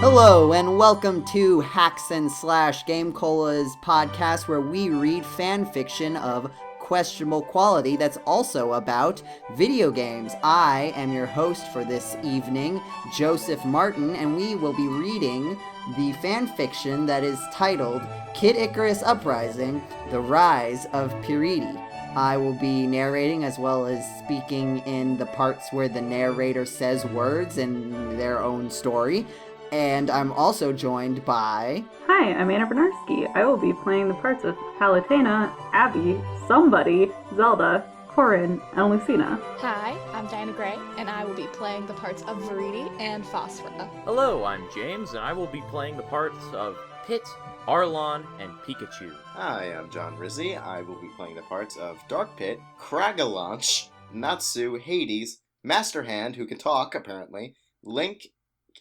Hello and welcome to Hacks and Slash GameCola's podcast where we read fan fiction of questionable quality that's also about video games. I am your host for this evening, Joseph Martin, and we will be reading the fan fiction that is titled Kid Icarus Uprising, the Rise of Piridi. I will be narrating as well as speaking in the parts where the narrator says words in their own story. And I'm also joined by... Hi, I'm Anna Bryniarski. I will be playing the parts of Palutena, Abby, Somebody, Zelda, Corin, and Lucina. Hi, I'm Diana Gray, and I will be playing the parts of Viridi and Phosphora. Hello, I'm James, and I will be playing the parts of Pit, Arlon, and Pikachu. Hi, I'm John Rizzi. I will be playing the parts of Dark Pit, Kragalanch, Natsu, Hades, Master Hand, who can talk, apparently, Link,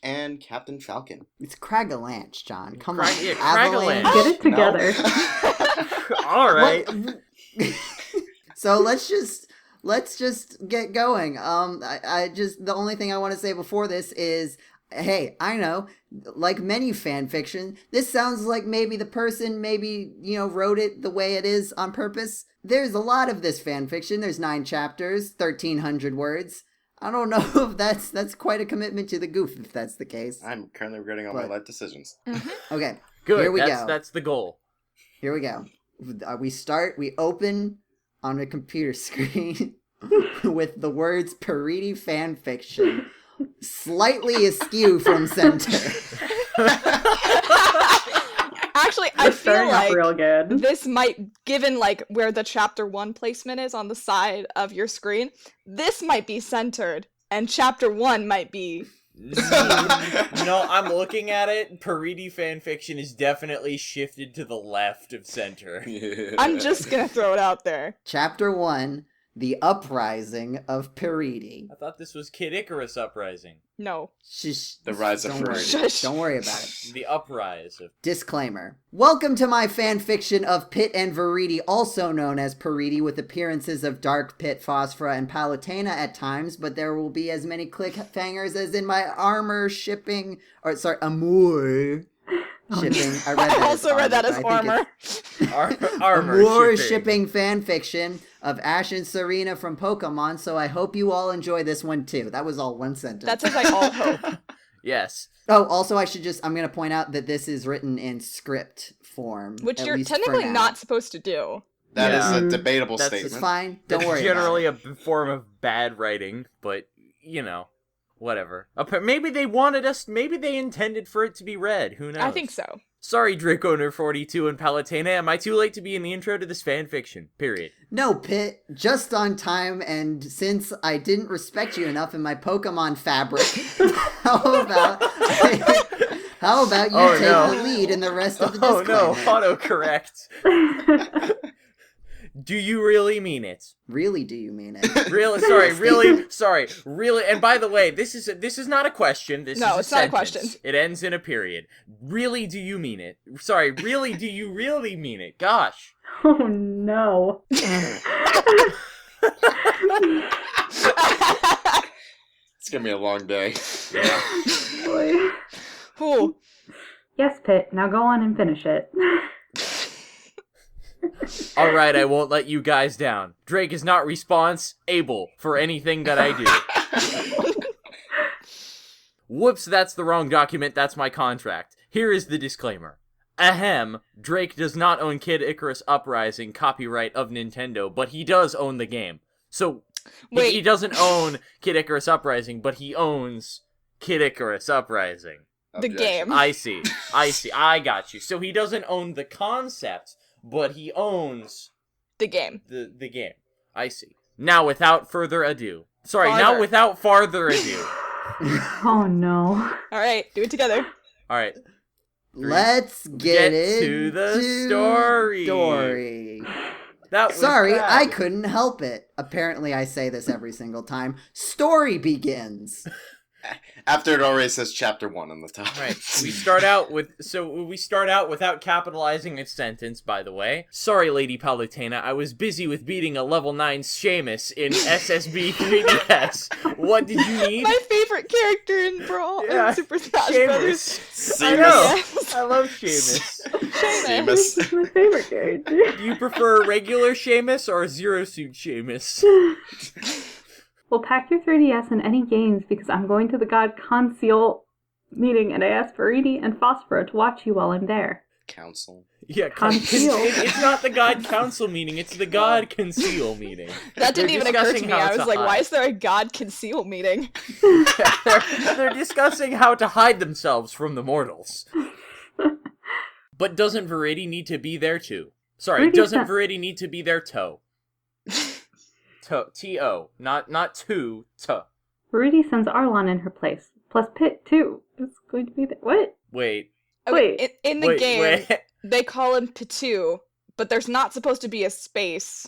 and Captain Falcon. It's Kragalanch, John. Come on. Yeah, Avalanche. Kragalanch. Get it together. No. All right. So let's just get going. I just, the only thing I want to say before this is, hey, I know, like many fan fiction, this sounds like maybe the person wrote it the way it is on purpose. There's a lot of this fan fiction. There's 9 chapters, 1,300 words. I don't know if that's quite a commitment to the goof, if that's the case. I'm currently regretting all my life decisions. Mm-hmm. Okay, Good. Here we go. That's the goal. Here we go. We open on a computer screen with the words Piridi fanfiction slightly askew from center. Actually, I feel like real good. this might, given like where the chapter 1 placement is on the side of your screen, this might be centered, and chapter 1 might be... No, I'm looking at it. Piridi fanfiction is definitely shifted to the left of center. I'm just gonna throw it out there. Chapter 1, The Uprising of Piridi. I thought this was Kid Icarus Uprising. No. Shush. The Rise of Don't worry. Shush. Don't worry about it. The Uprise of... Disclaimer. Welcome to my fanfiction of Pit and Viridi, also known as Piridi, with appearances of Dark Pit, Phosphora, and Palutena at times, but there will be as many cliffhangers as in my amour shipping shipping. I read that I also read that as armor. Armor Amour shipping. shipping fanfiction of Ash and Serena from Pokemon, so I hope you all enjoy this one too. That was all one sentence. That says I all hope. Yes. Oh, also I'm going to point out that this is written in script form. Which at you're least for technically now. not supposed to do. That Yeah. is a debatable That's- It's statement. fine. Don't That's worry generally about a form of bad writing, but, whatever. Maybe they wanted us, maybe they intended for it to be read. Who knows? I think so. Sorry, Draconer42 and Palutena. Am I too late to be in the intro to this fanfiction? Period. it. No, Pit, just on time, and since I didn't respect you enough in my Pokemon fabric, how about you take the lead in the rest of the Oh disclaimer? no, autocorrect. Do you really mean it? Really, do you mean it? Really, really. And by the way, this is not a question. This No, is it's not a sentence. question. It ends in a period. Really, do you mean it? Sorry, really, do you really mean it? Gosh. Oh no. It's gonna be a long day. Yeah. Boy. Ooh. Yes, Pit, now go on and finish it. All right, I won't let you guys down. Drake is not able for anything that I do. Whoops, that's the wrong document. That's my contract. Here is the disclaimer. Ahem, Drake does not own Kid Icarus Uprising, copyright of Nintendo, but he does own the game. So, Wait. he doesn't own Kid Icarus Uprising, but he owns Kid Icarus Uprising. The game. I see. I got you. So he doesn't own the concept, but he owns The game. the game. I see. Now, without further ado. Farther. Without farther ado. Oh no. Alright, do it together. Alright. Let's get to the story. That was Sorry, bad. I couldn't help it. Apparently I say this every single time. Story begins. After it already says chapter 1 on the top. Right. We start out without capitalizing its sentence, by the way. Sorry, Lady Palutena, I was busy with beating a level 9 Seamus in SSB 3DS. What did you need? My favorite character in Brawl in Super Smash Brothers. I know. I love Seamus. Seamus is my favorite character. Do you prefer regular Seamus or Zero Suit Seamus? Well, pack your 3DS in any games because I'm going to the God Conceal meeting and I asked Piridi and Phosphora to watch you while I'm there. Council. Yeah, Conceal. it's not the God Council meeting, it's the God Conceal meeting. That didn't even occur to discussing me. how I to was like, hide. why is there a God Conceal meeting? They're discussing how to hide themselves from the mortals. But doesn't Piridi need to be there too? Sorry, Viridi's doesn't not- Piridi need to be there toe? T-O, not to, to. Piridi sends Arlon in her place. Plus Pit, too. It's going to be there. What? Wait. Wait. In the Wait, game, wait. they call him Pitu, but there's not supposed to be a space.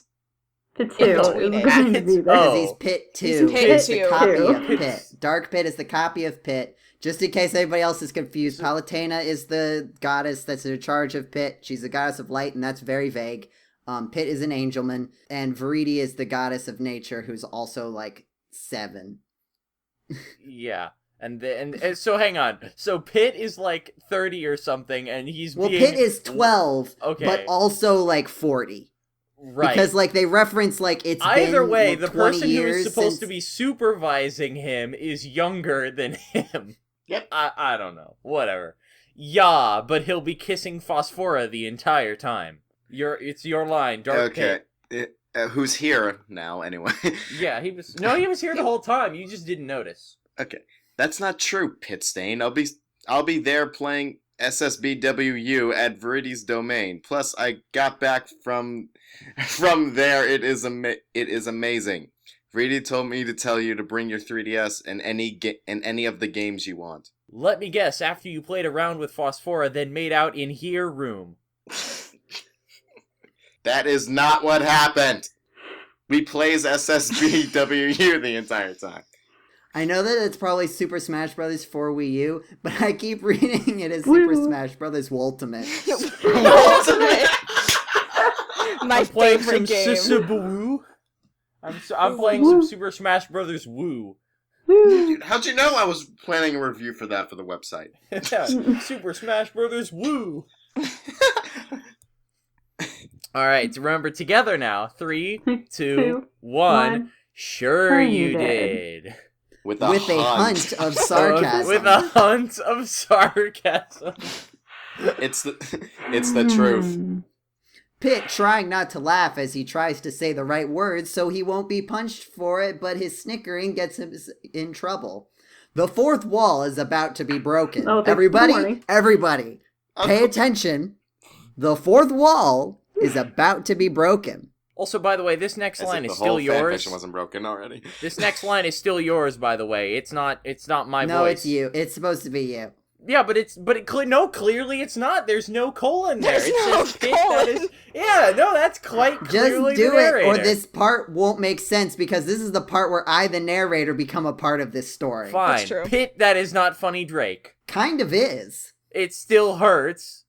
Pit In 2 between is it. going to be there. Because Oh. he's Pit 2. He's Pit Pit's the 2. copy Two. of Pit. Dark Pit is the copy of Pit. Just in case anybody else is confused, Palutena is the goddess that's in charge of Pit. She's the goddess of light, and that's very vague. Pit is an angelman, and Viridi is the goddess of nature, who's also, like, 7. Yeah. And so hang on. So Pit is like 30 or something, and he's Well, being... Pit is 12, Okay. but also, like, 40. Right. Because, like, they reference, like, it's Either been, way, like, the 20 person who years is supposed since... to be supervising him is younger than him. Yep. I don't know. Whatever. Yeah, but he'll be kissing Phosphora the entire time. It's your line, Dark Okay. Pit. Who's here now, anyway? Yeah, he was here the whole time. You just didn't notice. Okay. That's not true, Pitstain. I'll be there playing SSBWU at Viridi's domain. Plus, I got back from there. It is amazing. Viridi told me to tell you to bring your 3DS and any of the games you want. Let me guess, after you played around with Phosphora, then made out in here room. That is not what happened. We plays SSBWU the entire time. I know that it's probably Super Smash Bros. For Wii U, but I keep reading it as Woo. Super Smash Bros. Ultimate. My I'm playing favorite some game. Sisaboo. I'm playing some Super Smash Brothers Woo. Woo. How'd you know I was planning a review for that for the website? Yeah, Super Smash Brothers Woo. All right, remember together now. 3, 2, Two, 1. one. Sure you you did. With a With a hunt of sarcasm. With a hunt of sarcasm. It's the truth. Hmm. Pit trying not to laugh as he tries to say the right words so he won't be punched for it, but his snickering gets him in trouble. The fourth wall is about to be broken. Oh, thanks for the Everybody, warning. everybody, pay attention. The fourth wall is about to be broken. Also, by the way, this next As line if is the whole still yours. fanfiction wasn't broken already. This next line is still yours, by the way. It's not my No, voice. it's you. It's supposed to be you. Yeah, clearly it's not. There's no colon there. There's It no says Pit, that is, yeah, no, that's quite Just clearly do the narrator. it, or this part won't make sense because this is the part where I, the narrator, become a part of this story. Fine. That's true. Pit, that is not funny, Drake. Kind of is. It still hurts.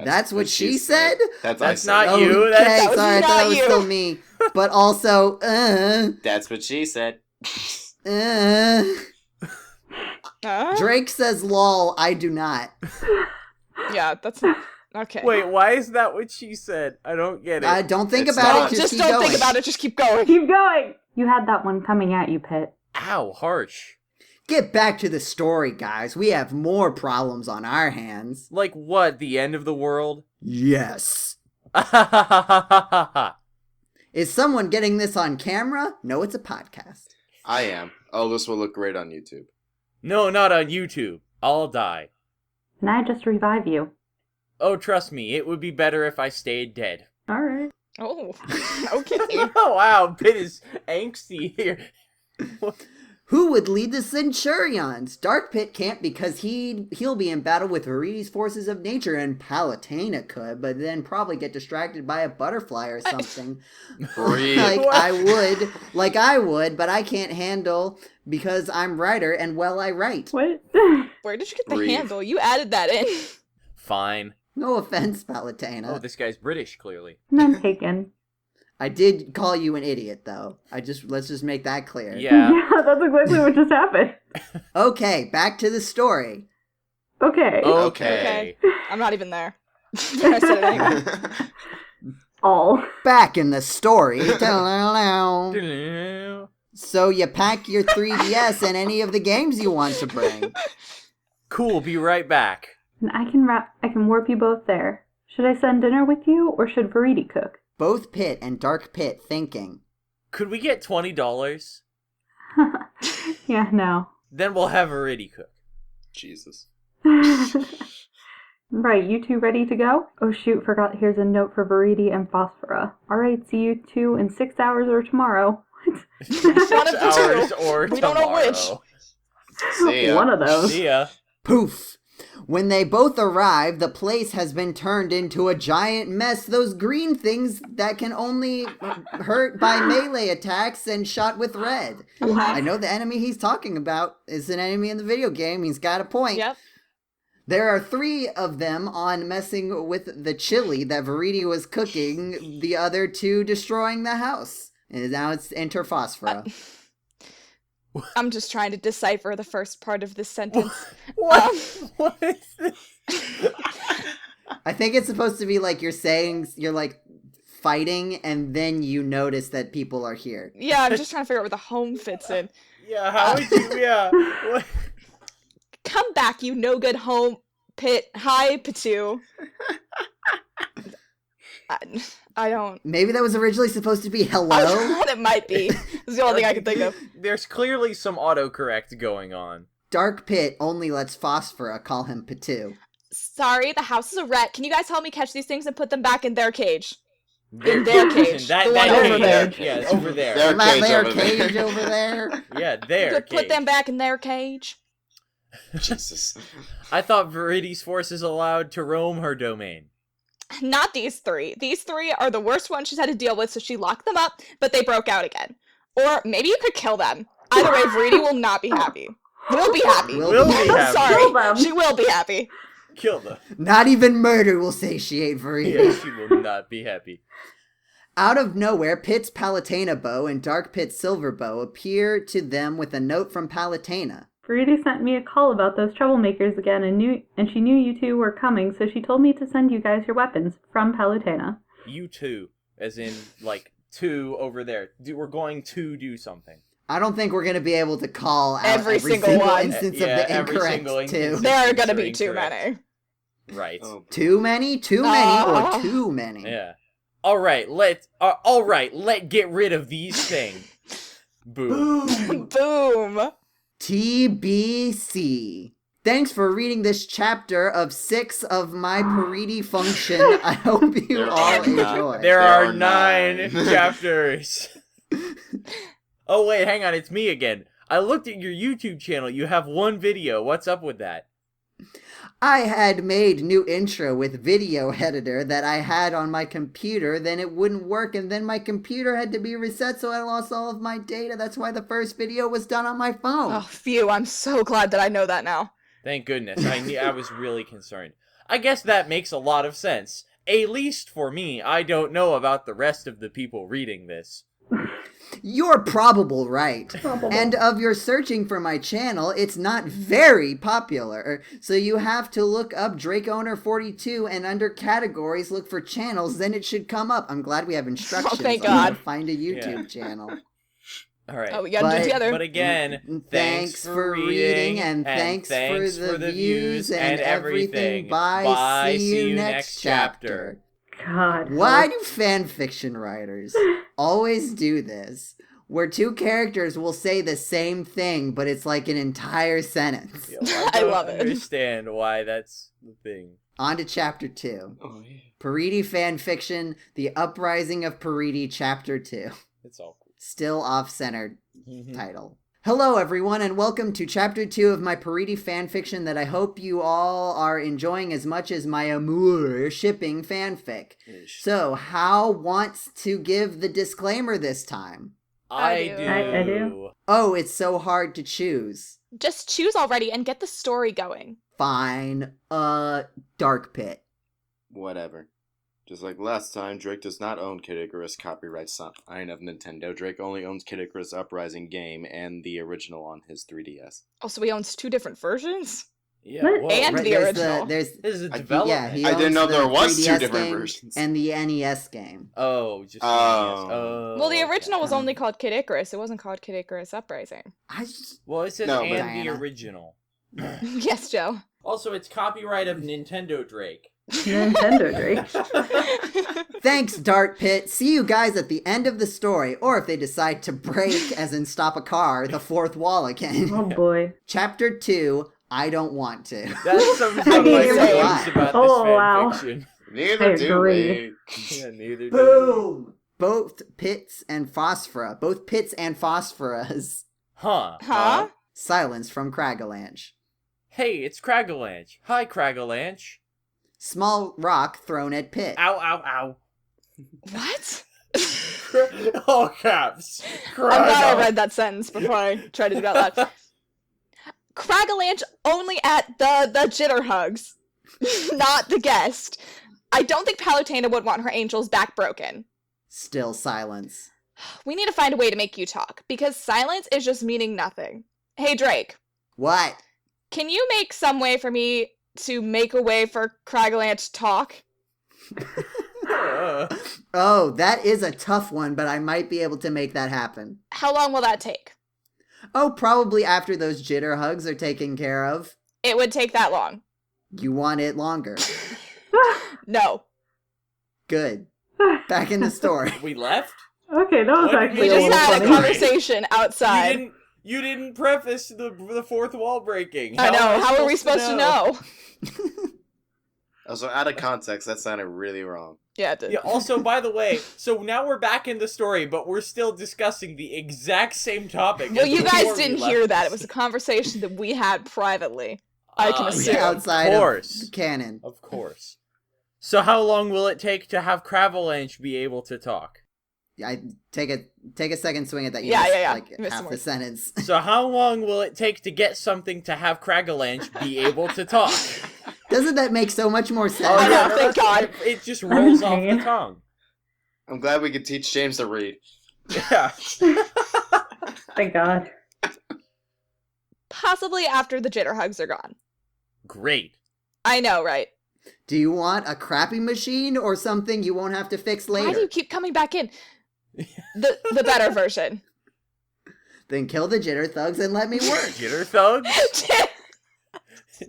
That's what she said? That's I not said. you. Okay, That's- That was sorry, I thought not that was you. still me. But also, That's what she said. Huh? Drake says lol, I do not. Yeah, that's okay. Wait, why is that what she said? I don't get it. I don't think It's about not. it, just Just keep don't going. think about it. Just keep going. Keep going. You had that one coming at you, Pit. Ow, harsh. Get back to the story, guys. We have more problems on our hands. Like what? The end of the world? Yes. Is someone getting this on camera? No, it's a podcast. I am. Oh, this will look great on YouTube. No, not on YouTube. I'll die. And I just revive you. Oh, trust me, it would be better if I stayed dead. Alright. Oh, okay. Oh, wow, Pit is angsty here. Who would lead the Centurions? Dark Pit can't because he'll be in battle with Viridi's forces of nature, and Palutena could, but then probably get distracted by a butterfly or something. like I would, but I can't handle because I'm writer and I write. What? Where did you get the handle? You added that in. Fine. No offense, Palutena. Oh, this guy's British, clearly. None taken. I did call you an idiot, though. Let's just make that clear. Yeah. Yeah, that's exactly what just happened. Okay, back to the story. Okay. Okay. I'm not even there. I said it anyway. All. Back in the story. So you pack your 3DS and any of the games you want to bring. Cool, be right back. And I can warp you both there. Should I send dinner with you, or should Viridi cook? Both Pit and Dark Pit thinking. Could we get $20? Yeah, no. Then we'll have Iridi cook. Jesus. Right, you two ready to go? Oh shoot, forgot here's a note for Viridi and Phosphora. Alright, see you two in 6 hours or tomorrow. One of the Hours two. or We don't know which. tomorrow. See ya. One of those. See ya. Poof! When they both arrive, the place has been turned into a giant mess. Those green things that can only hurt by melee attacks and shot with red. I know the enemy he's talking about is an enemy in the video game. He's got a point. Yep. There are 3 of them on messing with the chili that Viridi was cooking, the other 2 destroying the house. And now it's enter Phosphora. I'm just trying to decipher the first part of this sentence. What? What is this? I think it's supposed to be like you're like fighting and then you notice that people are here. Yeah, I'm just trying to figure out where the home fits in. Yeah, how would you, yeah. What? Come back, you no good home pit. Hi, Patu. I don't. Maybe that was originally supposed to be I hello? thought it might be. It's the only thing I could think of. There's clearly some autocorrect going on. Dark Pit only lets Phosphora call him Patu. Sorry, the house is a wreck. Can you guys help me catch these things and put them back in their cage? In their cage. That The one over there. Yeah, over there. Their Not cage their over there. cage over there. Yeah, there. Put them back in their cage. Jesus. I thought Viridi's force is allowed to roam her domain. Not these 3. These 3 are the worst ones she's had to deal with, so she locked them up, but they broke out again. Or maybe you could kill them. Either way, Viridi will not be happy. Will be happy. Will be happy. Sorry, Kill them. she will be happy. Kill them. Not even murder will satiate Viridi. Yeah, she will not be happy. Out of nowhere, Pit's Palutena bow and Dark Pit's silver bow appear to them with a note from Palutena. Viridi sent me a call about those troublemakers again, and she knew you two were coming, so she told me to send you guys your weapons from Palutena. You two, as in, like, 2 over there. We're going to do something. I don't think we're going to be able to call out Every every single one. instance Yeah, of the every incorrect single 2. instance. There are gonna Are be too incorrect. many. Right. Oh. Too many? Too many or too many? Yeah. Alright, let get rid of these things. Boom. Boom. TBC. Thanks for reading this chapter of 6 of my Piridi function. I hope you There all are nine. enjoy. There There are are 9 9. chapters. Oh wait, hang on, it's me again. I looked at your YouTube channel. You have 1 video. What's up with that? I had made new intro with video editor that I had on my computer, then it wouldn't work, and then my computer had to be reset, so I lost all of my data. That's why the first video was done on my phone. Oh, phew, I'm so glad that I know that now. Thank goodness. I was really concerned. I guess that makes a lot of sense. At least for me, I don't know about the rest of the people reading this. You're probable right. Probable. And of your searching for my channel, it's not very popular. So you have to look up DrakeOwner42 and under categories look for channels, then it should come up. I'm glad we have instructions thank on how to God. find a YouTube channel. Alright. Oh, we gotta do it together. But again, Thanks for reading and thanks for the views and everything. Bye. See you next chapter. God. Why do fanfiction writers always do this? Where 2 characters will say the same thing, but it's like an entire sentence. Yo, I don't love it. understand why that's the thing. On to chapter 2. Oh, yeah. Piridi fanfiction, The Uprising of Piridi, chapter 2. It's all Still off-centered cool. title. Hello, everyone, and welcome to Chapter 2 of my Piridi fanfiction that I hope you all are enjoying as much as my amour shipping fanfic. So, how wants to give the disclaimer this time? I do. I do. Oh, it's so hard to choose. Just choose already and get the story going. Fine. Dark Pit. Whatever. Just like last time, Drake does not own Kid Icarus copyright sign of Nintendo. Drake only owns Kid Icarus Uprising game and the original on his 3DS. Oh, so he owns 2 different versions? Yeah, What? whoa. And the there's original. There's This is a I- development. he I didn't owns know the there was 2 3DS different game versions. and the NES game. Oh, just Oh. oh. Well, the original was okay. only called Kid Icarus. It wasn't called Kid Icarus Uprising. I just... Well, it says No, but- and Diana. the original. Yes, Joe. Also, it's copyright of Nintendo Drake. Nintendo Drake. Thanks, Dark Pit. See you guys at the end of the story, or if they decide to break, as in stop a car, the fourth wall again. Oh boy. Chapter 2, I don't want to. That sums up I my mean, feelings about oh, this wow. fanfiction. Neither I do agree. we. Yeah, neither do Boom! Both Pits and Phosphora. Both Pits and Phosphoras. Huh. Huh? Silence from Cragalanche. Hey, it's Cragalanche. Hi, Cragalanche. Small rock thrown at Pit. Ow, ow, ow. What? All caps. I'm glad I Craggle. read that sentence before I tried to do it out loud. Cragalanche only at the jitter hugs, not the guest. I don't think Palutena would want her angel's back broken. Still silence. We need to find a way to make you talk, because silence is just meaning nothing. Hey, Drake, What? can you make some way for me to make a way for Cragalanche to talk? Oh, that is a tough one, but I might be able to make that happen. How long will that take? Oh, probably after those jitter hugs are taken care of. It would take that long. You want it longer. No. Good. Back in the story. We left? Okay, that was What did actually We Yeah, a just little had a funny. conversation outside. You didn't preface the fourth wall breaking. I know. am How are we supposed to know? Also, out of context, that sounded really wrong. Yeah, it did. Yeah, also, by the way, so now we're back in the story, but we're still discussing the exact same topic. Well, as you before guys we didn't left hear that. this. It was a conversation that we had privately. I can assume. yeah, Outside of of course. the canon. Of course. So how long will it take to have Cravalanche be able to talk? I take a second swing at that. You Yeah, missed, yeah. Like Missed half some the words. sentence. So how long will it take to get something to have Cragalanche be able to talk? Doesn't that make so much more sense? I know, no, thank God. It just rolls off the Okay. tongue. I'm glad we could teach James to read. Yeah. Thank God. Possibly after the jitter hugs are gone. Great. I know, right? Do you want a crappy machine or something you won't have to fix later? Why do you keep coming back in? The better version. Then kill the jitter thugs and let me work. Jitter thugs?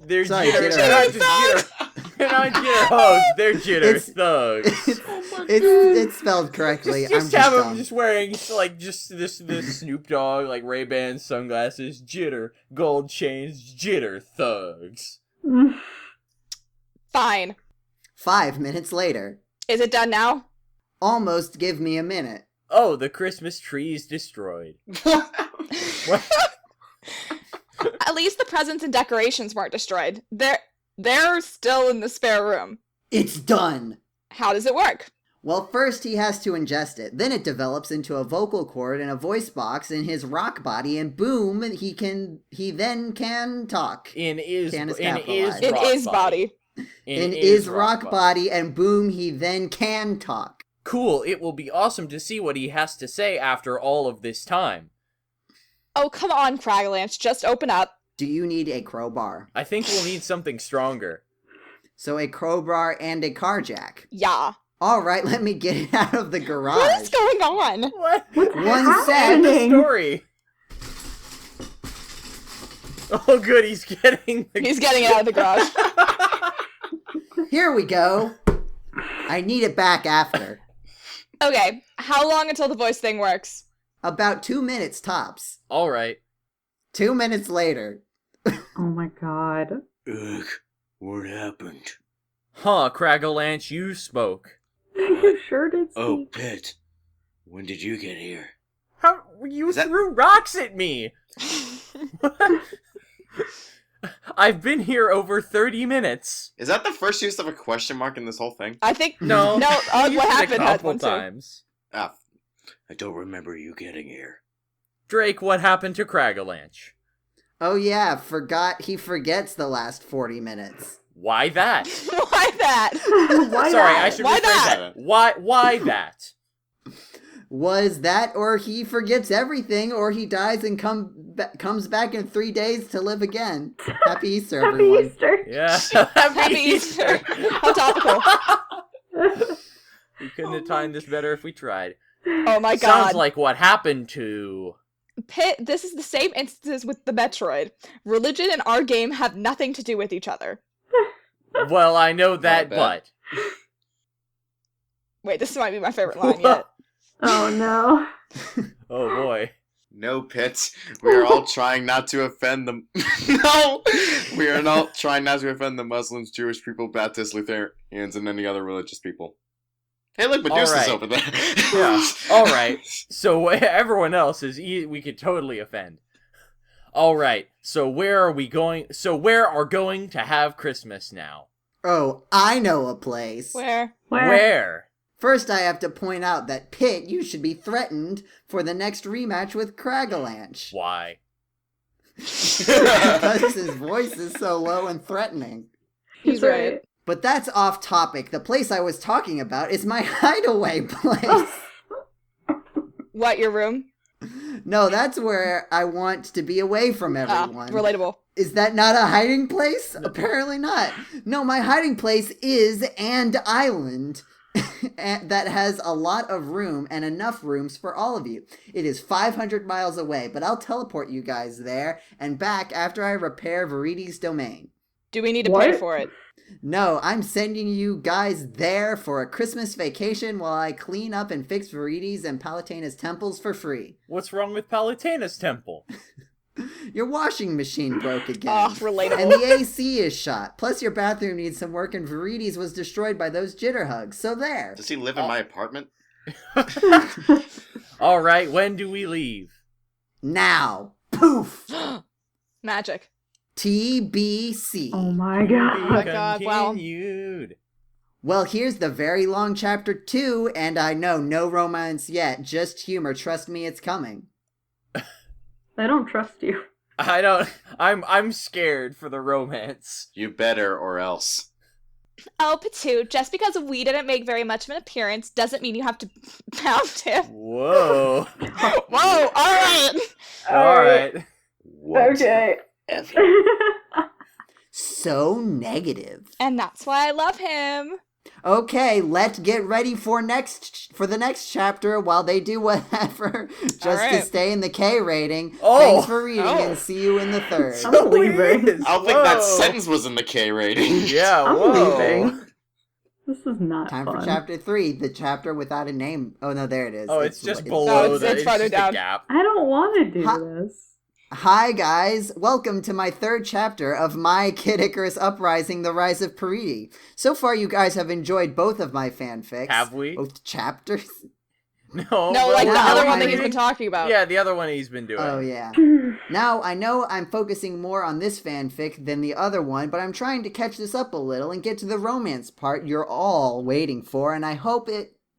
They're Sorry, jitter, jitter they're not thugs. just jitter. They're not jitter hugs, they're jitter It's- thugs. It's spelled correctly. Just I'm have just him dumb. just wearing like just this Snoop Dogg like Ray-Ban sunglasses, jitter, gold chains, jitter thugs. Fine. 5 minutes later. Is it done now? Almost give me a minute. Oh, the Christmas tree is destroyed. What? At least the presents and decorations weren't destroyed. They're still in the spare room. It's done! How does it work? Well, first he has to ingest it. Then it develops into a vocal cord and a voice box in his rock body, and boom, he then can talk. In is Can is in is capitalized. In rock his body. In is rock body, and boom, he then can talk. Cool. It will be awesome to see what he has to say after all of this time. Oh, come on, Cragalanche. Just open up. Do you need a crowbar? I think we'll need something stronger. So a crowbar and a car jack. Yeah. Alright, let me get it out of the garage. What is going on? What? One sec. End of happening? story. Oh, good. He's getting. He's getting it out of the garage. Here we go. I need it back after. Okay, how long until the voice thing works? About 2 minutes tops. All right. 2 minutes later. Oh my God. Ugh, what happened? Huh, Cragalanche, you spoke. You sure did Oh, speak. Pit, when did you get here? How you Is that- threw rocks at me? I've been here over 30 minutes. Is that the first use of a question mark in this whole thing? I think No. No. I used What it happened a had couple one too. times. Ah, I don't remember you getting here. Drake, what happened to Cragalanche? Oh yeah, he forgets the last 40 minutes. Why that? Why that? Why Sorry, not? I should Why rephrase that? that. Why that? Was that, or he forgets everything, or he dies and comes back in 3 days to live again. Happy Easter, Happy everyone. Easter. Yeah. Happy Easter. How topical. We couldn't have timed this better if we tried. Oh my god. Sounds like what happened to... Pit, this is the same instances with the Metroid. Religion and our game have nothing to do with each other. Well, I know that, bet. but... Wait, this might be my favorite line yet. Oh no. Oh boy. No, Pits. We are all trying not to offend the... No! We are not trying not to offend the Muslims, Jewish people, Baptists, Lutherans, and any other religious people. Hey, look, Medusa's Alright. over there. Yeah. Alright. So everyone else is... we could totally offend. Alright. So where are going to have Christmas now? Oh, I know a place. Where? Where? First, I have to point out that Pit, you should be threatened for the next rematch with Cragalanche. Why? Because his voice is so low and threatening. He's right. But that's off topic. The place I was talking about is my hideaway place. What, your room? No, that's where I want to be away from everyone. Relatable. Is that not a hiding place? Apparently not. No, my hiding place is an island that has a lot of room and enough rooms for all of you. It is 500 miles away, but I'll teleport you guys there and back after I repair Viridi's domain. Do we need to pay What? for it? No, I'm sending you guys there for a Christmas vacation while I clean up and fix Viridi's and Palatena's temples for free. What's wrong with Palatena's temple? Your washing machine broke again. Oh, relatable. And the AC is shot. Plus your bathroom needs some work and Viridi's was destroyed by those jitterhugs. So there. Does he live in my apartment? Alright, when do we leave? Now. Poof. Magic. TBC. Oh my god. my God, wow. Continued. Well, here's the very long chapter 2, and I know no romance yet, just humor. Trust me, it's coming. I don't trust you. I'm scared for the romance. You better, or else. Oh, Patu, just because we didn't make very much of an appearance doesn't mean you have to pound him. Whoa. Whoa, alright! Alright. Okay. So negative. And that's why I love him. Okay, let's get ready for the next chapter while they do whatever just to Alright. stay in the K rating. Oh. Thanks for reading Oh. and see you in the third. I'm leaving. I don't think that Whoa. sentence was in the K rating. Yeah, I'm whoa. leaving. This is not Time fun. for chapter 3, the chapter without a name. Oh no, there it is. Oh, it's just it's- below it's the farther just down. a gap. I don't want to do Ha- this. Hi guys, welcome to my third chapter of my Kid Icarus Uprising, the Rise of Piridi. So far you guys have enjoyed both of my fanfics. Have we? Both chapters? No, No, like the now other one I'm that he's been reading- talking about. Yeah, the other one he's been doing. Oh yeah. Now, I know I'm focusing more on this fanfic than the other one, but I'm trying to catch this up a little and get to the romance part you're all waiting for, and I hope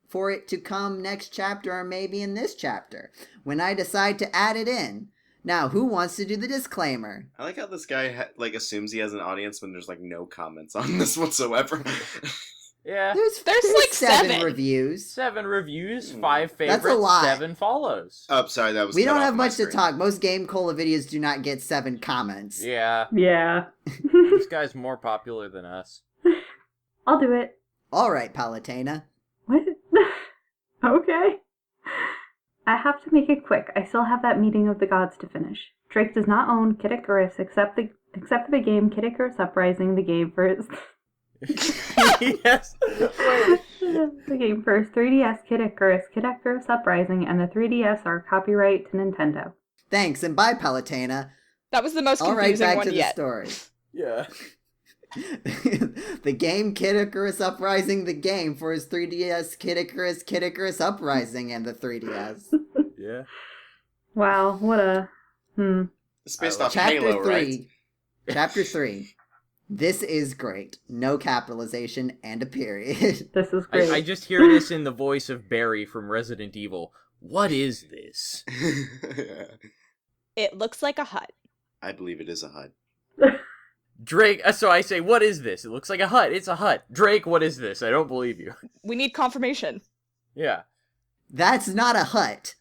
for it to come next chapter or maybe in this chapter, when I decide to add it in. Now, who wants to do the disclaimer? I like how this guy assumes he has an audience when there's no comments on this whatsoever. Yeah. There's like seven. reviews. 7 reviews, 5 favorites, That's a lot. 7 follows. Oh, sorry, that was. We cut don't off have my much to screen. talk. Most GameCola videos do not get 7 comments. Yeah. Yeah. This guy's more popular than us. I'll do it. Alright, Palatena. What? Okay. I have to make it quick. I still have that meeting of the gods to finish. Drake does not own Kid Icarus except for the game Kid Icarus Uprising, the game for his... Yes. Wait. the game for his 3DS Kid Icarus Uprising, and the 3DS are copyright to Nintendo. Thanks, and bye, Palatena. That was the most Alright, confusing back one to the yet. story. Yeah. The game Kid Icarus Uprising, the game for his 3DS Kid Icarus Uprising and the 3DS. Yeah. Wow, what a... It's based off Chapter Halo, 3. right? Chapter 3. This is great. No capitalization and a period. This is great. I just hear this in the voice of Barry from Resident Evil. What is this? It looks like a hut. I believe it is a hut. Drake, so I say, what is this? It looks like a hut. It's a hut. Drake, what is this? I don't believe you. We need confirmation. Yeah. That's not a hut.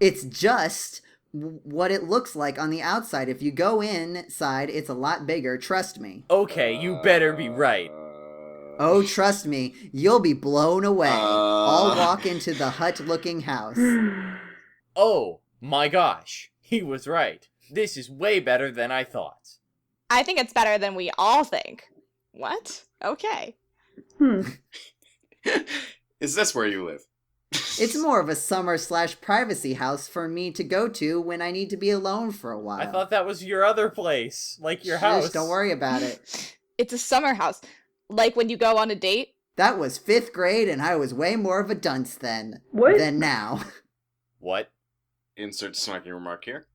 It's just what it looks like on the outside. If you go inside, it's a lot bigger. Trust me. Okay, you better be right. Oh, trust me. You'll be blown away. I'll walk into the hut-looking house. Oh, my gosh. He was right. This is way better than I thought. I think it's better than we all think. What? Okay. Is this where you live? It's more of a summer/privacy house for me to go to when I need to be alone for a while. I thought that was your other place, like your Shush, house. don't worry about it. It's a summer house. Like when you go on a date. That was 5th grade, and I was way more of a dunce then. What? Than now. What? Insert snarky remark here.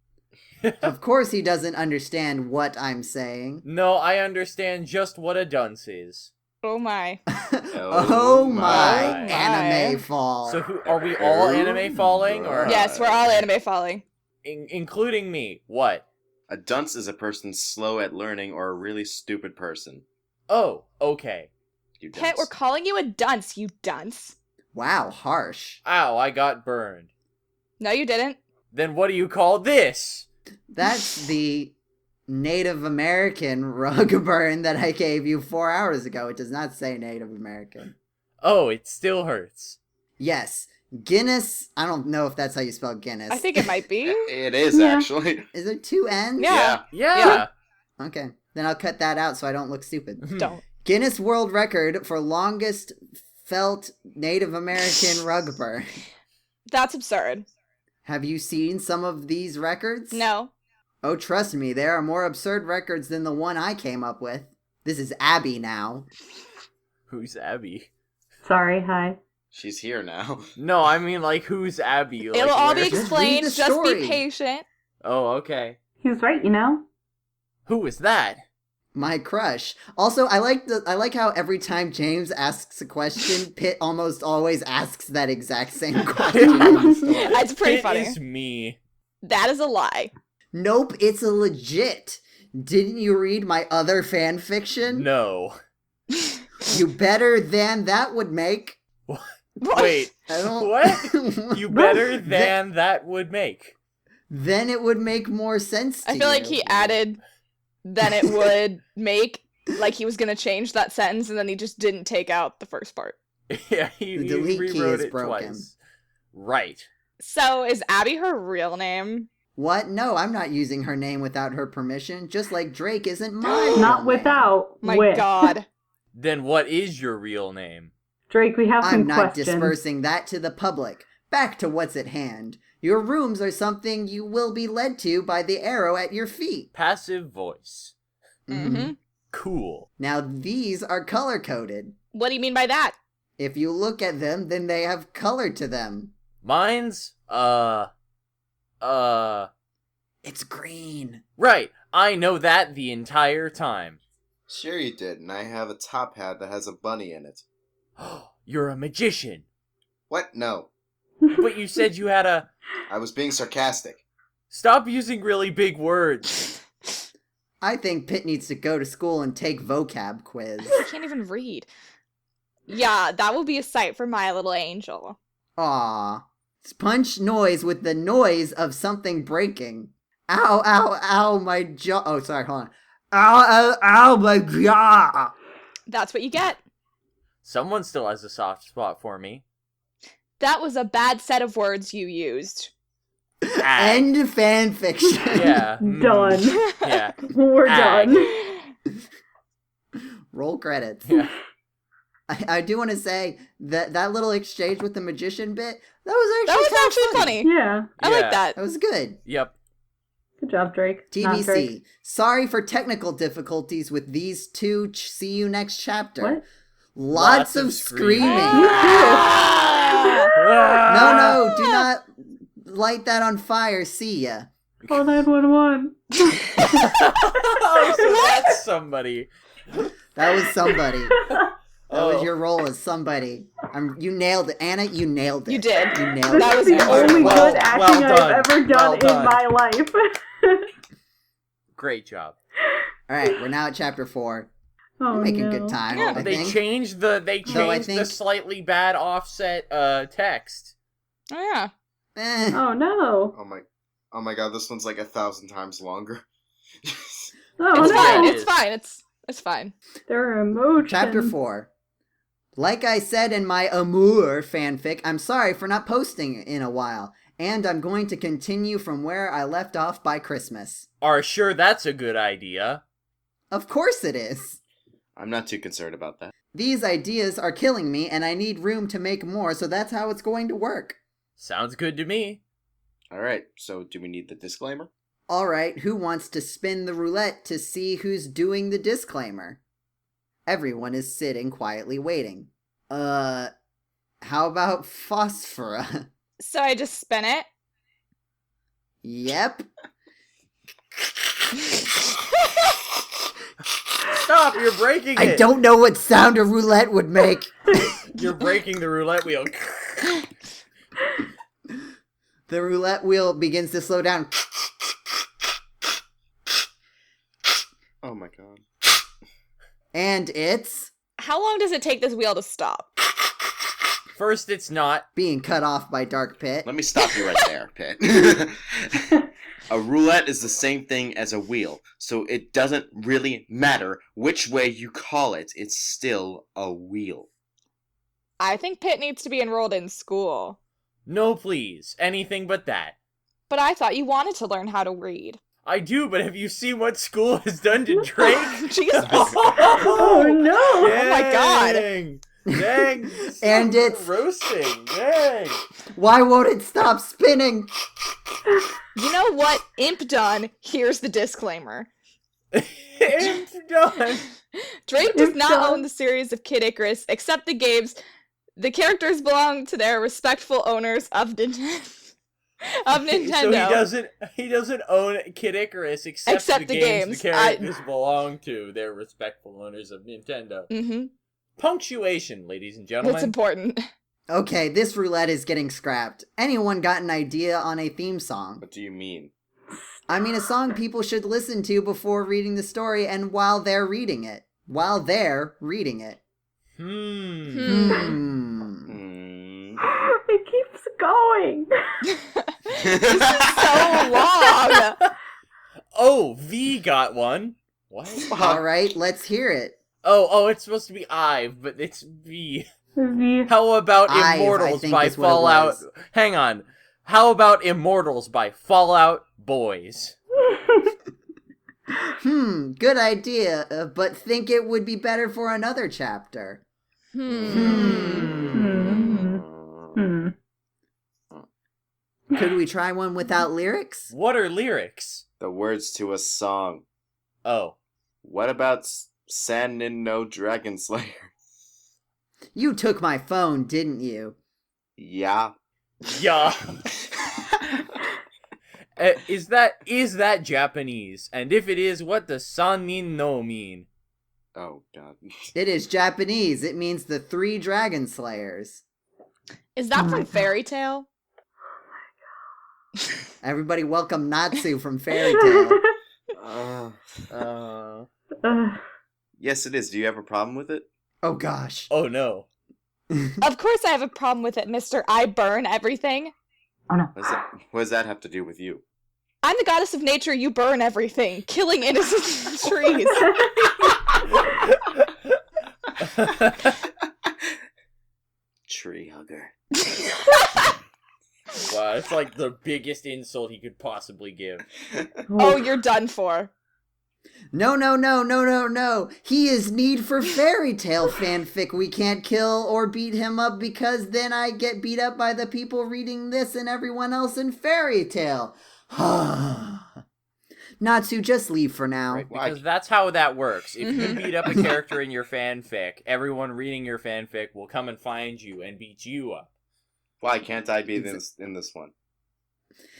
Of course he doesn't understand what I'm saying. No, I understand just what a dunce is. Oh my. Oh my, my. anime fall. So are we all anime falling, or Yes, we're all anime falling. including me? What? A dunce is a person slow at learning or a really stupid person. Oh, okay. You dunce. Pet, we're calling you a dunce, you dunce. Wow, harsh. Ow, I got burned. No, you didn't. Then what do you call this? That's the Native American rug burn that I gave you 4 hours ago. It does not say Native American. Oh, it still hurts. Yes, Guinness. I don't know if that's how you spell Guinness. I think it might be. It is, Yeah. actually. Is there 2 N's? Yeah. Yeah. Okay, then I'll cut that out so I don't look stupid. Don't. Guinness World Record for longest felt Native American rug burn. That's absurd. Have you seen some of these records? No. Oh, trust me, there are more absurd records than the one I came up with. This is Abby now. Who's Abby? Sorry, hi. She's here now. No, I mean, like, who's Abby? Like, It'll all be where- Just read explained. the Just story. be patient. Oh, okay. He was right, you know? Who is that? My crush. Also, I like how every time James asks a question, Pitt almost always asks that exact same question in the story. It's pretty It funny. is me. That is a lie. Nope, it's a legit. Didn't you read my other fan fiction? No. You better than that would make. Wait. I don't. What? You better than that would make. Then it would make more sense to I feel like you. he added then it would make, like he was gonna change that sentence and then he just didn't take out the first part. Yeah, The he delete key rewrote is it broken. twice. Right. So is Abby her real name? What? No, I'm not using her name without her permission, just like Drake isn't mine. Not without. My with. god. Then what is your real name? Drake, we have some I'm not questions. dispersing that to the public. Back to what's at hand. Your rooms are something you will be led to by the arrow at your feet. Passive voice. Mm-hmm. Cool. Now these are color-coded. What do you mean by that? If you look at them, then they have color to them. Mine's, It's green. right. I know that the entire time. Sure you did, and I have a top hat that has a bunny in it. You're a magician. What? No. But you said you had a... I was being sarcastic. Stop using really big words. I think Pitt needs to go to school and take vocab quiz. I can't even read. Yeah, that will be a sight for my little angel. Aw. Punch noise with the noise of something breaking. Ow, ow, ow, my jaw. Oh, sorry, hold on. Ow, ow, ow, my jaw. That's what you get. Someone still has a soft spot for me. That was a bad set of words you used. End fanfiction. Yeah. Done. Yeah. We're Ag. done. Roll credits. Yeah. I do want to say that that little exchange with the magician bit, that That was was actually actually funny. Yeah. I Yeah. like that. That was good. Yep. Good job, Drake. Not TBC. Drake. Sorry for technical difficulties with these two. See you next chapter. What? Lots of screaming. No, Ah! no, do not light that on fire. See ya. Call 911. Oh, so that's somebody. That was somebody. That was Oh. your role as somebody. You nailed it. Anna, you nailed it. You did. You nailed This That it. was is the only well- good acting well done. I've ever Well done done. in my life. Great job. All right, we're now at chapter 4. Oh, We're making no. good time, Yeah, I They think. changed the I think- slightly bad offset text. Oh, yeah. Eh. Oh, no. Oh my god, this one's like 1,000 times longer. Oh, It's no. fine. It It's is. fine. It's fine. There are emotions. Chapter 4. Like I said in my Amour fanfic, I'm sorry for not posting in a while, and I'm going to continue from where I left off by Christmas. Are sure that's a good idea. Of course it is. I'm not too concerned about that. These ideas are killing me, and I need room to make more, so that's how it's going to work. Sounds good to me. Alright, so do we need the disclaimer? Alright, who wants to spin the roulette to see who's doing the disclaimer? Everyone is sitting quietly waiting. How about Phosphora? So I just spin it. Yep. Stop! You're breaking it. I don't know what sound a roulette would make. You're breaking the roulette wheel. The roulette wheel begins to slow down. Oh my god. And it's How long does it take this wheel to stop? First, it's not. being cut off by Dark Pit. Let me stop you right there, Pit. A roulette is the same thing as a wheel, so it doesn't really matter which way you call it, it's still a wheel. I think Pitt needs to be enrolled in school. No, please. Anything but that. But I thought you wanted to learn how to read. I do, but have you seen what school has done to Drake? Jesus. Oh, no. Oh my God. Dang. Dang. And So it's- roasting. Dang. Why won't it stop spinning? You know what? Imp done. Here's the disclaimer. It's done. Drake does Imp not done. own the series of Kid Icarus, except the games. The characters belong to their respectful owners of Nintendo. So he doesn't own Kid Icarus except the games the characters belong to their respectful owners of Nintendo. Mm-hmm. Punctuation, ladies and It's gentlemen. important. Okay, this roulette is getting scrapped. Anyone got an idea on a theme song? What do you mean? I mean, a song people should listen to before reading the story and while they're reading it. While they're reading it. Hmm. It keeps going. So long. Oh, V got one. What? Alright, let's hear it. Oh, it's supposed to be Ive, but it's V. The- How about Ive, I Immortals think by is what it Fallout? was. Hang on. How about Immortals by Fallout Boys? Good idea, but think it would be better for another chapter. Hmm. Could we try one without lyrics? What are lyrics? The words to a song. Oh. What about Sannin no Dragon Slayer? You took my phone, didn't you? Yeah. Yeah. Is that Japanese? And if it is, what does Sannin no mean? Oh god. It is Japanese. It means the 3 Dragon Slayers. Is that from Fairy Tale? Everybody welcome Natsu from Fairy Tale. Yes, it is. Do you have a problem with it? Oh gosh. Oh no. Of course I have a problem with it, Mr. I burn everything. Oh no. What does that have to do with you? I'm the goddess of nature, you burn everything, killing innocent trees. Tree hugger. Wow, it's like the biggest insult he could possibly give. Oh, you're done for. No. He is Need for Fairy Tale fanfic. We can't kill or beat him up because then I get beat up by the people reading this and everyone else in Fairy Tale. Natsu, just leave for now. Right. Because that's how that works. If you Mhm. beat up a character in your fanfic, everyone reading your fanfic will come and find you and beat you up. Why can't I be in this one?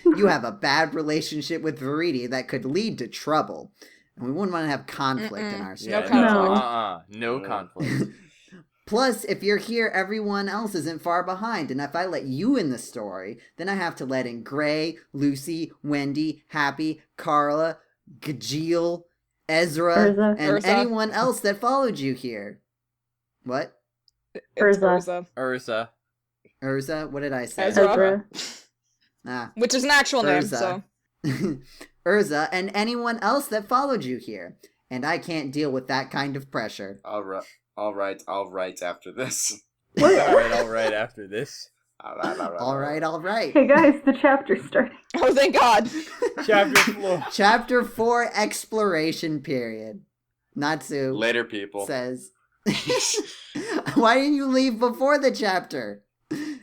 You have a bad relationship with Piridi that could lead to trouble. And we wouldn't want to have conflict in our story. No conflict. No conflict. Plus, if you're here, everyone else isn't far behind. And if I let you in the story, then I have to let in Gray, Lucy, Wendy, Happy, Carla, Gajeel, Ezra, and Urza. anyone else that followed you here. What? It's Urza. Urza? What did I say? Ezra. Ah. Which is an actual name, Urza. so. Urza and anyone else that followed you here. And I can't deal with that kind of pressure. All right after this. All right after this. All Alright. Hey guys, the chapter's starting. Oh, thank God. Chapter 4. Chapter 4, Exploration Period. Natsu Later, people. says, why didn't you leave before the chapter?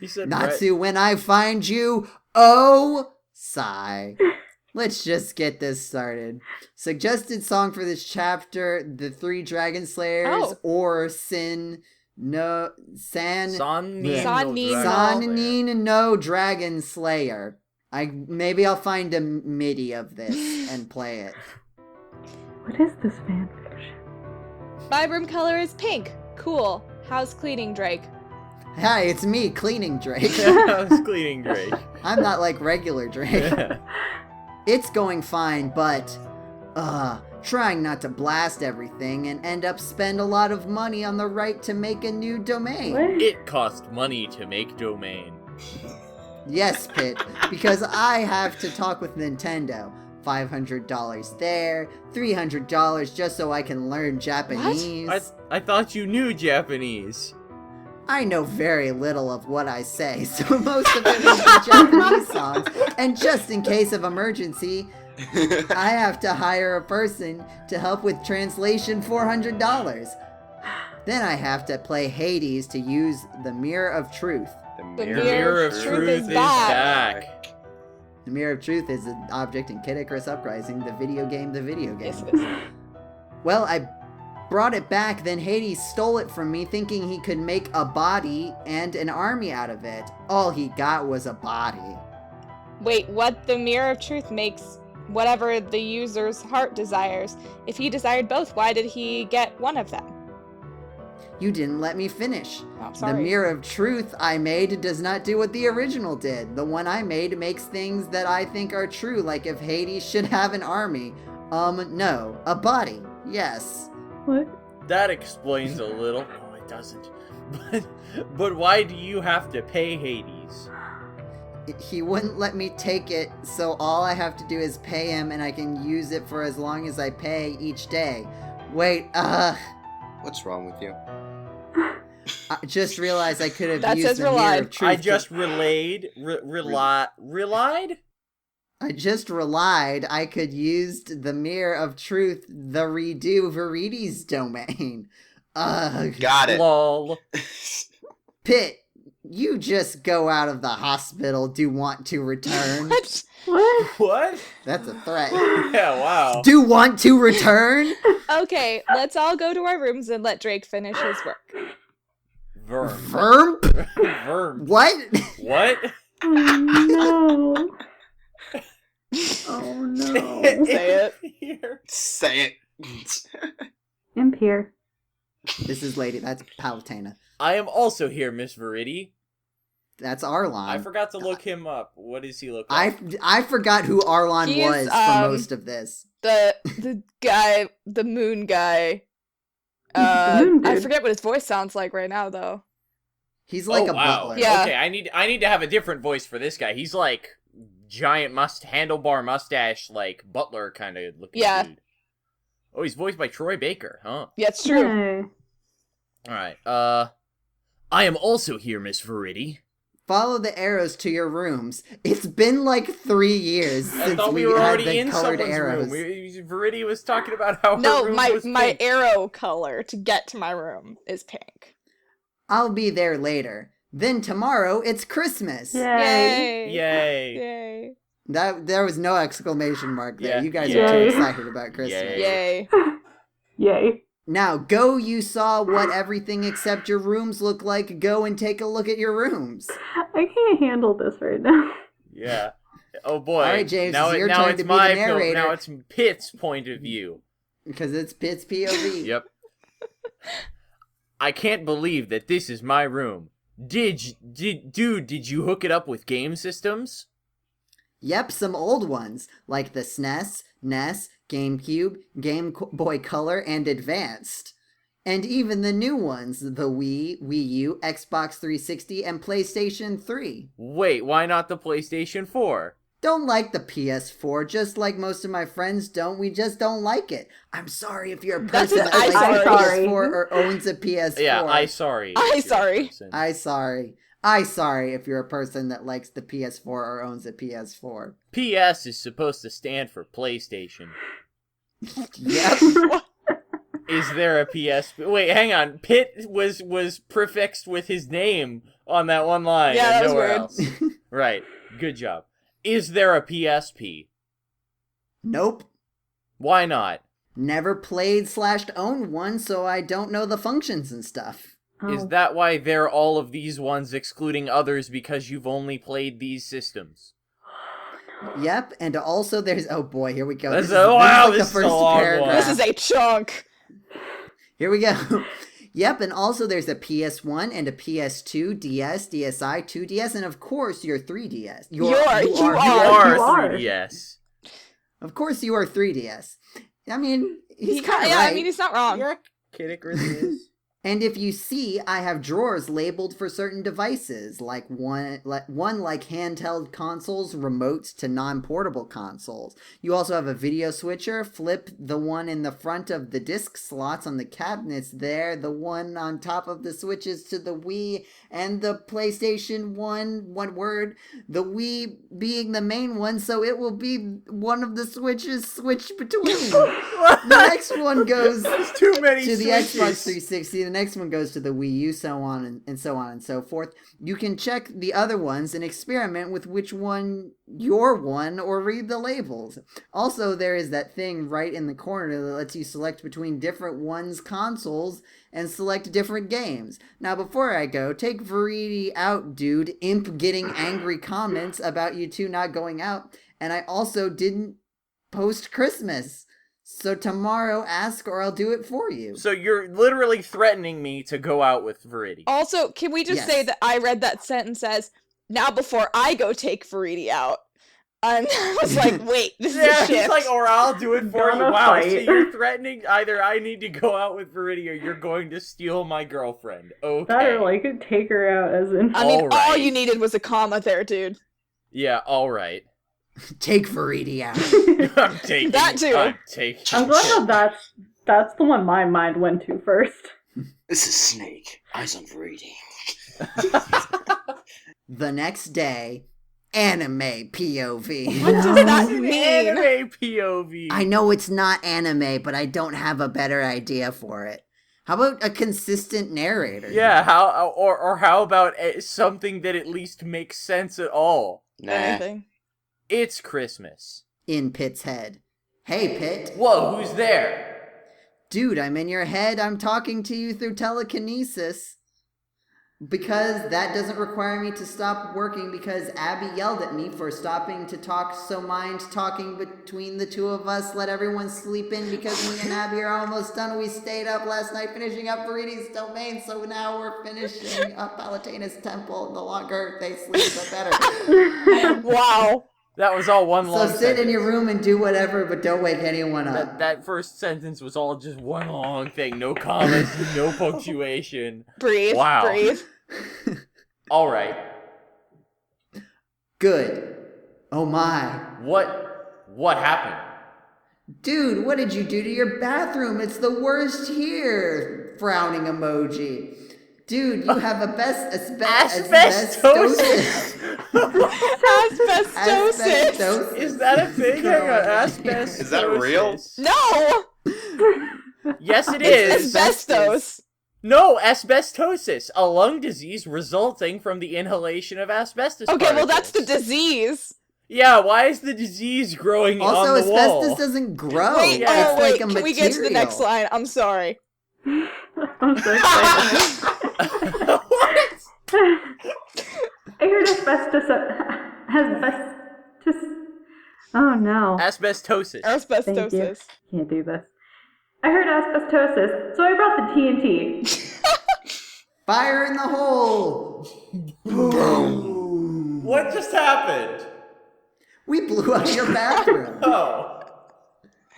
He said Natsu, when I find you, oh, sigh. Let's just get this started. Suggested song for this chapter, The Three Dragon Slayers, or Sannin no Dragon Slayer. Maybe I'll find a MIDI of this and play it. What is this fanfiction? My room color is pink. Cool. How's cleaning, Drake? Hi, it's me, Cleaning Drake. I was cleaning Drake. I'm not like regular Drake. It's going fine, but, trying not to blast everything and end up spend a lot of money on the right to make a new domain. What? It cost money to make domain. Yes, Pit, because I have to talk with Nintendo. $500 there, $300 just so I can learn Japanese. I thought you knew Japanese. I know very little of what I say, so most of it is the Japanese songs, and just in case of emergency, I have to hire a person to help with translation $400. Then I have to play Hades to use the Mirror of Truth. The Mirror of Truth is back. The Mirror of Truth is an object in Icarus Uprising the video game. Yes, it is. Well, I brought it back, then Hades stole it from me thinking he could make a body and an army out of it. All he got was a body. Wait, what? The Mirror of Truth makes whatever the user's heart desires. If he desired both, why did he get one of them? You didn't let me finish. Oh, The sorry. Mirror of Truth I made does not do what the original did. The one I made makes things that I think are true, like if Hades should have an army. No. A body. Yes. What? That explains a little. No, it doesn't. But why do you have to pay Hades? He wouldn't let me take it, so all I have to do is pay him and I can use it for as long as I pay each day. Wait, What's wrong with you? I just realized I could have That used says the Mirror relied. of Truth. I just relied? I just relied I could use the Mirror of Truth, the redo Viridi's domain. Got it. Lol. Pit, you just go out of the hospital, do want to return. What? What? What? That's a threat. Yeah, wow. Do want to return? Okay, let's all go to our rooms and let Drake finish his work. Verm. Verm? Verm. What? What? Oh no. Oh no. Say it. Here. Say it. Imp here. This is Lady, that's Palutena. I am also here, Miss Piridi. That's Arlon. I forgot to look him up. What does he look like? I forgot who Arlon He is, was for most of this. The guy, the moon guy. Moon I dude. forget what his voice sounds like right now, though. He's like a wow. butler. Yeah. Okay, I need to have a different voice for this guy. He's like giant handlebar mustache, like butler kind of looking Yeah. dude. Oh, he's voiced by Troy Baker, huh? Yeah, it's true. Yay. Alright, I am also here, Miss Piridi. Follow the arrows to your rooms. It's been like 3 years I since thought we we were had already the in colored someone's arrows. room. Piridi was talking about how her No, room my was pink. arrow color to get to my room is pink. I'll be there later. Then tomorrow it's Christmas. Yay. Yay. Yay! There was no exclamation mark there. Yeah. You guys Yay. are too excited about Christmas. Yay. Yay! Yay. Now go, you saw what everything except your rooms look like. Go and take a look at your rooms. I can't handle this right now. Yeah. Oh boy. All right, James, now it's your now turn it's to be my the narrator. now it's Pitt's point of view. Because it's Pitt's POV. Yep. I can't believe that this is my room. Did you hook it up with game systems? Yep, some old ones, like the SNES, NES, GameCube, Game Boy Color, and Advanced. And even the new ones, the Wii, Wii U, Xbox 360, and PlayStation 3. Wait, why not the PlayStation 4? Don't like the PS4, just like most of my friends don't. We just don't like it. I'm sorry if you're a person that likes a PS4 or owns a PS4. Yeah, I sorry. I sorry if you're a person that likes the PS4 or owns a PS4. PS is supposed to stand for PlayStation. Yep. Is there a PS? Wait, hang on. Pitt was prefixed with his name on that one line. Yeah, and that was nowhere weird. else. Right. Good job. Is there a PSP? Nope. Why not? Never played/owned one, so I don't know the functions and stuff. Is that why they're all of these ones excluding others because you've only played these systems? Yep, and also there's... Oh boy, here we go. This is the first paragraph. This is a chunk. Here we go. Yep, and also there's a PS1 and a PS2, DS, DSi, 2DS, and of course your 3DS. You are 3DS. Of course you are 3DS. I mean, he's Yeah, kind of right. I mean, he's not wrong. You're kidding, Rizzi is. And if you see, I have drawers labeled for certain devices, like one like handheld consoles, remotes to non-portable consoles. You also have a video switcher. Flip the one in the front of the disc slots on the cabinets there, the one on top of the switches to the Wii, and the PlayStation 1, one word, the Wii being the main one, so it will be one of the switches switched between. The next one goes There's too many to the switches. Xbox 360. The next one goes to the Wii U, so on and so on and so forth. You can check the other ones and experiment with which one your one or read the labels. Also, there is that thing right in the corner that lets you select between different ones' consoles and select different games. Now, before I go, take Piridi out, dude. Imp getting angry comments about you two not going out. And I also didn't post Christmas. So tomorrow, ask or I'll do it for you. So you're literally threatening me to go out with Piridi. Also, can we just say that I read that sentence as, now before I go take Piridi out? And I was like, wait, this is a shift. He's like, or I'll do it for you. Gonna Wow, so fight. you're threatening either I need to go out with Piridi or you're going to steal my girlfriend. Okay. Better, like, take her out as in... I mean, Alright. all you needed was a comma there, dude. Yeah, alright. Take Piridi out. I'm taking That too. I'm taking I'm glad that that's the one my mind went to first. This is Snake. Eyes on Piridi. The next day, anime POV. What does that mean? Anime POV. I know it's not anime, but I don't have a better idea for it. How about a consistent narrator? Yeah, or how about something that at least makes sense at all? Nah. Anything. It's Christmas. In Pitt's head. Hey, Pitt. Whoa, who's there? Dude, I'm in your head. I'm talking to you through telekinesis. Because that doesn't require me to stop working because Abby yelled at me for stopping to talk, so mind talking between the two of us. Let everyone sleep in because me and Abby are almost done. We stayed up last night finishing up Piridi's domain, so now we're finishing up Palutena's temple. The longer they sleep, the better. Wow. That was all one long So sit sentence. in your room and do whatever, but don't wake anyone up. That first sentence was all just one long thing. No commas, no punctuation. Breathe. Wow. Breathe. Alright. Good. Oh my. What happened? Dude, what did you do to your bathroom? It's the worst here. Frowning emoji. Dude, you have asbestosis. Asbestosis. Is that a thing? Hang on, asbestosis. Is that real? No! Yes, it It's is. asbestos. No, asbestosis, a lung disease resulting from the inhalation of asbestos Okay, well that's the particles. disease. Yeah, why is the disease growing Also, on the asbestos wall? doesn't grow. Wait, yeah. It's wait, like a can material. we get to the next line? I'm sorry. I'm so excited. What? I heard asbestos... Just... Oh, no. Asbestosis. Thank you. Asbestosis. Can't do this. I heard asbestosis, so I brought the TNT. Fire in the hole! Boom! What just happened? We blew up your bathroom. Oh.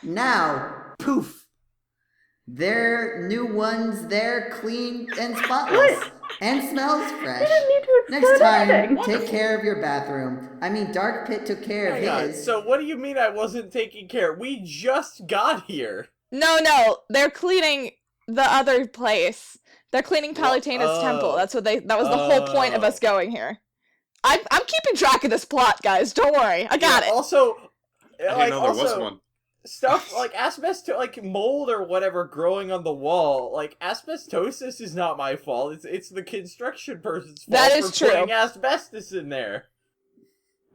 Now, poof. They're new ones, they're clean and spotless. What? And smells fresh. You didn't need to Next explode time, anything. take care of your bathroom. I mean, Dark Pit took care of Hang on, his. so what do you mean I wasn't taking care? We just got here. No, they're cleaning the other place. They're cleaning Palutena's temple. That was the whole point of us going here. I'm keeping track of this plot, guys. Don't worry. I got it. Also, I didn't know there was one. Stuff like asbestosis, like mold or whatever growing on the wall, like asbestosis is not my fault. It's the construction person's fault That is for true. putting asbestos in there.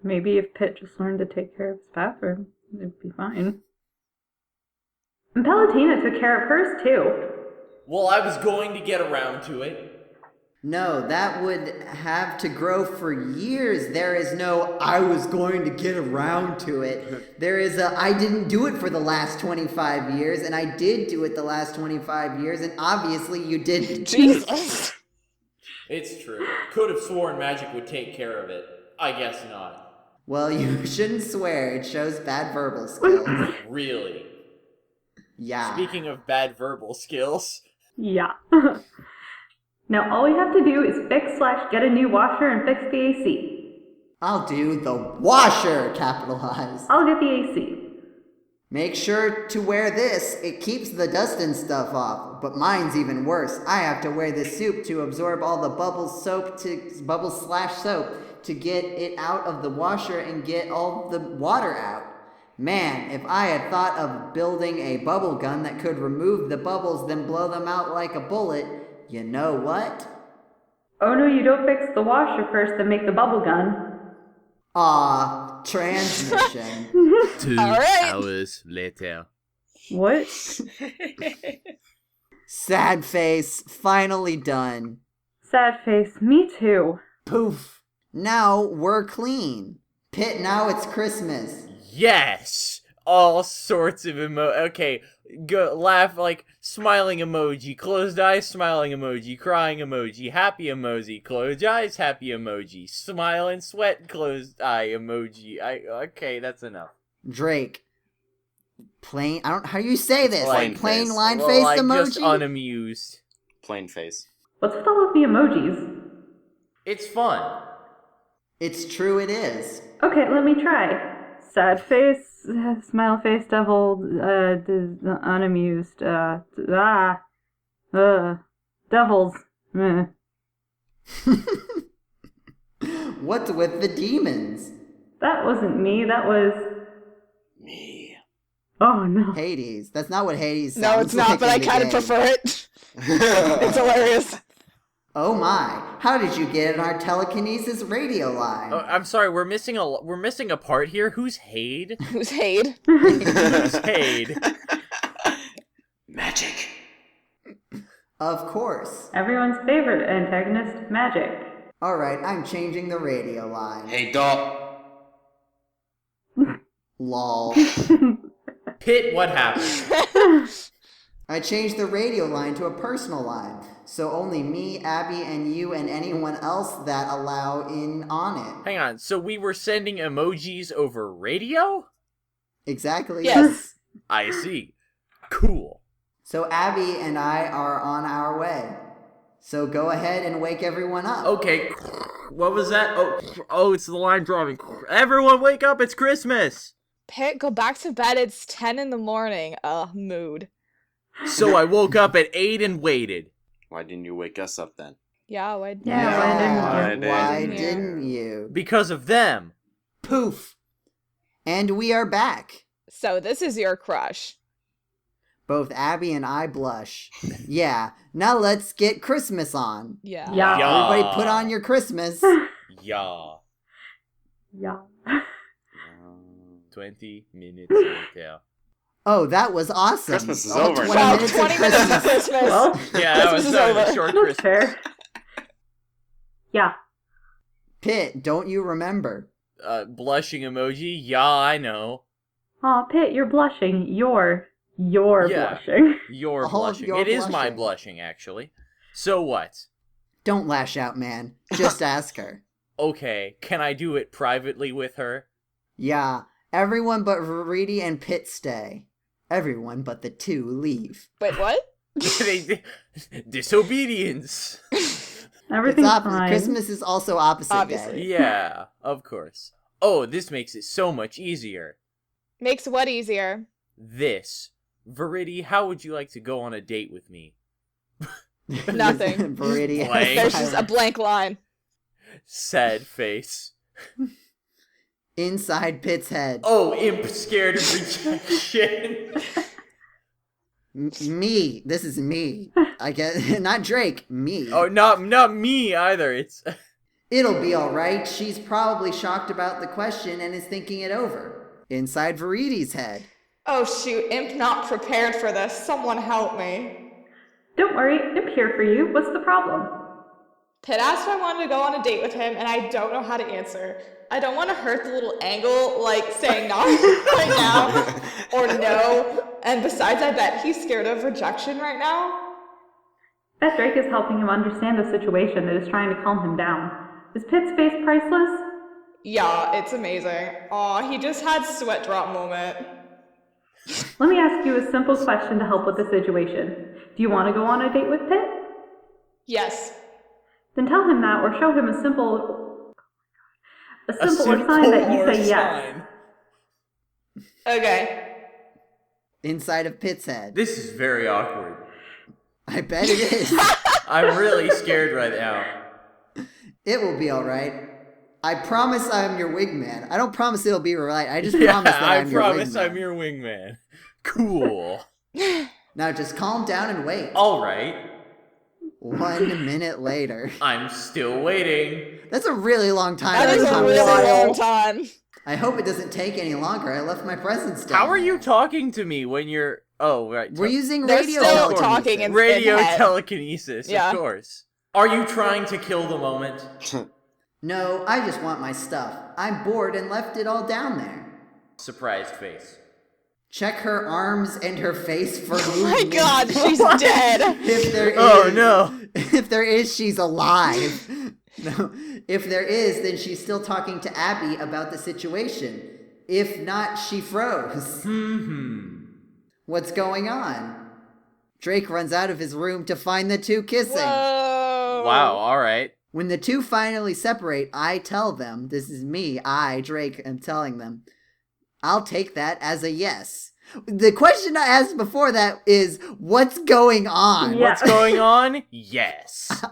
Maybe if Pitt just learned to take care of his bathroom, it'd be fine. And Palutena took care of hers, too. Well, I was going to get around to it. No, that would have to grow for years. There is no, I was going to get around to it. There is a, I didn't do it for the last 25 years, and I did do it the last 25 years, and obviously you didn't. Jesus. It's true. Could have sworn magic would take care of it. I guess not. Well, you shouldn't swear. It shows bad verbal skills. Really. Yeah. Speaking of bad verbal skills. Yeah. Now all we have to do is fix/get a new washer and fix the AC. I'll do the washer, capitalize. I'll get the AC. Make sure to wear this. It keeps the dust and stuff off. But mine's even worse. I have to wear this soup to absorb all the bubbles soap to get it out of the washer and get all the water out. Man, if I had thought of building a bubble gun that could remove the bubbles then blow them out like a bullet, you know what? Oh no, you don't fix the washer first, then make the bubble gun. Aw, transmission. 2 All right. hours later. What? Sad face, finally done. Sad face, me too. Poof. Now we're clean. Pit, now it's Christmas. Yes! All sorts of okay, go laugh, like, smiling emoji, closed eyes, smiling emoji, crying emoji, happy emoji, closed eyes, happy emoji, smile and sweat, closed eye emoji. Okay, that's enough. Drake. Plain, how do you say this? Plain Plain face. line-faced Like, emoji? just unamused. Plain face. What's with all of the emojis? It's fun. It's true it is. Okay, let me try. Sad face, smile face, devil, unamused, devils. Meh. What's with the demons? That wasn't me, that was... Me. Oh no. Hades. That's not what Hades sounds No, it's not, like but I in the kind of game. prefer it. It's hilarious. Oh my. How did you get in our telekinesis radio line? Oh, I'm sorry, we're missing a part here. Who's Hade? Who's Hade? Who's Hade? Magic. Of course. Everyone's favorite antagonist, magic. Alright, I'm changing the radio line. Hey, dog. Lol. Pit, what happened? I changed the radio line to a personal line, so only me, Abby, and you and anyone else that allow in on it. Hang on, so we were sending emojis over radio? Exactly. Yes. I see. Cool. So Abby and I are on our way. So go ahead and wake everyone up. Okay, what was that? Oh, it's the line drawing. Everyone wake up, it's Christmas! Pit, go back to bed. It's 10 in the morning. Mood. So I woke up at 8 and waited. Why didn't you wake us up then? Yeah, why Why didn't you? didn't you? Because of them. Poof. And we are back. So this is your crush. Both Abby and I blush. Yeah, now let's get Christmas on. Yeah. Yeah. Everybody put on your Christmas. Yeah. Yeah. 20 minutes later. Oh, that was awesome. Christmas is Oh, over 20 now. Wow, minutes 20 of minutes of Christmas. Christmas. Well, Yeah, that was Christmas is a over. short that's Christmas. fair. Yeah. Pit, don't you remember? blushing emoji. Yeah, I know. Aw, Pit, you're blushing. You're blushing. You're Oh, blushing. you're It is my blushing. blushing, actually. So what? Don't lash out, man. Just ask her. Okay, can I do it privately with her? Yeah, everyone but Viridi and Pit stay. Everyone but the two leave. Wait, what? Disobedience. Everything's It's fine. Christmas is also opposite Obviously. day. Yeah, of course. Oh, this makes it so much easier. Makes what easier? This. Viridi, how would you like to go on a date with me? Nothing. Viridi. Blank. There's just a blank line. Sad face. Inside Pit's head. Oh, imp scared of rejection. Me. This is me. I guess not Drake. Me. Oh, not me either. It's It'll be alright. She's probably shocked about the question and is thinking it over. Inside Viridi's head. Oh shoot, Imp not prepared for this. Someone help me. Don't worry, I'm here for you. What's the problem? Pit asked if I wanted to go on a date with him, and I don't know how to answer. I don't want to hurt the little angle, like saying not right now, or no. And besides, I bet he's scared of rejection right now. Bet Drake is helping him understand the situation and is trying to calm him down. Is Pit's face priceless? Yeah, it's amazing. Aw, he just had sweat drop moment. Let me ask you a simple question to help with the situation. Do you want to go on a date with Pit? Yes. Then tell him that or show him a simple sign that you say yes. Okay. Inside of Pit's head. This is very awkward. I bet it is. I'm really scared right now. It will be alright. I promise I'm your wingman. I don't promise it'll be right. I just promise that I'm your wingman. I promise I'm your wingman. Cool. Now just calm down and wait. All right. 1 minute later. I'm still waiting. That's a really long time. That is for a conversation. really long time. I hope it doesn't take any longer. I left my presents down. How are you talking to me when you're... Oh, right. We're using They're radio still telekinesis. talking in radio head. telekinesis, Yeah. of course. Are you trying to kill the moment? No, I just want my stuff. I'm bored and left it all down there. Surprised face. Check her arms and her face for Oh my movement. god, she's dead. If there is, Oh, no. If there is, she's alive. No, if there is, then she's still talking to Abby about the situation. If not, she froze. What's going on? Drake runs out of his room to find the two kissing. Whoa. Wow, alright. When the two finally separate, I tell them, this is me, I, Drake, am telling them, I'll take that as a yes. The question I asked before that is, what's going on? Yeah. What's going on? Yes.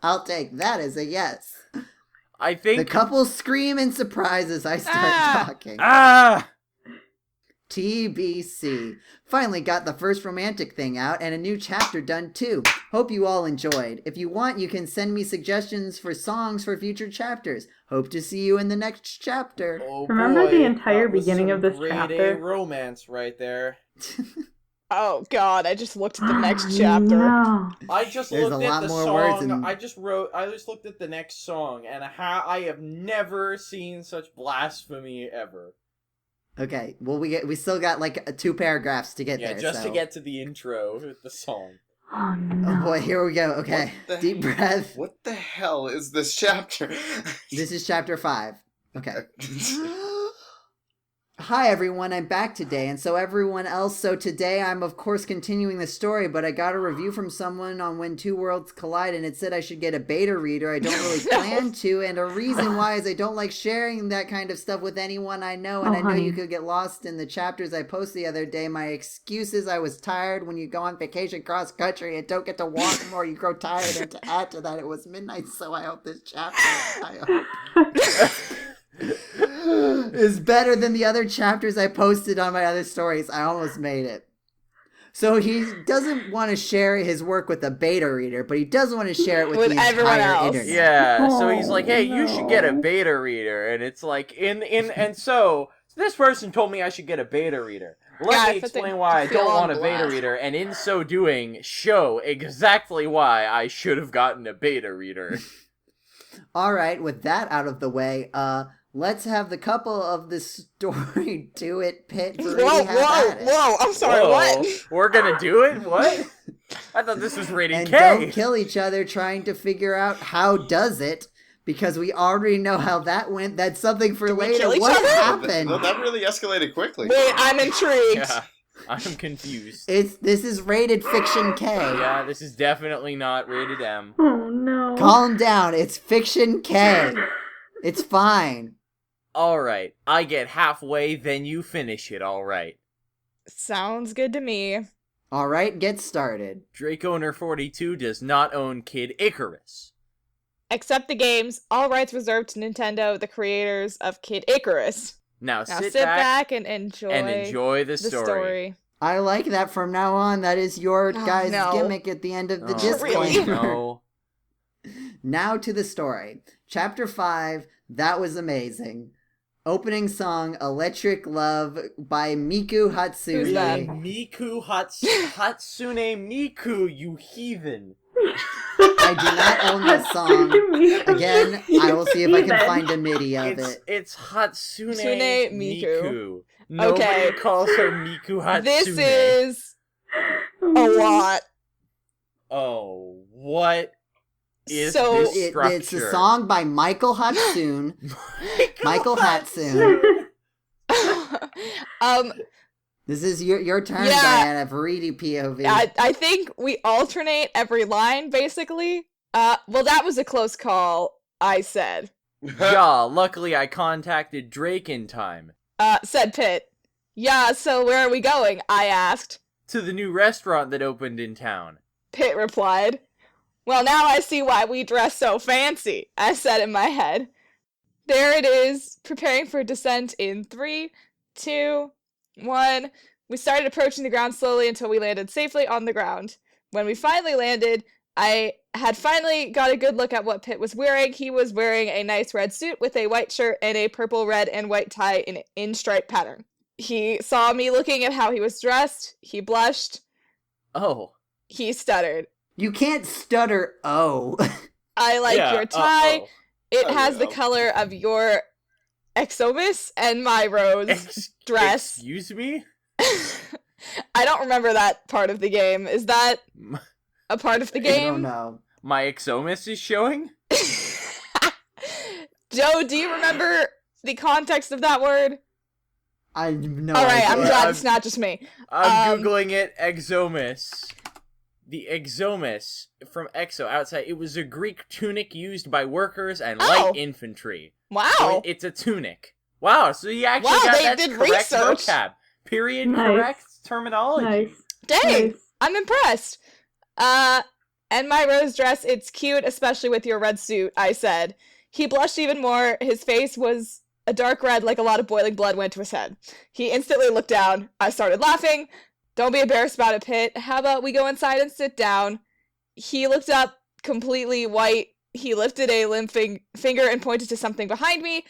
I'll take that as a yes. I The think... couple scream in surprise as I start talking. Ah! TBC. Finally got the first romantic thing out and a new chapter done too. Hope you all enjoyed. If you want, you can send me suggestions for songs for future chapters. Hope to see you in the next chapter. Oh Remember boy, the entire that was beginning some of this grade chapter? A romance right there. Oh god, I just looked at the next chapter. No. I just There's looked a at lot the more song. words in- I just looked at the next song, and I have never seen such blasphemy ever. Okay, well we still got like 2 paragraphs to get Yeah, there. just so. to get to the intro with the song. Oh Oh no. boy, here we go. Okay, What the- deep breath. What the hell is this chapter? This is chapter 5. Okay. Hi everyone, I'm back today, and so everyone else. So today I'm of course continuing the story, but I got a review from someone on When Two Worlds Collide, and it said I should get a beta reader. I don't really plan to, and a reason why is I don't like sharing that kind of stuff with anyone I know, and Oh, I know honey. you could get lost in the chapters I posted the other day. My excuse is I was tired. When you go on vacation cross country and don't get to walk more, you grow tired, and to add to that, it was midnight, so I hope this chapter, is better than the other chapters I posted on my other stories. I almost made it. So he doesn't want to share his work with a beta reader, but he does want to share it with With the everyone entire else. internet. Yeah, so he's Oh, like, hey, you should get a no. beta reader. And it's like, and so this person told me I should get a beta reader. Yeah, Let I me put the- explain why I feel don't on want a beta blast. reader, and in so doing, show exactly why I should have gotten a beta reader. All right, with that out of the way, Let's have the couple of the story do it, Pit. Have at it. Whoa! I'm sorry. Whoa, What? We're gonna do it? What? I thought this was rated And K. don't kill each other trying to figure out how does it, because we already know how that went. That's something for we later. kill each What other? happened? Well, that really escalated quickly. Wait, I'm intrigued. Yeah, I'm confused. This is rated fiction K. Yeah, this is definitely not rated M. Oh no. Calm down. It's fiction K. It's fine. Alright, I get halfway, then you finish it, alright. Sounds good to me. All right, get started. Drake Owner 42 does not own Kid Icarus. Except the games, all rights reserved to Nintendo, the creators of Kid Icarus. Now Now sit back and enjoy the the story. story. I like that from now on. That is your Oh, guys' no. gimmick at the end of the Oh, disclaimer. no. Now to the story. Chapter 5, That Was Amazing. Opening song, Electric Love by Miku Hatsune. Who's that? Hatsune Miku, you heathen. I do not own this song. Again, I will see if I can find a MIDI of it. It's Hatsune Hatsune Miku. Miku. Nobody Okay. calls her Miku Hatsune. This is a lot. Oh, what is So- this structure? It's a song by Michael Hatsune. Michael Hatsune. This is your turn, Yeah. Diana. Viridi POV. I think we alternate every line, basically. Well, that was a close call, I said. Yeah, luckily I contacted Drake in time. Said Pitt. Yeah, so where are we going? I asked. To the new restaurant that opened in town. Pitt replied. Well, now I see why we dress so fancy, I said in my head. There it is, preparing for descent in 3, 2, 1. We started approaching the ground slowly until we landed safely on the ground. When we finally landed, I had finally got a good look at what Pitt was wearing. He was wearing a nice red suit with a white shirt and a purple, red, and white tie in stripe pattern. He saw me looking at how he was dressed. He blushed. Oh. He stuttered. You can't stutter oh. I like Yeah, your tie. It Oh, has the no. color of your exomis and my rose dress. Excuse me? I don't remember that part of the game. Is that a part of the I don't game? know. My exomis is showing? Joe, do you remember the context of that word? I have no Alright, idea. I'm glad it's not just me. I'm Googling it. Exomis. The exomis from exo outside. It was a Greek tunic used by workers and Oh. light infantry. So Wow. it's a tunic. Wow, so you actually Wow, got they that's did correct research. vocab. Period Nice. correct terminology. Nice. Dang, Nice. I'm impressed. And my rose dress, it's cute, especially with your red suit, I said. He blushed even more. His face was a dark red, like a lot of boiling blood went to his head. He instantly looked down. I started laughing. Don't be embarrassed about it, Pitt. How about we go inside and sit down? He looked up, completely white. He lifted a limp finger and pointed to something behind me.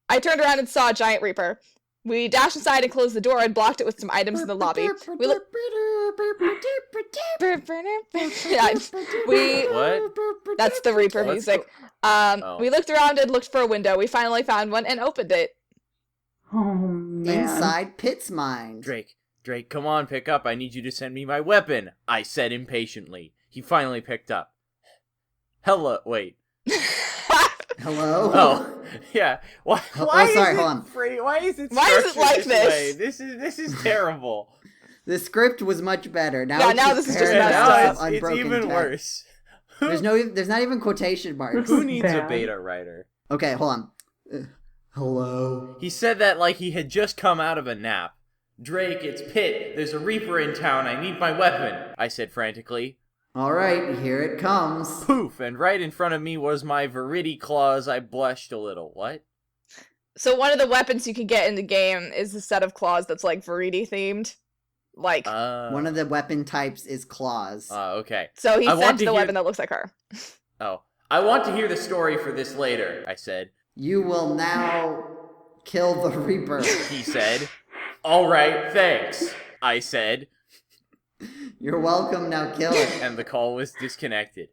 I turned around and saw a giant reaper. We dashed inside and closed the door and blocked it with some items in the lobby. We looked. Yeah, What? that's the Reaper What's music. Oh. We looked around and looked for a window. We finally found one and opened it. Oh man. Inside Pitt's mind. Drake, come on, pick up. I need you to send me my weapon, I said impatiently. He finally picked up. Hello, wait. Hello? Oh, yeah. Why Oh, sorry, is hold on. Why is it Why is it structured like this this? way? This is terrible. The script was much better. Now Yeah, it's now just this is just And messed paragraphs up. of it's unbroken even text. worse. There's not even quotation marks. Who needs a Bad. beta writer? Okay, hold on. Hello? He said that like he had just come out of a nap. Drake, it's Pitt. There's a Reaper in town. I need my weapon, I said frantically. Alright, here it comes. Poof, and right in front of me was my Viridi claws. I blushed a little. What? So one of the weapons you can get in the game is a set of claws that's like Viridi themed. Like, One of the weapon types is claws. Okay. so he I want sent to the hear- weapon that looks like her. Oh. I want to hear the story for this later, I said. You will now kill the Reaper. He said. Alright, thanks, I said, You're welcome, now kill it. and the call was disconnected.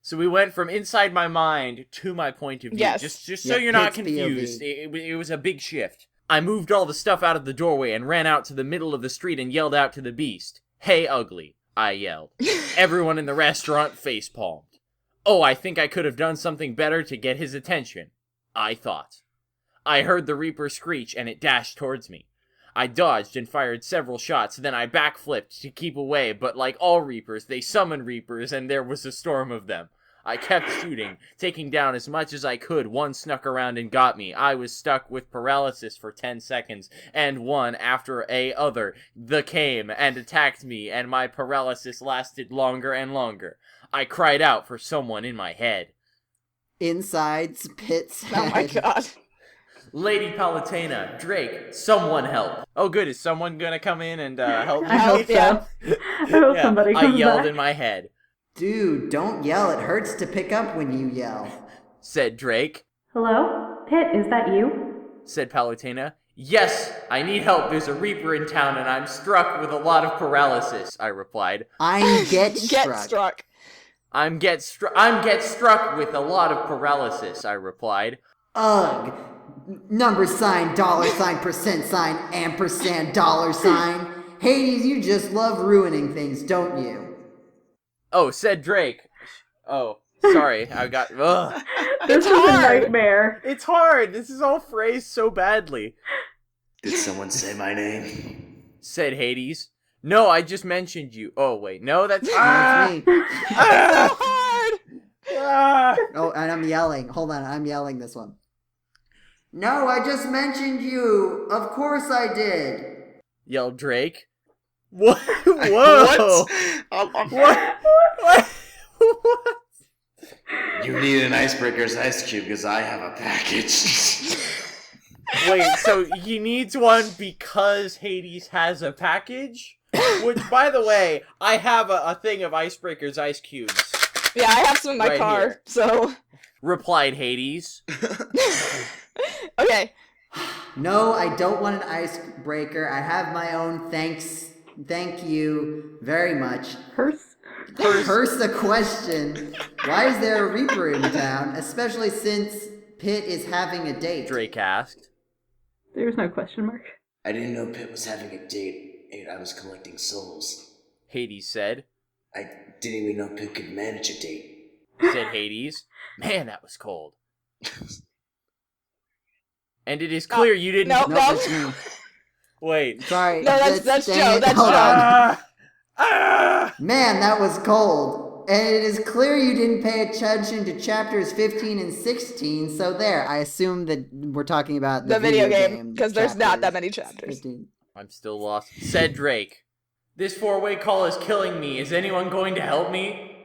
So we went from inside my mind to my point of view. Yes. Just so Yeah, you're not Pit's POV. confused. It was a big shift. I moved all the stuff out of the doorway and ran out to the middle of the street and yelled out to the beast. Hey, ugly, I yelled. Everyone in the restaurant facepalmed. Oh, I think I could have done something better to get his attention, I thought. I heard the Reaper screech and it dashed towards me. I dodged and fired several shots, then I backflipped to keep away, but like all Reapers, they summon Reapers and there was a storm of them. I kept shooting, taking down as much as I could. One snuck around and got me. I was stuck with paralysis for 10 seconds, and one after other came and attacked me, and my paralysis lasted longer and longer. I cried out for someone in my head. Inside Pit's head. Oh my god. Lady Palutena, Drake, someone help. Oh good, is someone gonna come in and help me? I hope so. Yeah. I hope Yeah, somebody I comes yelled back. in my head, Dude, don't yell. It hurts to pick up when you yell. said Drake. Hello? Pit, is that you? Said Palutena. Yes, I need help. There's a Reaper in town and I'm struck with a lot of paralysis, I replied. I'm get Get struck. struck. I'm get struck with a lot of paralysis, I replied. Ugh. Number sign, dollar sign, percent sign, ampersand, dollar sign. Hades, you just love ruining things, don't you? Oh, said Drake. Oh, sorry, I got... Ugh. This is a hard. nightmare. It's hard. This is all phrased so badly, Did someone say my name? said Hades. No, I just mentioned you. Oh, wait. No, that's... That's me. So hard. Ah! Oh, and I'm yelling. Hold on, I'm yelling this one. No, I just mentioned you. Of course I did. Yelled Drake. What? Whoa! What? What? What? What? You need an icebreaker's ice cube because I have a package. Wait, so he needs one because Hades has a package? Which, by the way, I have a thing of icebreakers ice cubes. Yeah, I have some in my Right car, here. so... Replied Hades. Okay. No, I don't want an icebreaker. I have my own. Thank you very much. Hearse? First, a question. Why is there a Reaper in town, especially since Pit is having a date? Drake asked. There's no question mark. I didn't know Pit was having a date, and I was collecting souls. Hades said. I didn't even know Pit could manage a date. Said Hades. Man, that was cold. And it is clear you didn't... No. No, that's me. Wait. Sorry. No, that's dang Joe, it. that's Hold Joe. on. Ah! Man, that was cold. And it is clear you didn't pay attention to chapters 15 and 16, so there. I assume that we're talking about The video game, because because there's not that many chapters. 15. I'm still lost. Said Drake. This four-way call is killing me. Is anyone going to help me?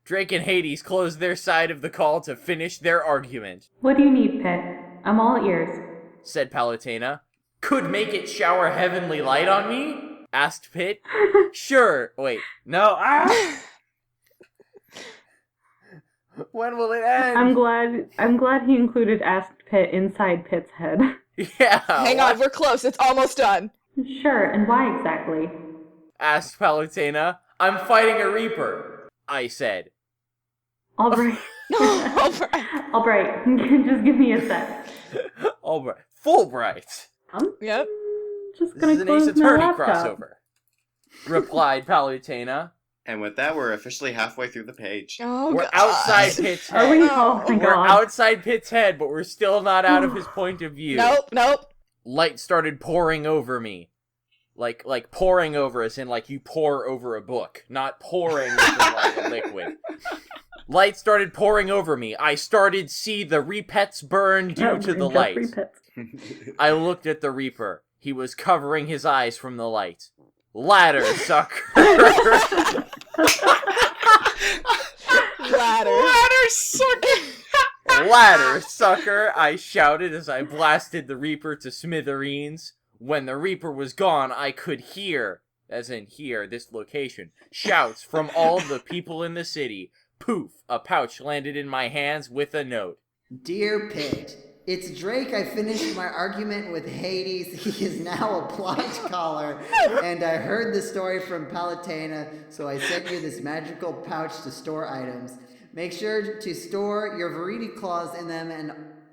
Drake and Hades closed their side of the call to finish their argument. What do you need, Pit? I'm all ears. Said Palutena. Could make it shower heavenly light on me? Asked Pit. Sure. Wait. No. Ah! When will it end? I'm glad he included asked Pit inside Pit's head. Yeah. Hang on, we're close. It's almost done. Sure, and why exactly? Asked Palutena. I'm fighting a Reaper. I said. Albright. Albright. Albright, just give me a sec. Albright. Fulbright. I'm Yep. just This gonna is an close Ace my Attorney laptop. crossover. Replied Palutena. And with that, we're officially halfway through the page. Oh, We're God. outside Pit's Are we? head. Oh my We're god. outside Pit's head, but we're still not out of his point of view. Nope. Light started pouring over me. Like pouring over as in like you pour over a book. Not pouring as in like a liquid. Light started pouring over me. I started see the repets burn due to the Just light. repets. I looked at the Reaper. He was covering his eyes from the light. Ladder, sucker. Ladder. Ladder, sucker, I shouted as I blasted the Reaper to smithereens. When the Reaper was gone, I could hear, as in here, this location, shouts from all the people in the city. Poof, a pouch landed in my hands with a note. Dear Pit, it's Drake. I finished my argument with Hades. He is now a plot caller. And I heard the story from Palutena, so I sent you this magical pouch to store items. Make sure to store your Viridi claws in them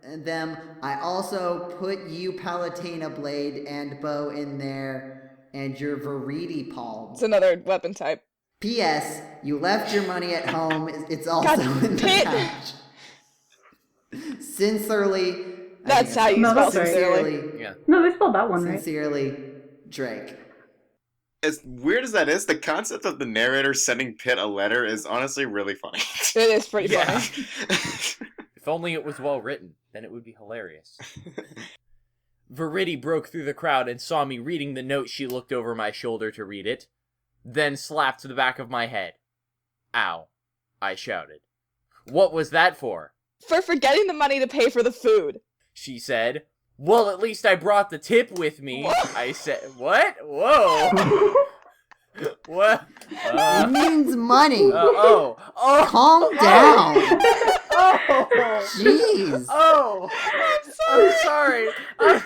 and them. I also put you Palutena blade and bow in there and your Viridi palm. It's another weapon type. P.S. You left your money at home. It's also in the pouch. Sincerely. That's how you spell sincerely. Yeah. No, they spelled that one right. Sincerely, Drake. As weird as that is, the concept of the narrator sending Pitt a letter is honestly really funny. It is pretty Yeah. funny. If only it was well written, then it would be hilarious. Viridi broke through the crowd and saw me reading the note. She looked over my shoulder to read it, then slapped the back of my head. Ow, I shouted. What was that for? For forgetting the money to pay for the food. She said. Well, at least I brought the tip with me. I said, what? Whoa. What? It means money. Oh. Calm down. Oh. Jeez. Oh. I'm sorry. I'm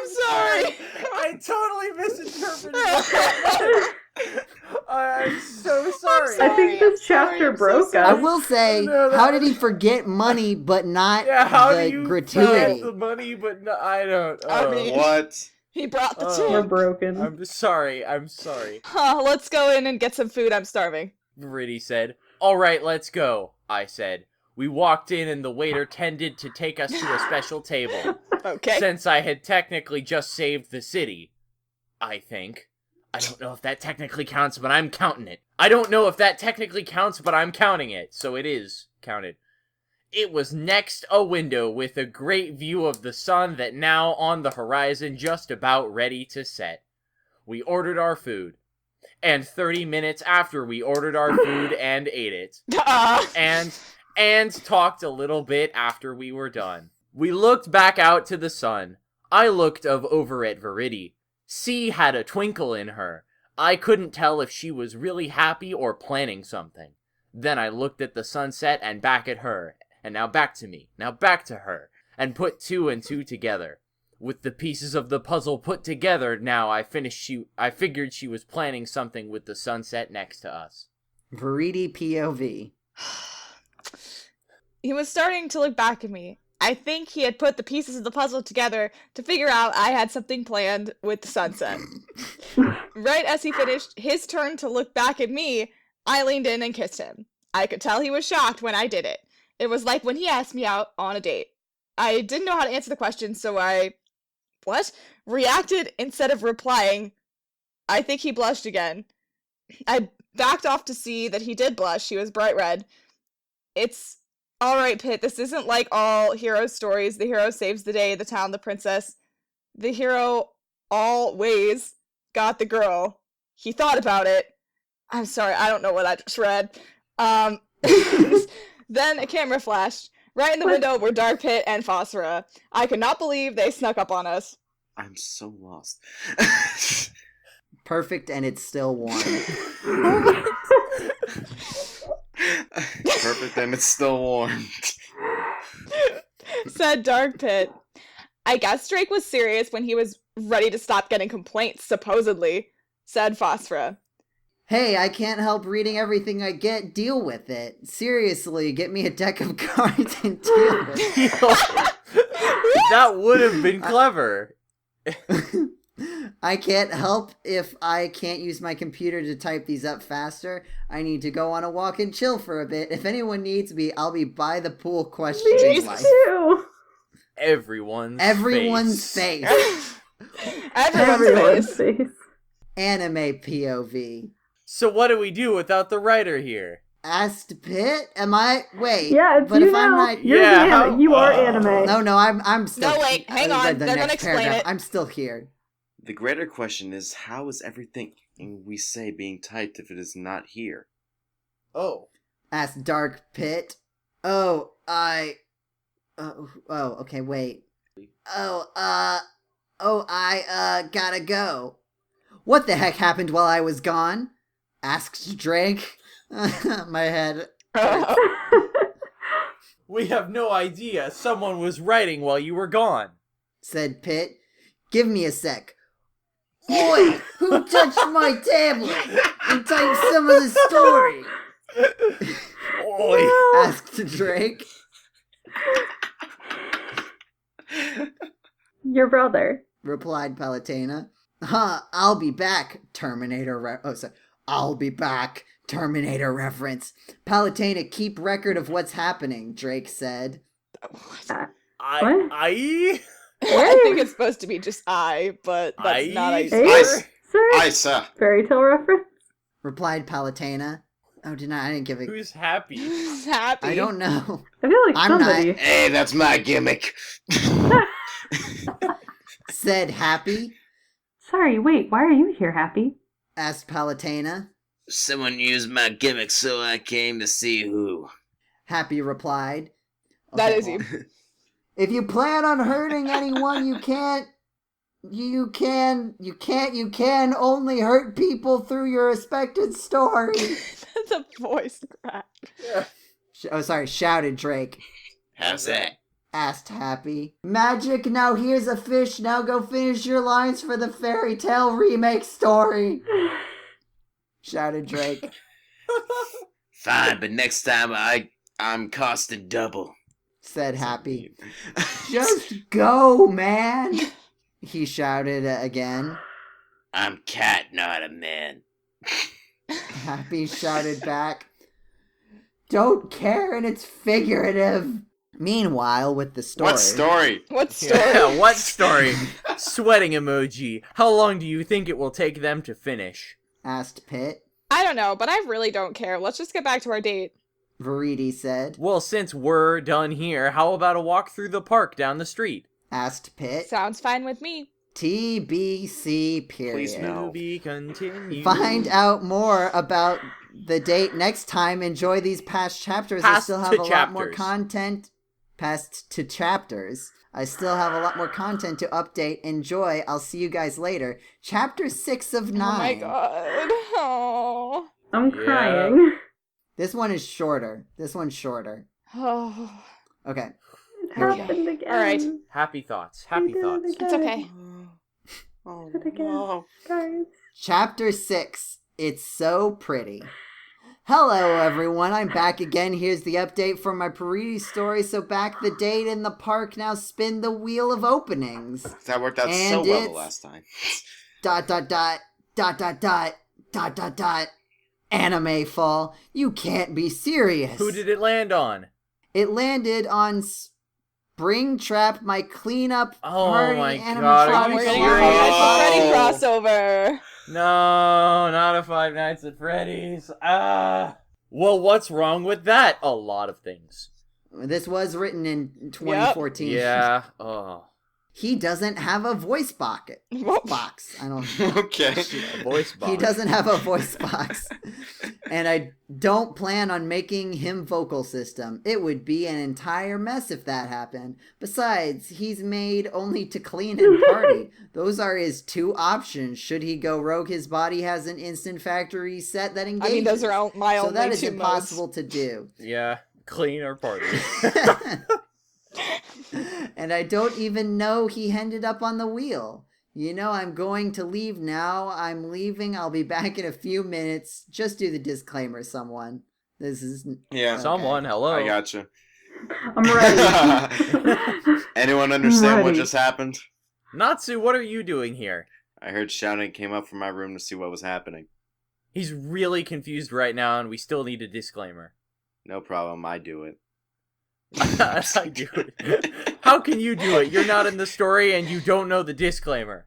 sorry. I totally misinterpreted that. I'm so sorry. I think this chapter broke I us. will say, how did he forget money but not how the do you gratuity? get the money, but no, I don't. I mean- What? He brought the We're tip. broken. I'm sorry. Let's go in and get some food. I'm starving. Viridi said. All right, let's go, I said. We walked in and the waiter tended to take us to a special table. Okay. Since I had technically just saved the city. I think. I don't know if that technically counts, but I'm counting it. So it is counted. It was next a window with a great view of the sun that now on the horizon just about ready to set. We ordered our food. And 30 minutes after we ordered our food and ate it. And talked a little bit after we were done. We looked back out to the sun. I looked over at Viridi. C had a twinkle in her. I couldn't tell if she was really happy or planning something. Then I looked at the sunset and back at her. And now back to me. Now back to her. And put 2 and 2 together. With the pieces of the puzzle put together, now I figured she was planning something with the sunset next to us. Viridi POV. He was starting to look back at me. I think he had put the pieces of the puzzle together to figure out I had something planned with the sunset. Right as he finished his turn to look back at me, I leaned in and kissed him. I could tell he was shocked when I did it. It was like when he asked me out on a date. I didn't know how to answer the question, so I... reacted instead of replying. I think he blushed again. I backed off to see that he did blush. He was bright red. It's alright, Pitt. This isn't like all hero stories. The hero saves the day, the town, the princess. The hero always got the girl. He thought about it. I'm sorry, I don't know what I just read. Then a camera flashed. Right in the window were Dark Pit and Phosphora. I could not believe they snuck up on us. I'm so lost. Perfect, and it's still warm. Perfect, and it's still warm. Said Dark Pit. I guess Drake was serious when he was ready to stop getting complaints, supposedly. Said Phosphora. Hey, I can't help reading everything I get. Deal with it. Seriously, get me a deck of cards and deal with it. That would have been clever. I can't help if I can't use my computer to type these up faster. I need to go on a walk and chill for a bit. If anyone needs me, I'll be by the pool questioning life. Too. Everyone's face. Everyone's face. Anime POV. So what do we do without the writer here? Asked Pitt? Am I? Wait. Yeah, it's but you if now. I'm not, You're the anime. You are anime. No, I'm still. No, wait, hang I on. read the They're gonna next explain paragraph. it. I'm still here. The greater question is, how is everything we say being typed if it is not here? Oh. Asked Dark Pit. Okay, wait. I gotta go. What the heck happened while I was gone? Asked Drake. My head. We have no idea. Someone was writing while you were gone. Said Pit. Give me a sec. Oi! Who touched my tablet and typed some of the story? Oi. asked Drake. Your brother. Replied Palutena. I'll be back, I'll be back, Terminator reference. Palutena, keep record of what's happening, Drake said. What? I I think it's supposed to be just but that's not I. Hey, Sir. sir? Sir. Fairy tale reference? Replied Palutena. Oh, I didn't give it. Who's happy? Who's happy? I don't know. I feel like I'm not- somebody. Hey, that's my gimmick. Said Happy. Sorry, wait, why are you here, Happy? Asked Palutena. Someone used my gimmick, so I came to see who. Happy replied. That Okay, is you. If you plan on hurting anyone, you can only hurt people through your respected story. That's a voice crack. Shouted Drake. How's that? Asked Happy. Magic, now here's a fish, now go finish your lines for the fairy tale remake story. Shouted Drake. Fine, but next time I'm costing double. Said Happy. Just go, man. He shouted again. I'm cat, not a man. Happy shouted back. Don't care, and it's figurative. Meanwhile, with the story. What story? What story? Yeah, what story? Sweating emoji. How long do you think it will take them to finish? Asked Pitt. I don't know, but I really don't care. Let's just get back to our date. Viridi said. Well, since we're done here, how about a walk through the park down the street? Asked Pitt. Sounds fine with me. TBC period. Please no. To be continued. Find out more about the date next time. Enjoy these past chapters. I Past still have to a lot more chapters. content. Past to chapters. I still have a lot more content to update. Enjoy. I'll see you guys later. Chapter 6 of 9. Oh my god. Oh. I'm Yeah. crying. This one is shorter. Oh. Okay. It Here we go. happened again. Alright. Happy thoughts. We Happy did it thoughts. again. It's okay. Oh, Did it again. Guys. Chapter 6. It's so pretty. Hello, everyone. I'm back again. Here's the update from my Piridi story. So back the date in the park. Now spin the wheel of openings. That worked out so And well the it's- last time. ... Anime fall. You can't be serious. Who did it land on? It landed on Springtrap, my cleanup Oh party my animatronic. God, are you We're getting serious? a Five Nights at Freddy Oh. crossover. No, not a Five Nights at Freddy's. Well, what's wrong with that? A lot of things. This was written in 2014. Yeah. Oh. He doesn't have a voice box. I don't Okay. A voice box. He doesn't have a voice box. And I don't plan on making him vocal system. It would be an entire mess if that happened. Besides, he's made only to clean and party. Those are his two options. Should he go rogue, his body has an instant factory reset that engages. I mean, those are my so only that is two impossible to do. Yeah. Clean or party. And I don't even know he ended up on the wheel. You know, I'm going to leave now. I'm leaving. I'll be back in a few minutes. Just do the disclaimer, someone. This is... Yeah. Someone, hello. I gotcha. I'm ready. Anyone understand what Ready. just happened? Natsu, what are you doing here? I heard shouting and came up from my room to see what was happening. He's really confused right now, and we still need a disclaimer. No problem, I do it. I do it. How can you do it? You're not in the story, and you don't know the disclaimer.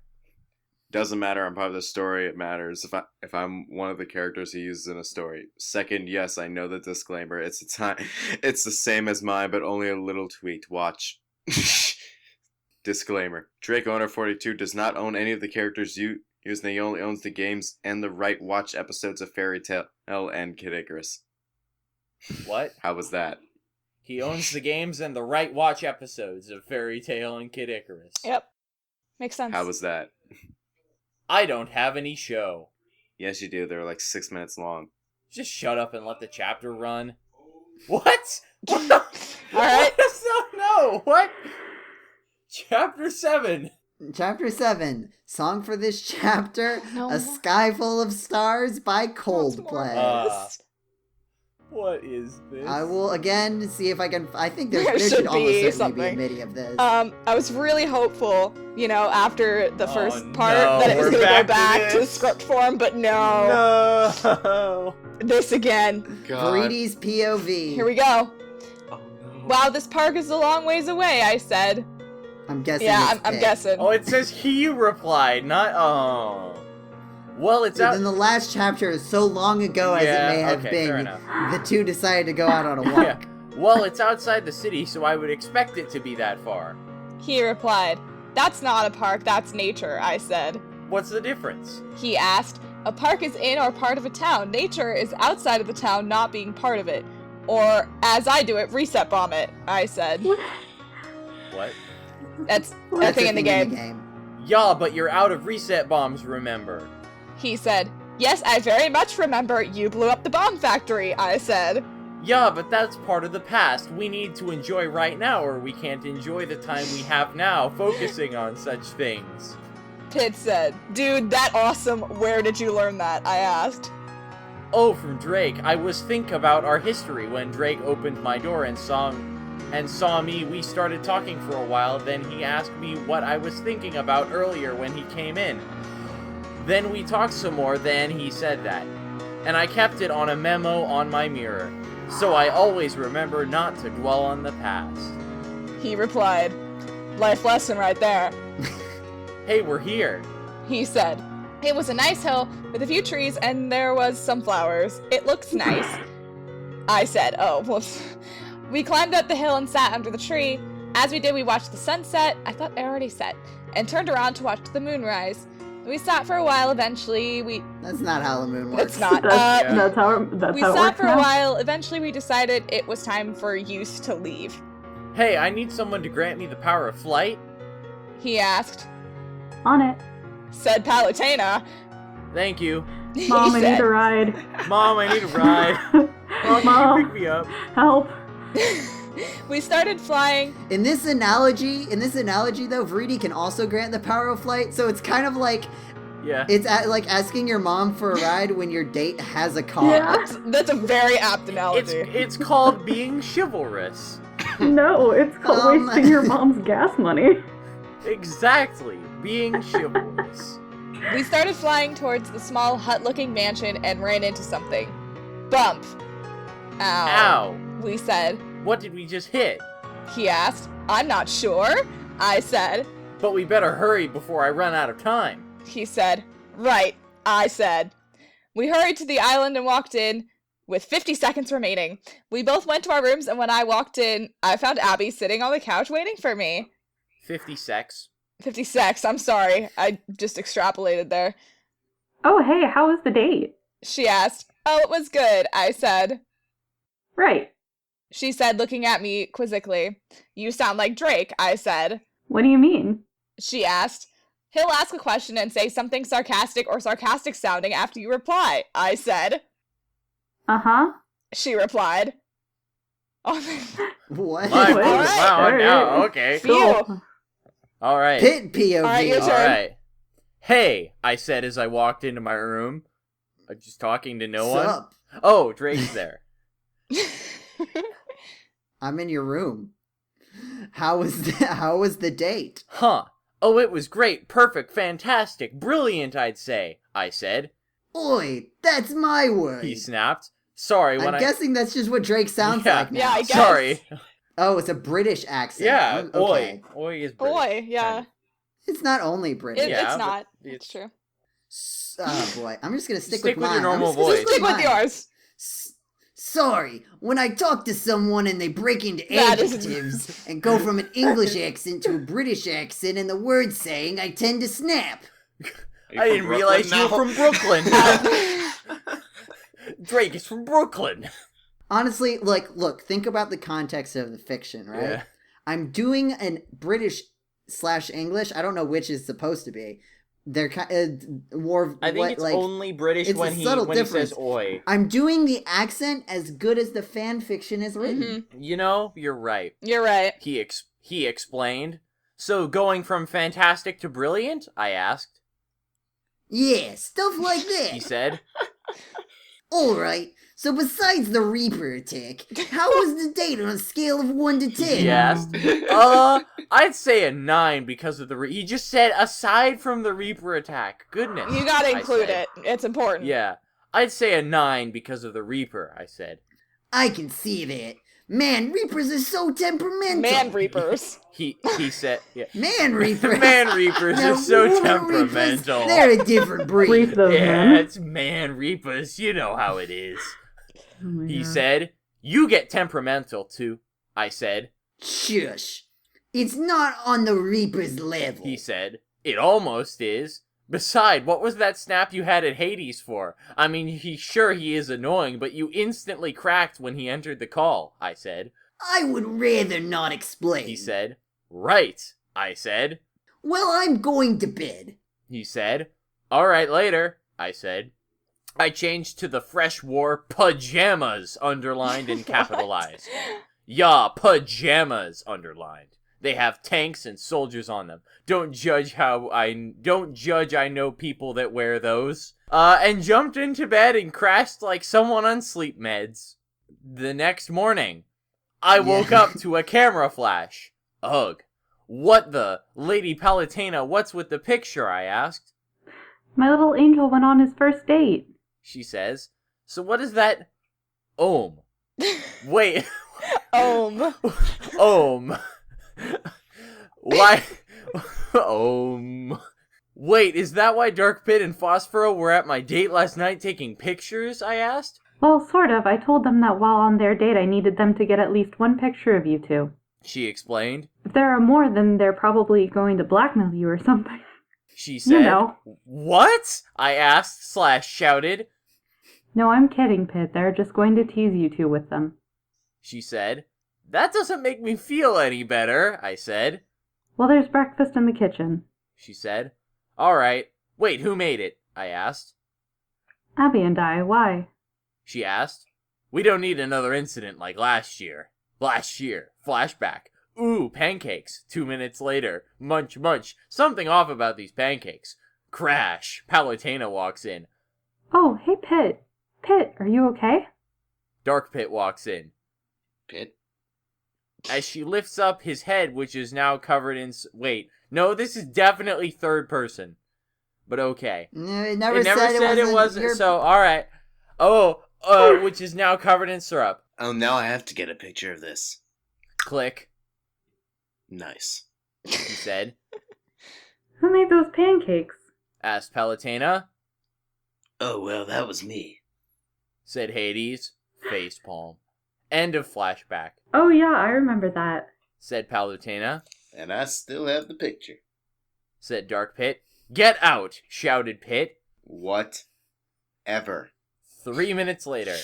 Doesn't matter, I'm part of the story, it matters if I'm one of the characters he uses in a story. Second, yes, I know the disclaimer. It's the same as mine, but only a little tweaked. Watch. Disclaimer. Drake Owner 42 does not own any of the characters used, and he only owns the games and the right watch episodes of Fairy Tale and Kid Icarus. What? How was that? He owns the games and the right watch episodes of Fairy Tale and Kid Icarus. Yep. Makes sense. How was that? I don't have any show. Yes, you do. They're like 6 minutes long. Just shut up and let the chapter run. What? What the? Alright. No, what? Chapter 7. Chapter 7. Song for this chapter, No A more. Sky Full of Stars by What's more? Coldplay. What is this? I will again see if I can. I think there There should should almost be certainly something. be a MIDI of this. I was really hopeful, after the first part, no, that it was we're gonna go back to back to the this. script form, but no. No. This again. God. Breedy's POV. Here we go. Oh no. Wow, this park is a long ways away, I said. I'm guessing. Yeah, it's I'm Pit. guessing. Oh, it says he replied, not oh. Well, it's out. In the last chapter, is so long ago as Yeah, it may have okay, fair been, enough. the two decided to go out on a walk. Yeah. Well, it's outside the city, so I would expect it to be that far. He replied, "That's not a park, that's nature," I said. What's the difference? He asked, "A park is in or part of a town. Nature is outside of the town, not being part of it. Or, as I do it, reset bomb it," I said. What? That's a That's thing a in the game. Yeah, but you're out of reset bombs, remember? He said, "Yes, I very much remember. You blew up the bomb factory," I said. Yeah, but that's part of the past. We need to enjoy right now, or we can't enjoy the time we have now, focusing on such things. Pit said, "Dude, that awesome. Where did you learn that?" I asked. Oh, from Drake. I was thinking about our history when Drake opened my door and saw me. We started talking for a while, then he asked me what I was thinking about earlier when he came in. Then we talked some more, then he said that. And I kept it on a memo on my mirror. So I always remember not to dwell on the past. He replied, "Life lesson right there." Hey, we're here. He said, "It was a nice hill with a few trees and there was some flowers. It looks nice." I said, "Oh, whoops." We climbed up the hill and sat under the tree. As we did, we watched the sunset, I thought it already set, and turned around to watch the moon rise. We sat for a while, eventually That's not how the moon works. It's not. That's how it We works sat for now. a while, eventually we decided it was time for use to leave. Hey, I need someone to grant me the power of flight. He asked. On it. Said Palutena. Thank you. He Mom, I need said, a ride. Mom, I need a ride. Mom, can you pick me up? Help. We started flying. In this analogy though, Vridi can also grant the power of flight, so it's kind of like Yeah. it's like asking your mom for a ride when your date has a car. Yeah. That's a very apt analogy. It's called being chivalrous. No, it's called wasting your mom's gas money. Exactly. Being chivalrous. We started flying towards the small hut-looking mansion and ran into something. Bump. Ow. Ow. We said. What did we just hit? He asked. I'm not sure. I said. But we better hurry before I run out of time. He said. Right. I said. We hurried to the island and walked in with 50 seconds remaining. We both went to our rooms, and when I walked in, I found Abby sitting on the couch waiting for me. 50 secs. 50 secs. I'm sorry. I just extrapolated there. Oh, hey, how was the date? She asked. Oh, it was good, I said. Right. She said, looking at me quizzically. You sound like Drake, I said. What do you mean? She asked. He'll ask a question and say something sarcastic or sarcastic sounding after you reply, I said. Uh-huh. She replied. Oh, What? My Wait, wow, alright. now, okay. Phew. Alright. Pit POV. Alright, your turn. Alright. Hey, I said as I walked into my room. Just talking to no one. Sup? Oh, Drake's there. I'm in your room. How was the date? Huh. Oh, it was great, perfect, fantastic, brilliant, I'd say, I said. Oi, that's my word. He snapped. Sorry, when I'm guessing that's just what Drake sounds Yeah. like now. Yeah, I guess. Sorry. Oh, it's a British accent. Yeah, Okay. Oi is British. Boy, yeah. It's not only British. Yeah, It's but not. it's- It's true. Oh boy, I'm just gonna stick Stick with with mine. your normal I'm just gonna voice. Stick with mine. yours. Sorry, when I talk to someone and they break into That is- adjectives and go from an English accent to a British accent and the word saying, I tend to snap. I didn't realize you were from Brooklyn. Drake is from Brooklyn. Honestly, look, think about the context of the fiction, right? Yeah. I'm doing an British/English. I don't know which is supposed to be. They're more. I think it's only British it's a when he subtle when difference. he says oi. I'm doing the accent as good as the fan fiction is written. Mhm. You know, you're right. You're right. He explained. So going from fantastic to brilliant? I asked. Yeah, stuff like that. He said. All right. So besides the Reaper attack, how was the date on a scale of 1 to 10? He asked. I'd say a 9 because of he just said aside from the Reaper attack. Goodness. You gotta I include said. it. It's important. Yeah. I'd say a 9 because of the Reaper, I said. I can see that. Man, Reapers are so temperamental. Man Reapers. He said, yeah. Man Reapers. Man Reapers Now, are so woman temperamental. Reapers, they're a different breed. Reap those Yeah, men. it's Man Reapers. You know how it is. Oh my He God. said, you get temperamental too. I said. Shush. It's not on the Reaper's level. He said, it almost is. Beside, what was that snap you had at Hades for? I mean, he is annoying, but you instantly cracked when he entered the call, I said. I would rather not explain. He said, right, I said. Well, I'm going to bed. He said, alright, later, I said. I changed to the Fresh War pajamas, underlined and capitalized. Yeah, pajamas, underlined. They have tanks and soldiers on them. Don't judge I know people that wear those. And jumped into bed and crashed like someone on sleep meds. The next morning, I woke up to a camera flash. Ugh. What the? Lady Palutena, what's with the picture? I asked. My little angel went on his first date. She says. So what is that? Wait. Why? Wait, is that why Dark Pit and Phosphoro were at my date last night taking pictures? I asked. Well, sort of. I told them that while on their date I needed them to get at least one picture of you two. She explained. If there are more, then they're probably going to blackmail you or something. She said. You know. What? I asked / shouted. No, I'm kidding, Pit. They're just going to tease you two with them. She said. That doesn't make me feel any better, I said. Well, there's breakfast in the kitchen. She said. Alright. Wait, who made it? I asked. Abby and I. Why? She asked. We don't need another incident like last year. Last year. Flashback. Ooh, pancakes. 2 minutes later. Munch, munch. Something off about these pancakes. Crash. Palutena walks in. Oh, hey, Pit. Pit, are you okay? Dark Pit walks in. Pit? As she lifts up his head, which is now covered in... Wait. No, this is definitely third person. But okay. No, it never said it wasn't. your- So, alright. Which is now covered in syrup. Oh, now I have to get a picture of this. Click, Nice. he said. Who made those pancakes? Asked Palutena. Oh, well, that was me. Said Hades. Facepalm. End of flashback. Oh, yeah, I remember that. Said Palutena. And I still have the picture. Said Dark Pit. Get out! Shouted Pit. What? Ever. 3 minutes later.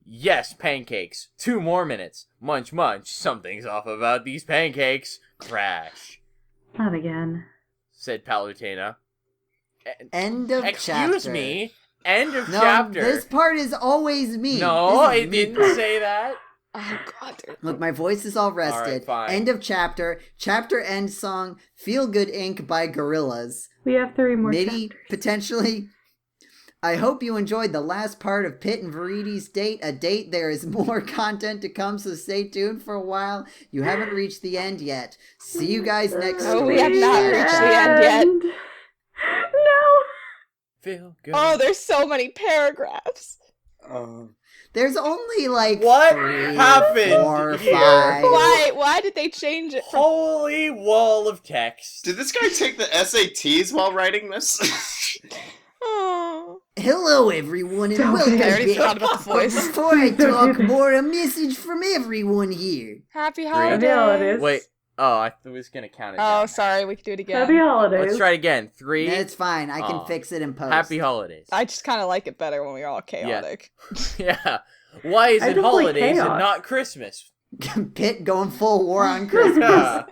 Yes, pancakes. 2 more minutes. Munch, munch. Something's off about these pancakes. Crash. Not again. Said Palutena. End of chapter. Excuse me. End of No, chapter. this part is always me. No, This is it me didn't part. say that. Oh, God. Look, my voice is all rested. fine. End of chapter. Chapter end song. Feel Good Inc. by Gorillaz. We have 3 more Maybe, chapters. potentially. I hope you enjoyed the last part of Pit and Viridi's date. A date there is more content to come, so stay tuned for a while. You haven't reached the end yet. See you guys next Oh, week. we have not reached the end yet. No! Feel good. Oh, there's so many paragraphs. There's only like What 3, happened 4, here? 5. Why did they change it from... Holy wall of text. Did this guy take the SATs while writing this? Oh. Hello, everyone, and Don't welcome be- I already back. forgot about the voice. Before I talk more, a message from everyone here. Happy Happy holidays. holidays. Wait. Oh, I was gonna count it Oh, down. sorry. We can do it again. Happy holidays. Let's try it again. 3. It's fine. I can Aw. fix it in post. Happy holidays. I just kind of like it better when we're all chaotic. Yeah. Why is I it just like holidays and chaos. not Christmas? Pit going full war on Christmas. Yeah.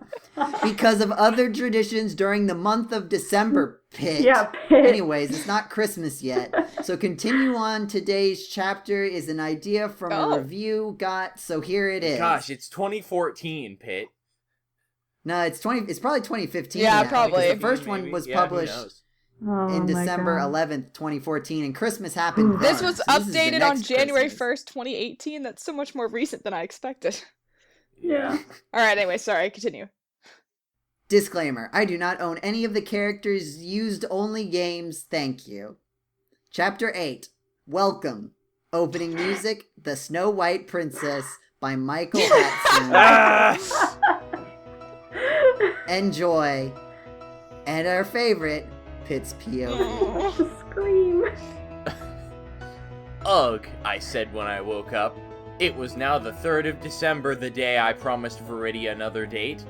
Because of other traditions during the month of December, Pit. Yeah, Pit. Anyways, it's not Christmas yet. So continue on. Today's chapter is an idea from Oh. a review got, so here it is. Gosh, it's 2014, Pit. No, it's probably 2015 Yeah, now, probably. because the first one Maybe. was Yeah, who published. knows? in December 11th, 2014, and Christmas happened then. This was so this is the updated next on January Christmas. 1st, 2018. That's so much more recent than I expected. Yeah. Alright, anyway, sorry, continue. Disclaimer, I do not own any of the characters used only games, thank you. Chapter 8, Welcome. Opening music, The Snow White Princess by Michael Hatsune. Enjoy. And our favorite, Pit's POV. Scream. Ugh, I said when I woke up. It was now the 3rd of December, the day I promised Piridi another date.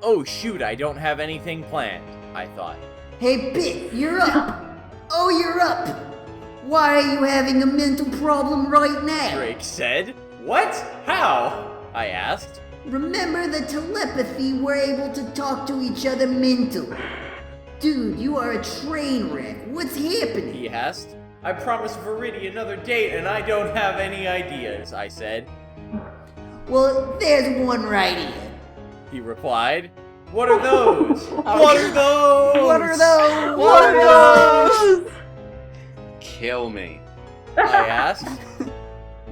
Oh shoot, I don't have anything planned, I thought. Hey, Pit, you're up. Oh, you're up. Why are you having a mental problem right now? Drake said. What? How? I asked. Remember the telepathy we're able to talk to each other mentally. Dude, you are a train wreck. What's happening? He asked. I promised Piridi another date and I don't have any ideas, I said. Well, there's one right here. He replied. What are those? What are those? What are those? What are those? Kill me. I asked.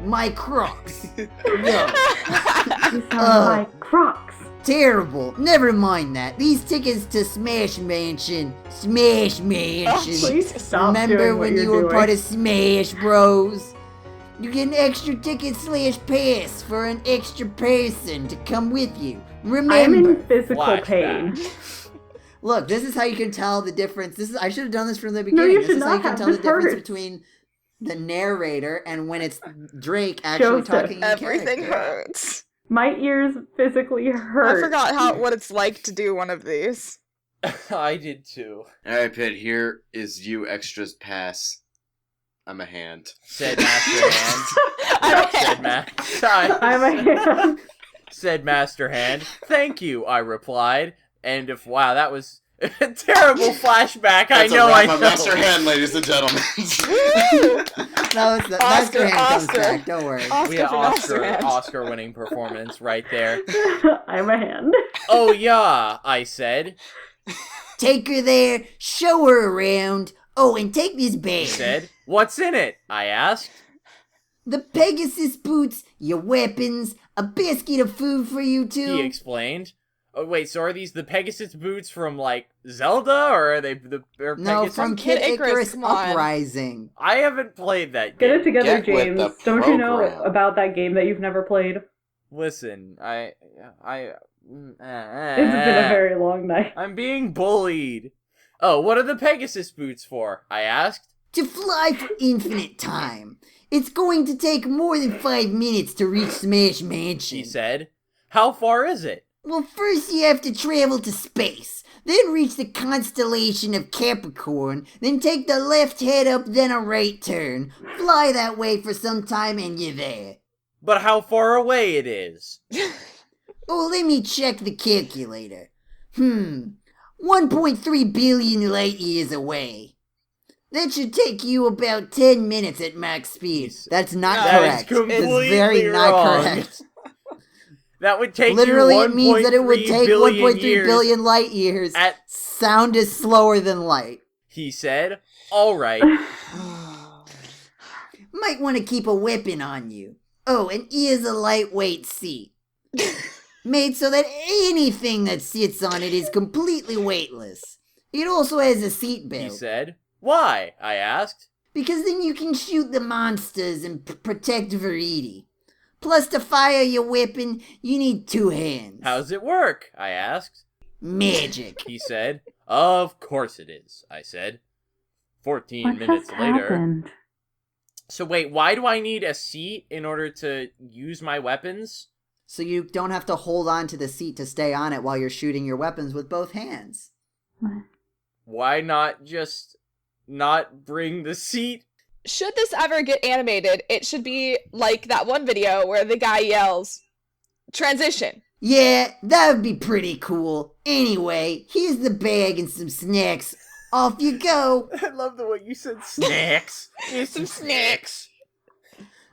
My Crocs. No. You sound like Crocs. Terrible. Never mind that. These tickets to Smash Mansion. Smash Mansion. Please stop Remember doing what when you're you were doing. part of Smash Bros? You get an extra ticket / pass for an extra person to come with you. I'm Remember. in physical Flashback. pain. Look, this is how you can tell the difference. I should have done this from the beginning. you This should is how you not can have. tell the This difference hurts. between the narrator and when it's Drake actually Joseph. talking in Everything character. hurts. My ears physically hurt. I forgot what it's like to do one of these. I did too. Alright, Pit, here is you extras pass. I'm a hand. Said Master Hand. I'm a hand. Said Master Hand. Thank you, I replied. And if wow, that was a terrible flashback. That's I know. a Master Hand, ladies and gentlemen. No, it's the Master Hand comes back. Don't worry. We had for Master Hand. Oscar-winning performance right there. I'm a hand. Oh yeah, I said. Take her there, show her around. Oh, and take this bag. He said. What's in it? I asked. The Pegasus boots, your weapons, a basket of food for you two. He explained. Oh wait, so are these the Pegasus boots from like Zelda, or are they the No, Pegasus? from Kid Kid Icarus, Icarus come on. Uprising. I haven't played that Get game. it together, Get with James. the Don't you know program. about that game that you've never played? Listen, It's been a very long night. I'm being bullied. Oh, what are the Pegasus boots for? I asked. To fly for infinite time. It's going to take more than 5 minutes to reach Smash Mansion. She said. How far is it? Well, first you have to travel to space, then reach the constellation of Capricorn, then take the left head up, then a right turn. Fly that way for some time and you're there. But how far away it is? Oh, let me check the calculator. 1.3 billion light years away. That should take you about 10 minutes at max speed. That's not No, That is correct. completely That's very not wrong. correct. That would take Literally, you it means that it would 1.3 take billion 1.3 years billion light years. at, Sound is slower than light. he said. All right. Might want to keep a weapon on you. Oh, and here's a lightweight seat. Made so that anything that sits on it is completely weightless. It also has a seat He belt. said. Why? I asked. Because then you can shoot the monsters and protect Piridi. Plus, to fire your weapon, you need 2 hands. How's it work? I asked. Magic. He said. Of course it is, I said. 14 What minutes just later. happened? So wait, why do I need a seat in order to use my weapons? So you don't have to hold on to the seat to stay on it while you're shooting your weapons with both hands. What? Why not just not bring the seat? Should this ever get animated, it should be like that one video where the guy yells, transition. Yeah, that would be pretty cool. Anyway, here's the bag and some snacks. Off you go. I love the way you said snacks. Here's some snacks.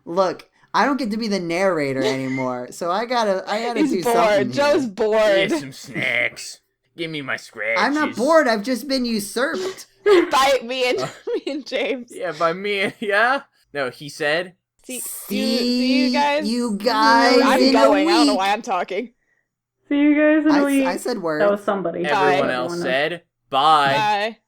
Look, I don't get to be the narrator anymore, so I gotta He's do bored. something. Joe's Here. bored. Here's some snacks. Give me my scratches. I'm not bored. I've just been usurped. By me and James. Yeah, by me, yeah? No, he said, See you guys. You guys I'm in going. a I don't know week. why I'm talking. See you guys in a week. I said words. That was somebody. everyone Bye. else said, bye. Bye.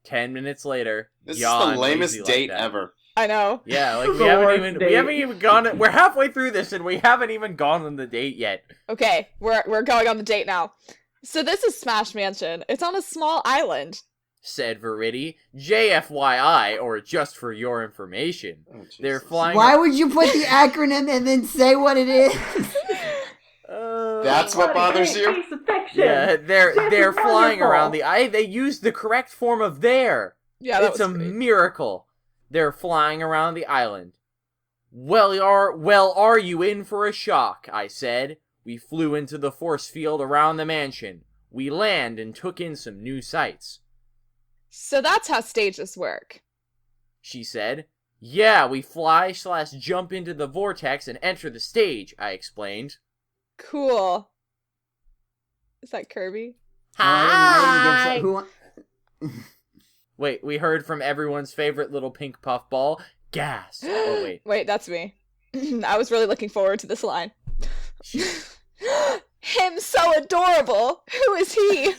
10 minutes later, This yawn is the lamest lazy like date that. ever. I know. Yeah, like The worst we haven't even gone. We're halfway through this, and we haven't even gone on the date yet. Okay, we're going on the date now. So this is Smash Mansion. It's on a small island. Said Viridi. JFYI, or just for your information. Oh, Jesus. They're flying. Why would you put the acronym and then say what it is? That's what bothers you? Piece of fiction. Yeah, they're This is flying wonderful. around the. They used the correct form of there. Yeah, that It's a was great. miracle. They're flying around the island. Well, are you in for a shock? I said. We flew into the force field around the mansion. We land and took in some new sights. So that's how stages work. She said. Yeah, we fly/jump into the vortex and enter the stage, I explained. Cool. Is that Kirby? I didn't give a- who? Wait, we heard from everyone's favorite little pink puff ball. Gas. Oh, wait. Wait, that's me. I was really looking forward to this line. Him so adorable. Who is he?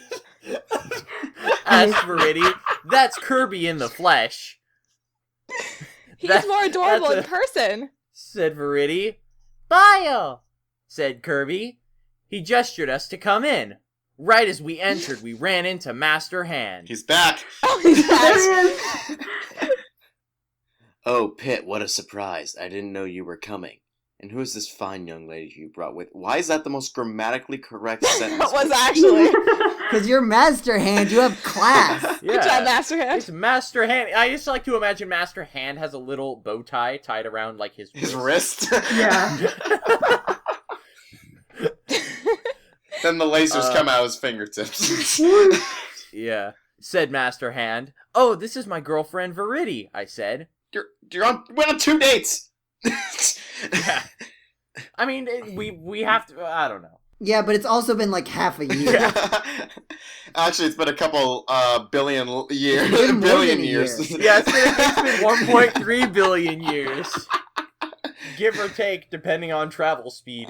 Asked Viridi. That's Kirby in the flesh. He's more adorable in that's person. Said Viridi. Bio, said Kirby. He gestured us to come in. Right as we entered, we ran into Master Hand. He's back. Oh, he's There back. he is. Oh, Pit, what a surprise. I didn't know you were coming. And who is this fine young lady you brought with? Why is that the most grammatically correct sentence? That was actually. Because you're Master Hand, you have class. Good job, Master Hand. It's Master Hand. I just like to imagine Master Hand has a little bow tie tied around like his His wrist? Yeah. Then the lasers come out of his fingertips. Yeah. Said Master Hand. Oh, this is my girlfriend Viridi, I said. We're on 2 dates! Yeah. I mean, we have to. I don't know. Yeah, but it's also been like half a year. Actually, it's been a couple billion years. It's been more billion than a years. year. Yeah, it's been 1.3 billion years, give or take, depending on travel speed.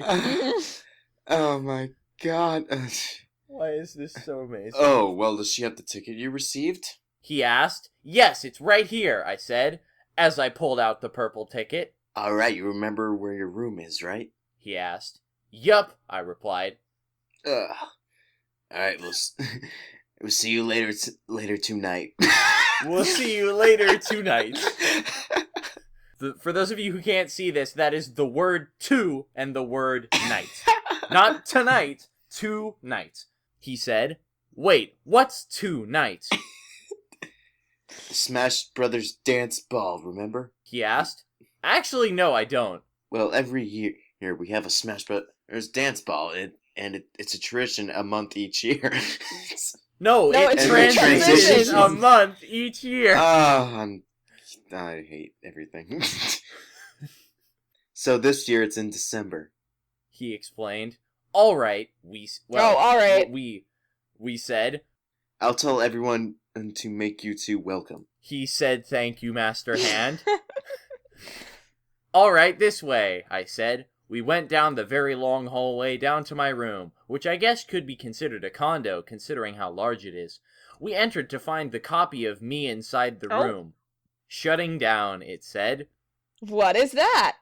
Oh my god. Why is this so amazing? Oh, well, does she have the ticket you received? He asked. Yes, it's right here, I said, as I pulled out the purple ticket. Alright, you remember where your room is, right? He asked. Yup, I replied. Ugh. Alright, we'll see you later tonight. We'll see you later tonight. For those of you who can't see this, that is the word to and the word night. Not tonight, tonight. He said. Wait, what's tonight? Smash Brothers dance ball, remember? He asked. Actually, no, I don't. Well, every year we have a Smash Brothers dance ball, and it's a tradition a month each year. No, No, it it's transitions transitions. a month each year. I hate everything. So this year it's in December. He explained. All right, all right. We said. I'll tell everyone to make you two welcome. He said, thank you, Master Hand. All right, this way, I said. We went down the very long hallway down to my room, which I guess could be considered a condo, considering how large it is. We entered to find the copy of me inside the room. Shutting down, it said. What is that?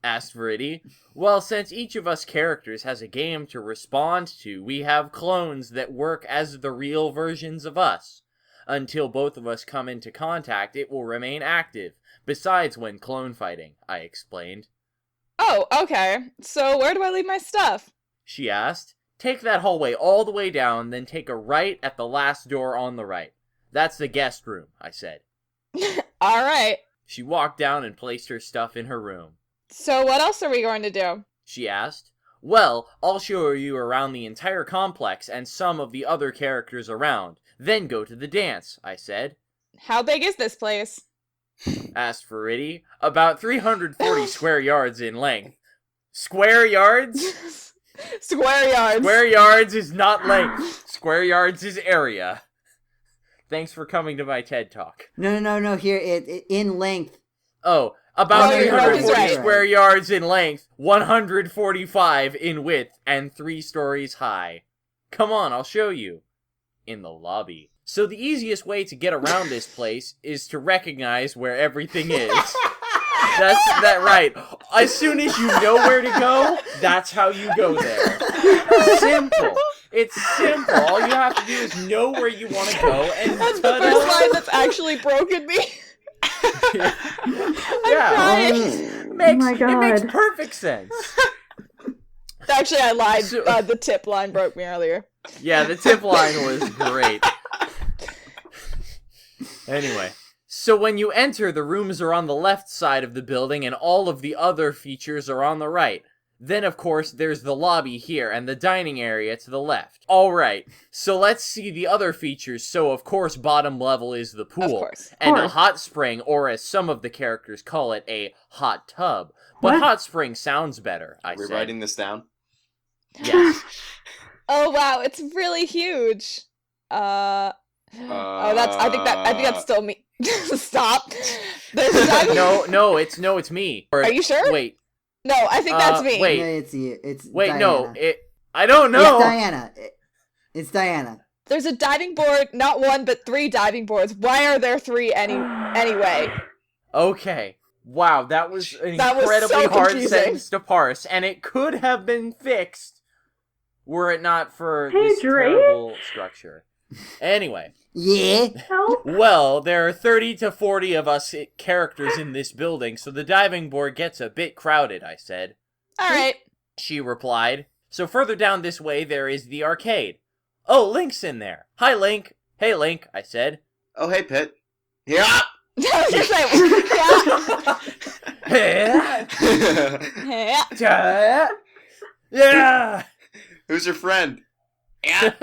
Asked Viridi. Well, since each of us characters has a game to respond to, we have clones that work as the real versions of us. Until both of us come into contact, it will remain active, besides when clone fighting, I explained. Oh, okay. So where do I leave my stuff? She asked. Take that hallway all the way down, then take a right at the last door on the right. That's the guest room, I said. Alright. She walked down and placed her stuff in her room. So what else are we going to do? She asked. Well, I'll show you around the entire complex and some of the other characters around. Then go to the dance, I said. How big is this place? Asked Viridi. About 340 square yards in length. Square yards? Square yards. Square yards is not length. Square yards is area. Thanks for coming to my TED Talk. No. Here, it in length. Oh, about Oh, you're 340 right. square yards in length, 145 in width, and 3 stories high. Come on, I'll show you. In the lobby. So the easiest way to get around this place is to recognize where everything is. That's that right. As soon as you know where to go, that's how you go there. Simple. It's simple. All you have to do is know where you want to go, and That's the first line that's actually broken me. Yeah. crying. It my God. makes perfect sense. Actually, I lied. So- The tip line broke me earlier. Yeah, the tip line was great. Anyway, so when you enter, the rooms are on the left side of the building, and all of the other features are on the right. Then, of course, there's the lobby here, and the dining area to the left. Alright, so let's see the other features. So, of course, bottom level is the pool. Of course. And a Course. hot spring, or as some of the characters call it, a hot tub. But What? hot spring sounds better, I Are we said. writing this down? Yes. Oh wow, it's really huge. Oh, that's. I think that's still me. Stop. There's a diving. No, it's me. Are you sure? Wait. No, I think that's me. wait. No, it's you. It's Wait, Diana. no, I don't know. It's Diana. It's Diana. There's a diving board, not one but 3 diving boards. Why are there 3 anyway? Okay. Wow, that was an That was incredibly so hard confusing. sentence to parse, and it could have been fixed were it not for Hey, this Drake? terrible structure. Anyway, Yeah. Help. well, there are 30 to 40 of us characters in this building, so the diving board gets a bit crowded, I said. All right. She replied. So further down this way, there is the arcade. Oh, Link's in there. Hi, Link. Hey, Link, I said. Oh, hey, Pit. Yeah! I was just Yeah. Yeah. Who's your friend? Yeah.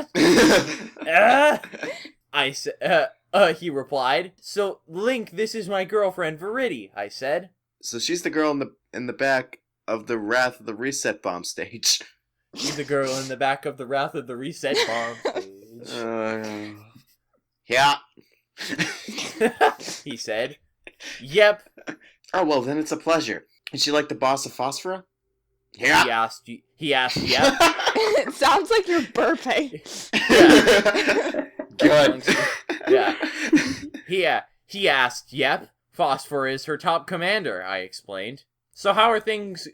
I said, he replied. So, Link, this is my girlfriend, Piridi, I said. So she's the girl in the back of the Wrath of the Reset Bomb stage. She's the girl in the back of the Wrath of the Reset Bomb stage. Yeah. He said. Yep. Oh, well, then it's a pleasure. Is she like the boss of Phosphora? Yeah. He asked, yep. It sounds like you're burping. Good. Yeah. He asked, yep. Phosphor is her top commander, I explained. So how are things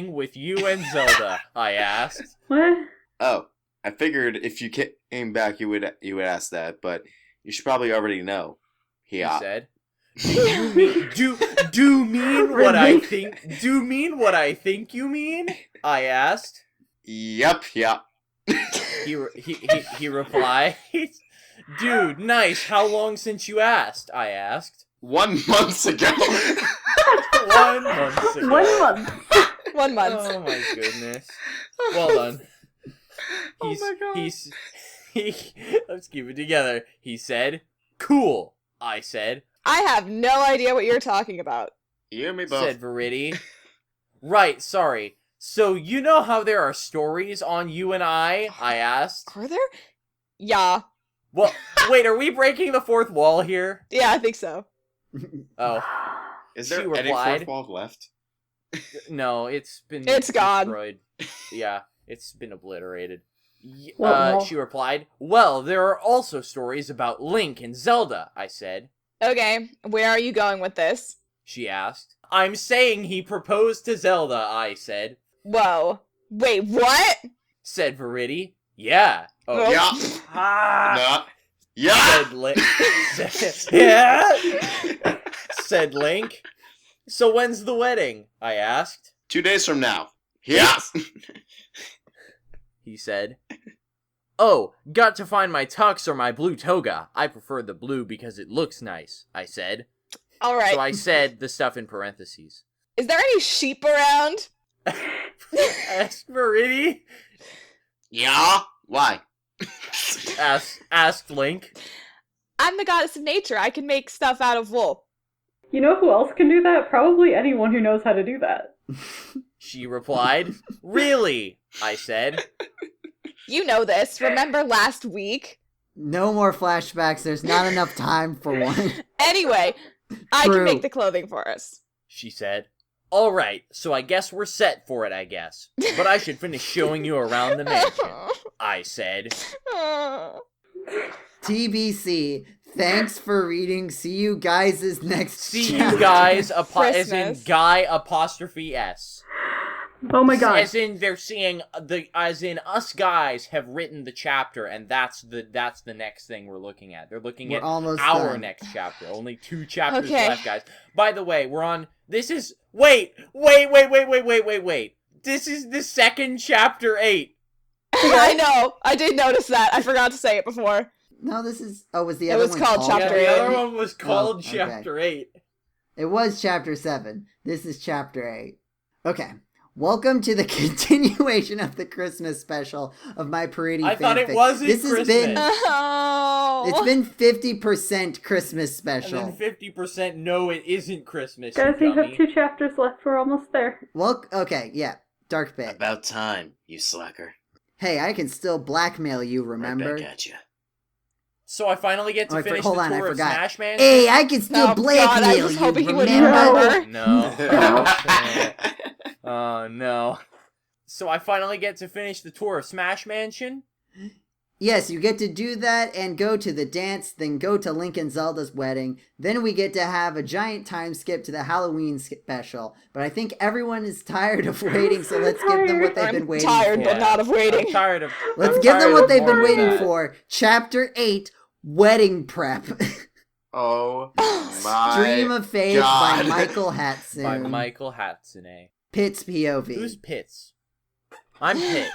with you and Zelda? I asked. What? Oh, I figured if you came back, you would ask that, but you should probably already know. He Yeah. said. Do mean what I think? Do mean what I think you mean? I asked. Yep. Yeah. He replied. Dude, nice. How long since you asked? I asked. 1 month ago. 1 month ago. 1 month. 1 month. Oh my goodness. Well done. Oh my God. Let's keep it together. He said, cool, I said. I have no idea what you're talking about. You and me both. Said Piridi. Right, sorry. So you know how there are stories on you and I asked. Are there? Yeah. Well, wait, are we breaking the fourth wall here? Yeah, I think so. Oh, Is there she any replied. fourth wall left? no, it's been It's gone. destroyed. Yeah, it's been obliterated. What wall? She replied, well, there are also stories about Link and Zelda, I said. Okay, where are you going with this? She asked. I'm saying he proposed to Zelda, I said. Whoa. Wait, what? Said Piridi. Yeah. Oh, Yeah. Ah, No. Yeah. said Link. Yeah. Said Link. So when's the wedding? I asked. 2 days from now. Yeah. He said. Oh, got to find my tux or my blue toga. I prefer the blue because it looks nice, I said. Alright. So I said the stuff in parentheses. Is there any sheep around? Asked Piridi. Yeah. Why? Asked Link. I'm the goddess of nature. I can make stuff out of wool. You know who else can do that? Probably anyone who knows how to do that. She replied. Really? I said. You know this. Remember last week? No more flashbacks. There's not enough time for one. Anyway, I True. can make the clothing for us. She said. All right, so I guess we're set for it, I guess. But I should finish showing you around the mansion, I said. TBC. Thanks for reading. See you guys' next See chapter. you guys, as in Christmas. guy apostrophe S. Oh my god. As in they're seeing as in us guys have written the chapter, and that's the next thing we're looking at. They're looking We're at almost our done. next chapter. Only 2 chapters Okay. left, guys. By the way, we're on. This is wait. This is the second chapter 8. I know. I did notice that. I forgot to say it before. No, this is... Oh, was the It other was one called Yeah, Chapter the 8. other one was called okay. chapter 8. It was chapter 7. This is chapter 8. Okay. Welcome to the continuation of the Christmas special of my Piridi I thought it fanfic. wasn't This has been... Christmas. Oh. It's been 50% Christmas And special. then 50% no, it isn't Christmas. Guys, we dummy. have 2 chapters left. We're almost there. Well, okay, yeah. Dark bit. About time, you slacker. Hey, I can still blackmail you, remember? Right back at you. So I finally get to Oh, finish hold the on, I tour of forgot. Smash Man. Hey, I can still Oh, God, blackmail I was you, hoping he wouldn't remember? remember. No. Oh no. So I finally get to finish the tour of Smash Mansion. Yes, you get to do that and go to the dance, then go to Link and Zelda's wedding. Then we get to have a giant time skip to the Halloween special. But I think everyone is tired of waiting, so let's give them what they've been I'm waiting tired, for. but not of waiting. I'm tired of. Let's I'm give tired them what of they've been more of waiting that. for. Chapter 8, Wedding Prep. Oh my Stream of Faith God. by Michael Hatsune. By Michael Hatsune. Pitts POV. Who's Pitts? I'm Pitts.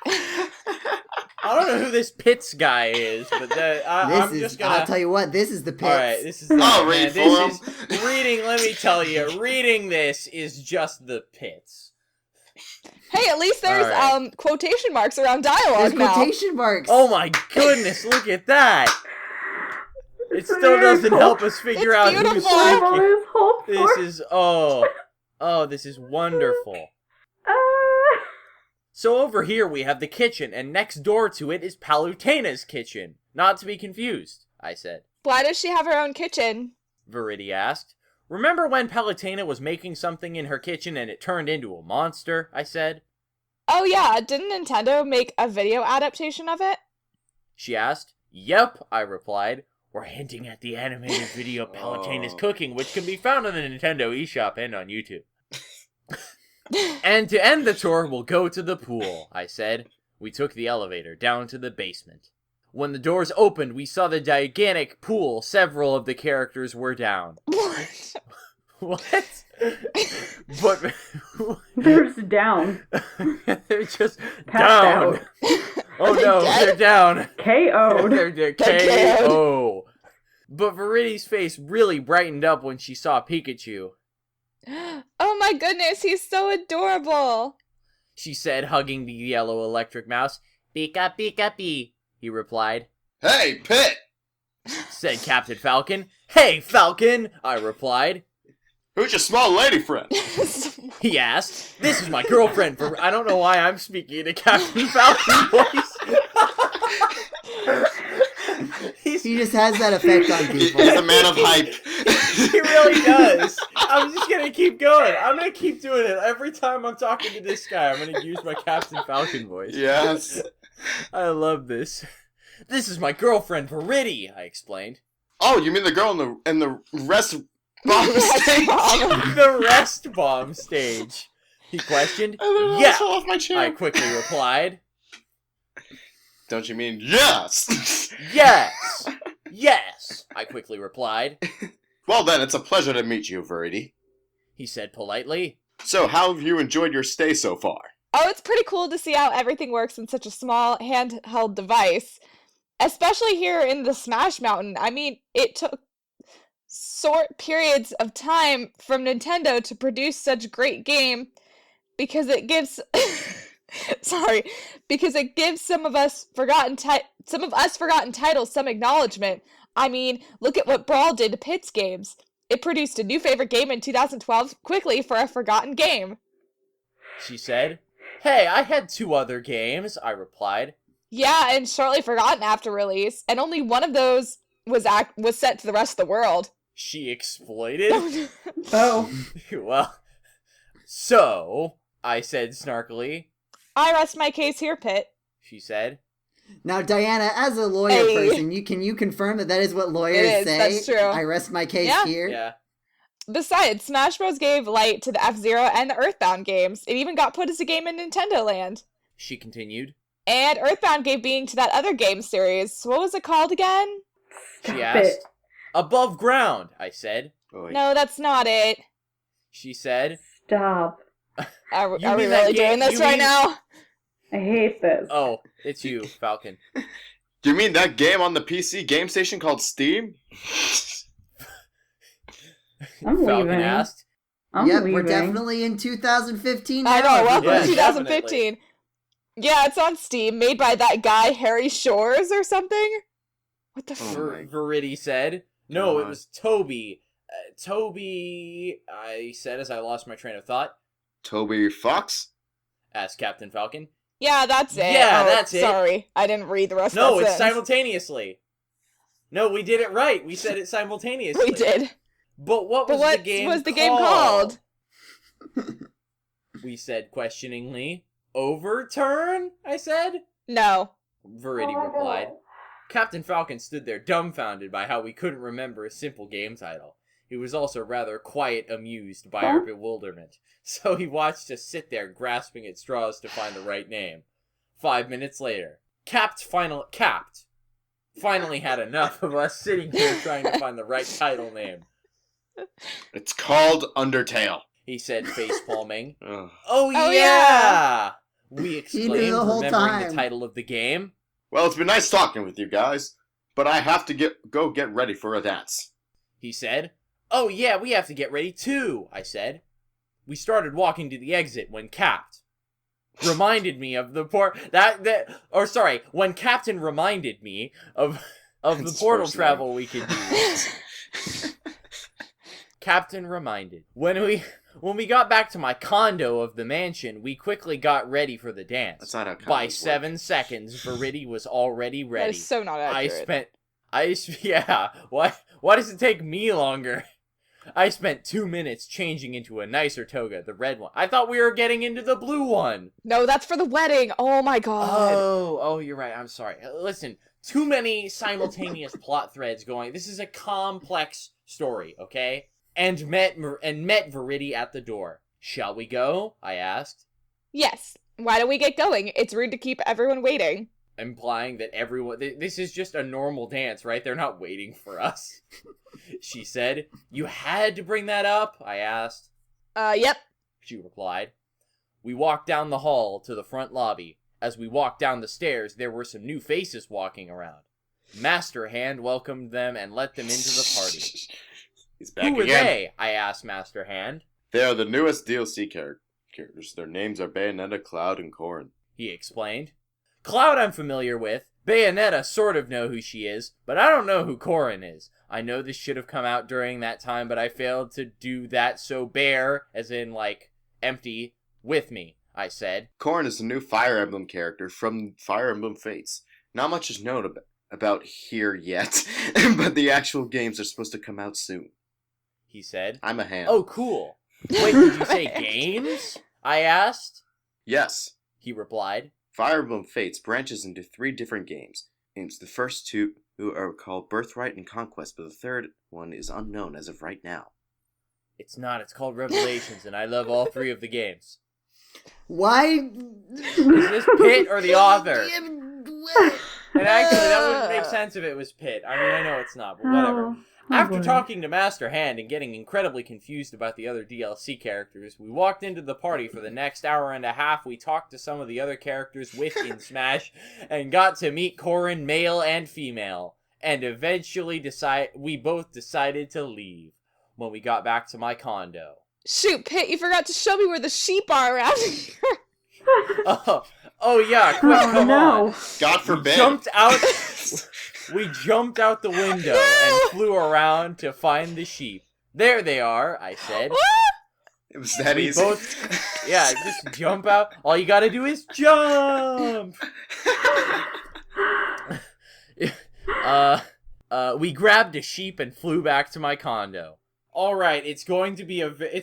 I don't know who this Pitts guy is, but I'm just gonna. I'll tell you what, this is the Pitts. Alright, this is. I'll man, read for this him. is reading. Let me tell you, reading this is just the Pitts. Hey, at least there's Alright. quotation marks around dialogue There's now. quotation marks. Oh my goodness! Look at that. It It's still very doesn't cool. help us figure It's out who's beautiful. I've speaking. always hoped This for. is this is wonderful. Ah. So over here we have the kitchen, and next door to it is Palutena's kitchen. Not to be confused, I said. Why does she have her own kitchen? Viridi asked. Remember when Palutena was making something in her kitchen and it turned into a monster? I said. Oh yeah, didn't Nintendo make a video adaptation of it? She asked. Yep, I replied. We're hinting at the animated video Palutena's Oh. cooking, which can be found on the Nintendo eShop and on YouTube. And to end the tour, we'll go to the pool, I said. We took the elevator down to the basement. When the doors opened, we saw the gigantic pool. Several of the characters were down. What? What? But There's down. they're just Passed down. out. Oh they no, dead? they're down. KO'd. They're They're KO. But Viridi's face really brightened up when she saw Pikachu. Oh my goodness, he's so adorable. She said, hugging the yellow electric mouse. Pika pika pee, he replied. Hey, Pit! Said Captain Falcon. Hey, Falcon, I replied. Who's your small lady friend? He asked. This is my girlfriend. I don't know why I'm speaking in a Captain Falcon voice. He just has that effect on He's people. a man of hype. He really does. I'm just gonna keep going. I'm gonna keep doing it. Every time I'm talking to this guy, I'm gonna use my Captain Falcon voice. Yes. I love this. This is my girlfriend, Piridi, I explained. Oh, you mean the girl in the rest bomb stage? The rest bomb stage, he questioned. Yeah, Fell off my chair. I quickly replied. Don't you mean yes? Yes, yes, I quickly replied. Well then, it's a pleasure to meet you, Viridi. He said politely. So, how have you enjoyed your stay so far? Oh, it's pretty cool to see how everything works in such a small handheld device. Especially here in the Smash Mountain. I mean, it took short periods of time from Nintendo to produce such a great game because it gives because it gives some of us forgotten titles some acknowledgement. I mean, look at what Brawl did to Pit's games. It produced a new favorite game in 2012 quickly for a forgotten game. She said. Hey, I had 2 other games, I replied. Yeah, and shortly forgotten after release, and only one of those was sent to the rest of the world. She exploited? Oh. Well, so, I said snarkily. I rest my case here, Pit. She said. Now, Diana, as a lawyer person, can you confirm that is what lawyers say? That's true. I rest my case here. Yeah. Besides, Smash Bros. Gave light to the F-Zero and the Earthbound games. It even got put as a game in Nintendo Land. She continued. And Earthbound gave being to that other game series. What was it called again? She asked. Above ground, I said. Oh, No, that's not it. She said. Stop. Are we mean really doing this right now? I hate this. Oh, it's you, Falcon. Do you mean that game on the PC game station called Steam? I'm Falcon leaving. asked. I'm Yep, leaving. we're definitely in 2015 now. I know, welcome Yeah, to 2015. Yeah, it's on Steam, made by that guy, Harry Shores or something? What the Oh f- my Verity said. No, it God. was Toby. Toby, I said as I lost my train of thought. Toby Fox? Asked Captain Falcon. Yeah, that's it. Yeah, Oh, that's it. Sorry, I didn't read the rest No, of that it's sentence. simultaneously. No, we did it right. We said it simultaneously. We did. But what was But the game what was the game called? We said questioningly. Overturn? I said. No. Verity replied. Captain Falcon stood there dumbfounded by how we couldn't remember a simple game title. He was also rather quite amused by our bewilderment, so he watched us sit there grasping at straws to find the right name. 5 minutes later, Capt finally had enough of us sitting here trying to find the right title name. It's called Undertale. He said, face-palming. Ugh. Oh, Oh, yeah! yeah! We He exclaimed, knew the whole remembering time. the title of the game. Well, it's been nice talking with you guys, but I have to go get ready for a dance. He said. Oh, yeah, we have to get ready, too, I said. We started walking to the exit when Capt reminded me of the when Captain reminded me of the His portal first travel we could do. Captain reminded. When we got back to my condo of the mansion, we quickly got ready for the dance. That's not how By condos 7 seconds, Verity was already That ready. is so not accurate. Why does it take me longer? I spent 2 minutes changing into a nicer toga, the red one. I thought we were getting into the blue one. No, that's for the wedding. Oh my god. Oh, you're right. I'm sorry. Listen, too many simultaneous plot threads going. This is a complex story, okay? And met Verity at the door. Shall we go? I asked, Yes. Why don't we get going? It's rude to keep everyone waiting. implying that everyone. This is just a normal dance, right? They're not waiting for us. She said. You had to bring that up? I asked. Yep. She replied. We walked down the hall to the front lobby. As we walked down the stairs, there were some new faces walking around. Master Hand welcomed them and let them into the party. He's back Who were again. they? I asked Master Hand. They are the newest DLC characters. Their names are Bayonetta, Cloud, and Corrin. He explained. Cloud I'm familiar with. Bayonetta sort of know who she is, but I don't know who Corrin is. I know this should have come out during that time, but I failed to do that, so bear, as in, like, empty, with me, I said. Corrin is the new Fire Emblem character from Fire Emblem Fates. Not much is known about here yet, but the actual games are supposed to come out soon. He said. I'm a ham. Oh, cool. Wait, did you say games? I asked. Yes. He replied. Fire Emblem Fates branches into 3 different games. The first 2 are called Birthright and Conquest, but the third one is unknown as of right now. It's not, it's called Revelations, and I love all 3 of the games. Why? Is this Pitt or the author? And actually, that wouldn't make sense if it was Pitt. I mean, I know it's not, but whatever. Oh, After boy. talking to Master Hand and getting incredibly confused about the other DLC characters, we walked into the party for the next hour and a half. We talked to some of the other characters within Smash and got to meet Corrin, male and female. And eventually we both decided to leave when we got back to my condo. Shoot, Pit, you forgot to show me where the sheep are around here. Oh yeah, quick, Oh, come no. on. God We forbid! jumped out the window and flew around to find the sheep. There they are, I said. It was that We easy. both, yeah, just jump out. All you gotta do is jump. We grabbed a sheep and flew back to my condo. Alright, it's going to be a very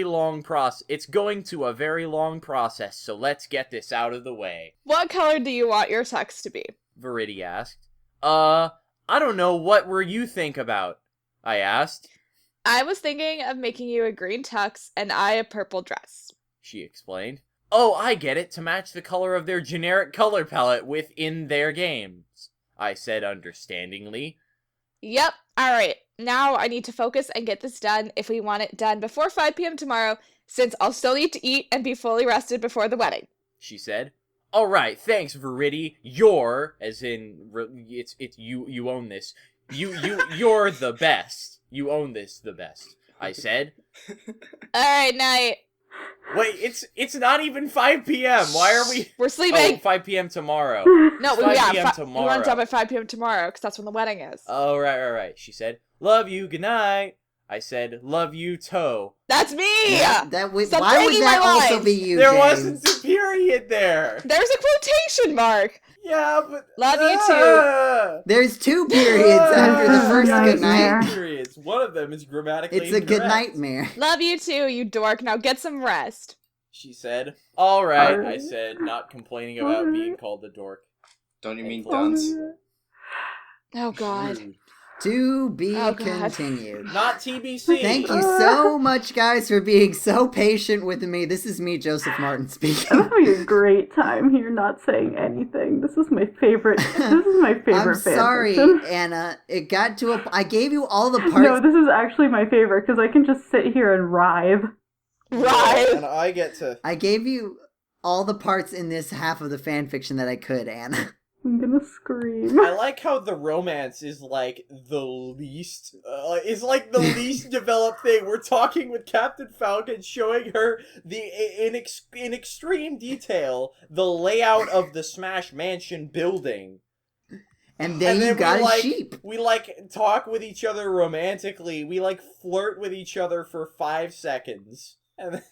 long process, so let's get this out of the way. What color do you want your tux to be? Viridi asked. I don't know, what were you think about? I asked. I was thinking of making you a green tux and I a purple dress. She explained. Oh, I get it, to match the color of their generic color palette within their games, I said understandingly. Yep, alright. Now I need to focus and get this done if we want it done before 5 p.m. tomorrow, since I'll still need to eat and be fully rested before the wedding. She said. Alright, thanks, Viridi. You're, as in, it's you own this. You're the best. You own this the best, I said. Alright, night. Wait, it's not even 5 p.m. Why are we... We're sleeping. Oh, 5 p.m. tomorrow. No, 5 p.m. We tomorrow. want to jump at 5 p.m. tomorrow, because that's when the wedding is. Oh, right. She said, love you, good night. I said, love you, toe. That's me! Why Stop would breaking that my also lines. be you, There James? wasn't a period there. There's a quotation mark. Yeah, but... Love you too. There's 2 periods after the first Nightmare. good night. Periods. One of them is grammatically It's a good incorrect. nightmare. Love you too, you dork. Now get some rest. She said. Alright, I Alright. said, not complaining about being called a dork. Don't you mean Oh, dunce? Oh god. Rude. To be Oh, God. continued. Not TBC. Thank you so much, guys, for being so patient with me. This is me, Joseph Martin, speaking. I'm having a great time here not saying anything. This is my favorite. This is my favorite I'm sorry, fanfiction. Anna. It got to a... I gave you all the parts... No, this is actually my favorite because I can just sit here and writhe. Right. And I get to... I gave you all the parts in this half of the fanfiction that I could, Anna. I'm gonna scream. I like how the romance is like the least, least developed thing. We're talking with Captain Falcon, showing her in extreme detail the layout of the Smash Mansion building. And then you got a sheep. We talk with each other romantically. We flirt with each other for 5 seconds. And then,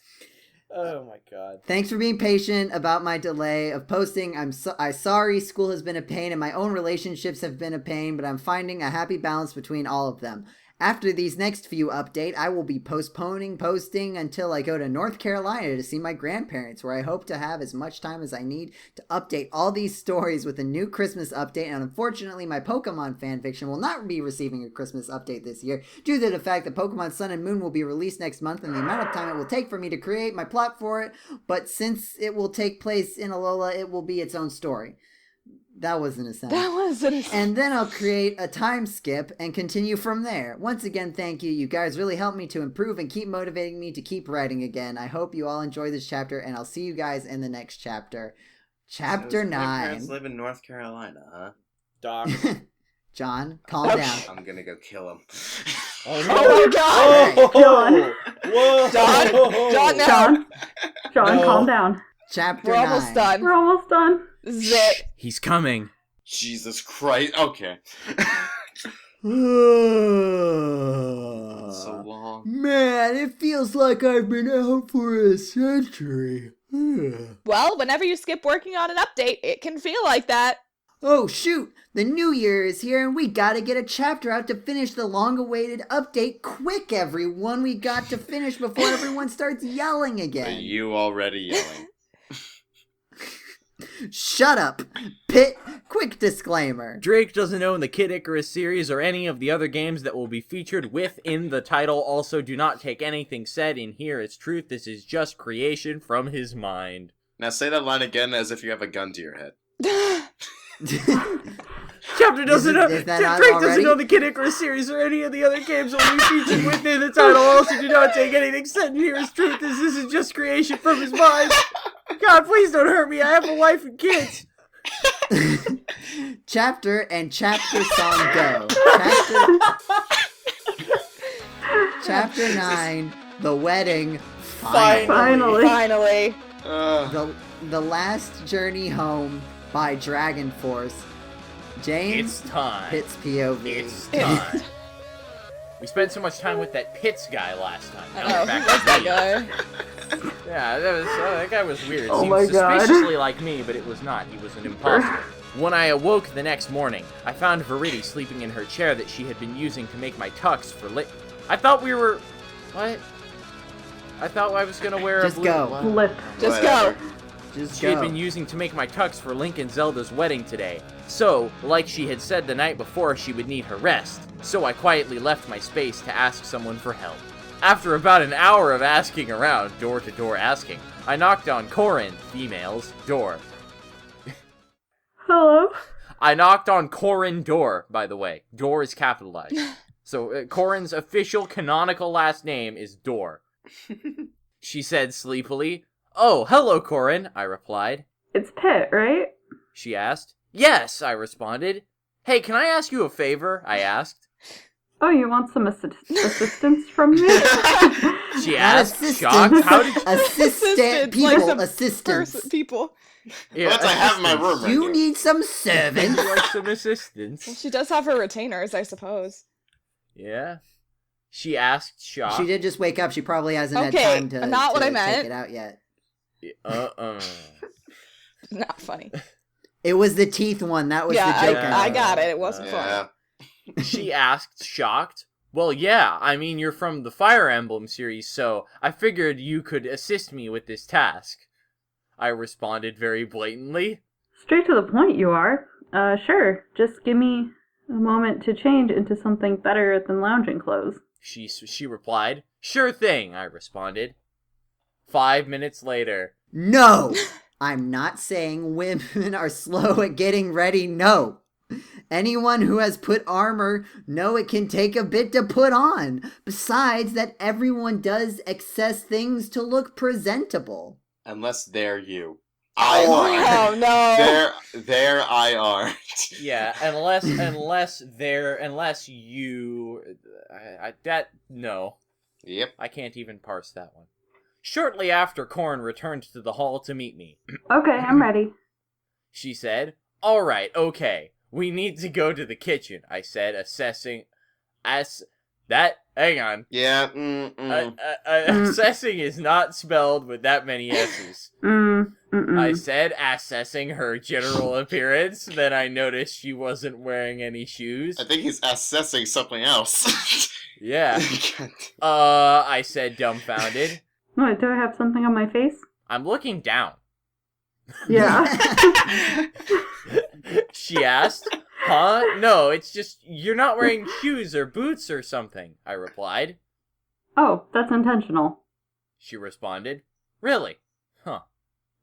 oh my god. Thanks for being patient about my delay of posting. I'm sorry school has been a pain and my own relationships have been a pain, but I'm finding a happy balance between all of them. After these next few updates, I will be postponing posting until I go to North Carolina to see my grandparents, where I hope to have as much time as I need to update all these stories with a new Christmas update. And unfortunately, my Pokemon fanfiction will not be receiving a Christmas update this year, due to the fact that Pokemon Sun and Moon will be released next month and the amount of time it will take for me to create my plot for it. But since it will take place in Alola, it will be its own story. That wasn't a sentence. That wasn't. And then I'll create a time skip and continue from there. Once again, thank you. You guys really helped me to improve and keep motivating me to keep writing again. I hope you all enjoy this chapter, and I'll see you guys in the next chapter. Chapter So my 9. parents live in North Carolina, huh? Doc. John, calm down. I'm gonna go kill him. Oh, Oh my god! Oh, whoa! John, no. John, No. calm down. Chapter We're 9. almost done. We're almost done. This is it. He's coming. Jesus Christ. Okay. So long. Man, it feels like I've been out for a century. Well, whenever you skip working on an update, it can feel like that. Oh shoot, the new year is here and we gotta get a chapter out to finish the long-awaited update. Quick, everyone, we got to finish before everyone starts yelling Are again. you already yelling? Shut up, Pit. Quick disclaimer. Drake doesn't own the Kid Icarus series or any of the other games that will be featured within the title. Also, do not take anything said in here as truth. This is just creation from his mind. Now say that line again as if you have a gun to your head. Chapter doesn't know. is that not Drake already? doesn't own the Kid Icarus series or any of the other games that will be featured within the title. Also, do not take anything said in here as truth. This is just creation from his mind. God, please don't hurt me. I have a wife and kids. Chapter and chapter song go. Chapter 9, the wedding. Finally. Finally. The last journey home by DragonForce. James It's time. Pit's POV. It's time. We spent so much time with that Pitts guy last time. Now Oh, we're back what's to that me. guy? Yeah, that guy was weird. Oh Seemed my God. suspiciously like me, but it was not. He was an imposter. When I awoke the next morning, I found Piridi sleeping in her chair that she had been using to make my tux for I thought we were... What? I thought I was gonna wear Just a blue... go. What? Flip. Just Whatever. go. Just She had go. been using to make my tux for Link and Zelda's wedding today. So, like she had said the night before, she would need her rest. So I quietly left my space to ask someone for help. After about an hour of asking around, door to door asking, I knocked on Corin, female's, door. Hello? I knocked on Corin door, by the way. Door is capitalized. So Corin's official canonical last name is Door. She said sleepily, "Oh, hello, Corin," I replied. It's Pit, right? She asked. "Yes," I responded. "Hey, can I ask you a favor?" I asked. Oh, you want some assistance from me? She Not asked, assistance. shocked. How did Assistant, Like people, some assistants. people. Yeah, What I have in my room right You here. need some Would servants. you like some Well, assistance? she does have her retainers, I suppose. Yeah. She asked, shocked. She did just wake up. She probably hasn't Okay, had time to, not what I take meant. it out yet. Not funny. It was the teeth one. That was Yeah, the joke. I got it. It wasn't Yeah. funny. She asked, shocked. Well, yeah, I mean, you're from the Fire Emblem series, so I figured you could assist me with this task. I responded very blatantly. Straight to the point, you are. Sure. Just give me a moment to change into something better than lounging clothes. She replied, "Sure thing," I responded. 5 minutes later. No! I'm not saying women are slow at getting ready, no. Anyone who has put armor know it can take a bit to put on. Besides that, everyone does excess things to look presentable. Unless they're you. I are. Oh no. There I are. Yeah, unless you... no. Yep. I can't even parse that one. Shortly after, Corn returned to the hall to meet me. Okay, I'm ready. She said, "All right, okay. We need to go to the kitchen," I said, assessing... Hang on. Yeah. Assessing is not spelled with that many S's. I said, assessing her general appearance. Then I noticed she wasn't wearing any shoes. I think he's assessing something else. Yeah. I said, dumbfounded. What, do I have something on my face? I'm looking down. Yeah. She asked. Huh? No, it's just, you're not wearing shoes or boots or something, I replied. Oh, that's intentional. She responded. Really? Huh.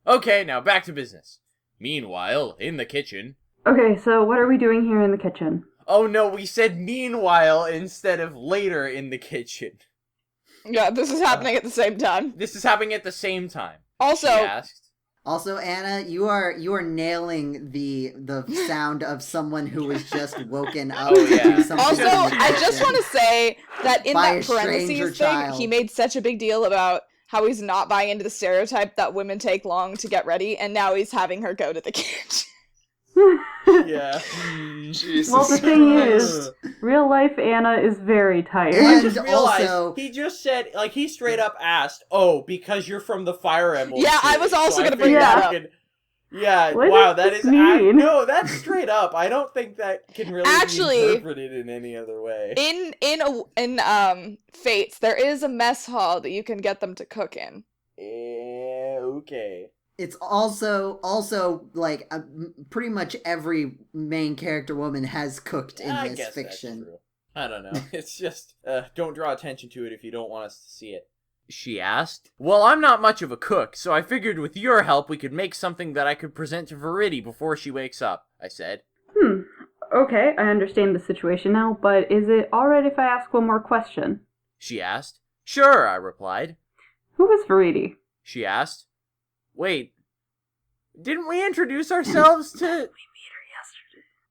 Okay, now back to business. Meanwhile, in the kitchen... Okay, so what are we doing here in the kitchen? Oh no, we said meanwhile instead of later in the kitchen. Yeah, this is happening at the same time. This is happening at the same time. Also, She asked. Also, Anna, you are nailing the sound of someone who was just woken up Oh, to yeah. do something. Also, in the I just kitchen. want to say that in By that a stranger parentheses thing, child. he made such a big deal about how he's not buying into the stereotype that women take long to get ready, and now he's having her go to the kitchen. Yeah. Jesus Well, the thing Christ. is, real life Anna is very tired. I And just realized also- he just said, like, he straight up asked, "Oh, because you're from the Fire Emblem." Yeah, I series, was also so gonna I bring figured that you up. could-" Yeah, What wow, does that this is mean? no, that's straight up. I don't think that can really Actually, be interpreted in any other way. In Fates, there is a mess hall that you can get them to cook in. Okay. It's also like pretty much every main character woman has cooked in I this guess fiction. that's true. I don't know. It's just, don't draw attention to it if you don't want us to see it. She asked. Well, I'm not much of a cook, so I figured with your help we could make something that I could present to Piridi before she wakes up, I said. Okay, I understand the situation now, but is it alright if I ask one more question? She asked. Sure, I replied. Who is Piridi? She asked. Wait, didn't we introduce ourselves to...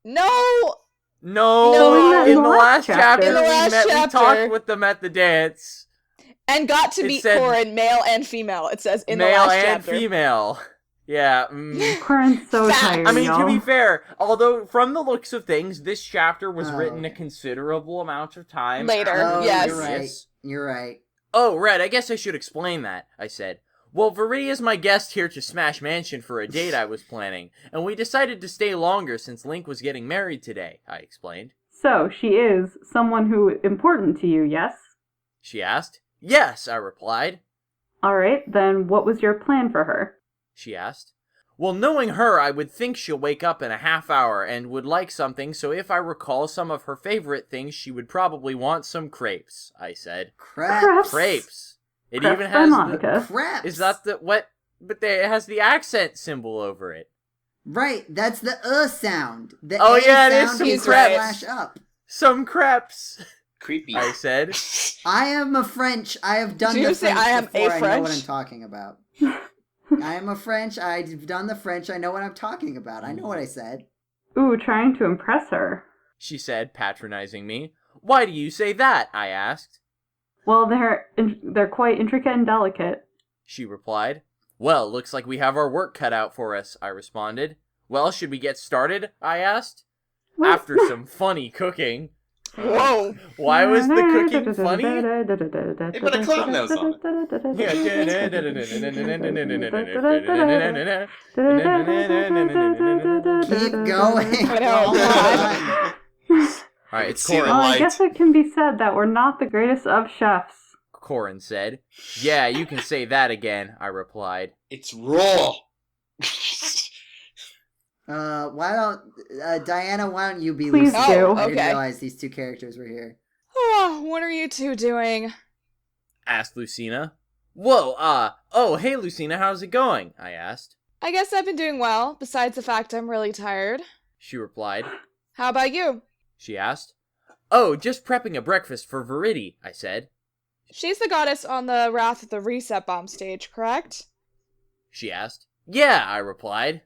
No! No, No, in the last chapter, In the last we chapter. talked with them at the dance. And got to It meet said- Corin, male and female. It says in the Male last and chapter. female. Yeah, Corin's so Facts. tired, I mean, to be y'all. fair, although from the looks of things, this chapter was written a considerable amount of time Later, after yes. You're right. this. You're right. Oh, right, I guess I should explain that, I said. Well, Viridia's my guest here to Smash Mansion for a date I was planning, and we decided to stay longer since Link was getting married today, I explained. So, she is someone who is important to you, yes? She asked. Yes, I replied. Alright, then what was your plan for her? She asked. Well, knowing her, I would think she'll wake up in a half hour and would like something, so if I recall some of her favorite things, she would probably want some crepes, I said. Crepes. Crepes. It Crepes even by has Monica. Crepes. Is that the what? But it has the accent symbol over it. Right, that's the sound. The Oh, A yeah, it is sound some is crepes. slash up. Some crepes, Creepy. I said. I am a French. I have done Did you the say French I am a before. I know what French? I'm talking about. I am a French. I've done the French. I know what I'm talking about. I know what I said. Ooh, trying to impress her. She said, patronizing me. Why do you say that? I asked. Well, they're quite intricate and delicate. She replied. Well, looks like we have our work cut out for us, I responded. Well, should we get started? I asked. What? After some funny cooking. Whoa. Why was the cooking funny? They put a clown nose on Keep going. I know. Come on. Alright, it's See the Corin. Well, I light. guess it can be said that we're not the greatest of chefs. Corin said. Yeah, you can say that again, I replied. It's raw. Why don't Diana? Why don't you be Please Lucy? do. I didn't Okay. realize these two characters were here. Oh, what are you two doing? Asked Lucina. Whoa, oh, hey Lucina, how's it going? I asked. I guess I've been doing well, besides the fact I'm really tired. She replied. How about you? She asked. Oh, just prepping a breakfast for Piridi, I said. She's the goddess on the Wrath of the Reset Bomb stage, correct? She asked. Yeah, I replied.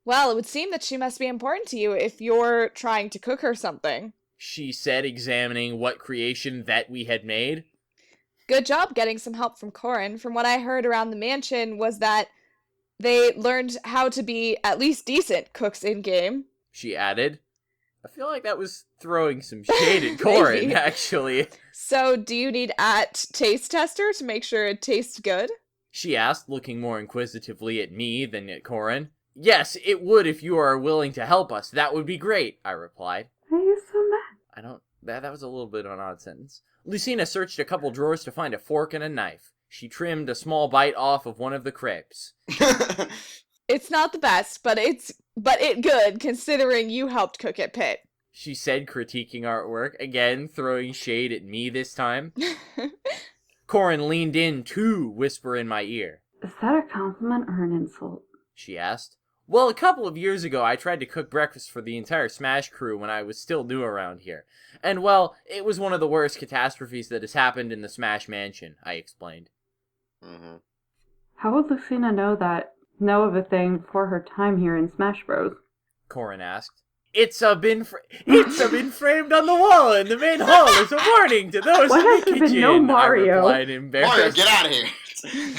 Well, it would seem that she must be important to you if you're trying to cook her something. She said, examining what creation that we had made. Good job getting some help from Corin. From what I heard around the mansion was that they learned how to be at least decent cooks in-game. She added. I feel like that was throwing some shade at Corin, Maybe. actually. So, do you need at taste tester to make sure it tastes good? She asked, looking more inquisitively at me than at Corin. Yes, it would if you are willing to help us. That would be great, I replied. Why are you so mad? That was a little bit of an odd sentence. Lucina searched a couple drawers to find a fork and a knife. She trimmed a small bite off of one of the crepes. It's not the best, but it good considering you helped cook it, Pit. She said, critiquing artwork, again throwing shade at me this time. Corin leaned in to whisper in my ear. Is that a compliment or an insult? She asked. Well, a couple of years ago, I tried to cook breakfast for the entire Smash crew when I was still new around here. And, well, it was one of the worst catastrophes that has happened in the Smash Mansion, I explained. Mm-hmm. How would Lucina know of a thing before her time here in Smash Bros? Corin asked. It's been framed on the wall in the main hall as a warning to those Why in has the there kitchen, been no Mario? I replied, embarrassed. Mario, get out of here!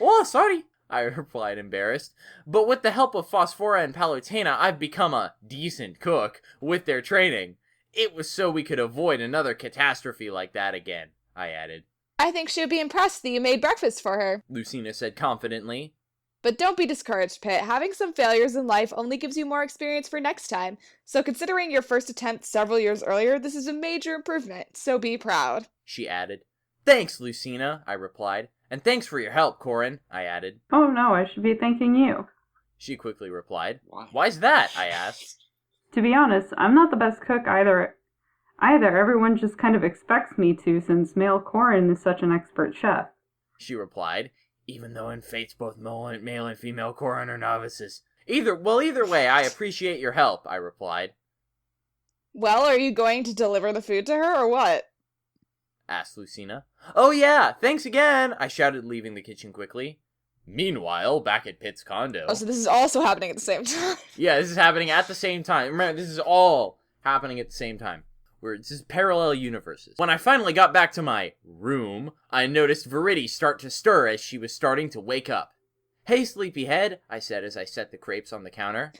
Oh, sorry, I replied, embarrassed. But with the help of Phosphora and Palutena, I've become a decent cook with their training. It was so we could avoid another catastrophe like that again, I added. I think she would be impressed that you made breakfast for her. Lucina said confidently. But don't be discouraged, Pit. Having some failures in life only gives you more experience for next time. So considering your first attempt several years earlier, this is a major improvement, so be proud. She added. Thanks, Lucina, I replied. And thanks for your help, Corin, I added. Oh no, I should be thanking you. She quickly replied. Why? Why's that? I asked. To be honest, I'm not the best cook either. Everyone just kind of expects me to since male Corin is such an expert chef. She replied. Even though in Fates both male and female Corin are novices. Either way, I appreciate your help, I replied. Well, are you going to deliver the food to her, or what? Asked Lucina. Oh yeah, thanks again, I shouted, leaving the kitchen quickly. Meanwhile, back at Pitt's condo. Oh, so this is also happening at the same time. Yeah, this is happening at the same time. Remember, this is all happening at the same time. This is parallel universes. When I finally got back to my room, I noticed Piridi start to stir as she was starting to wake up. Hey, sleepyhead, I said as I set the crepes on the counter.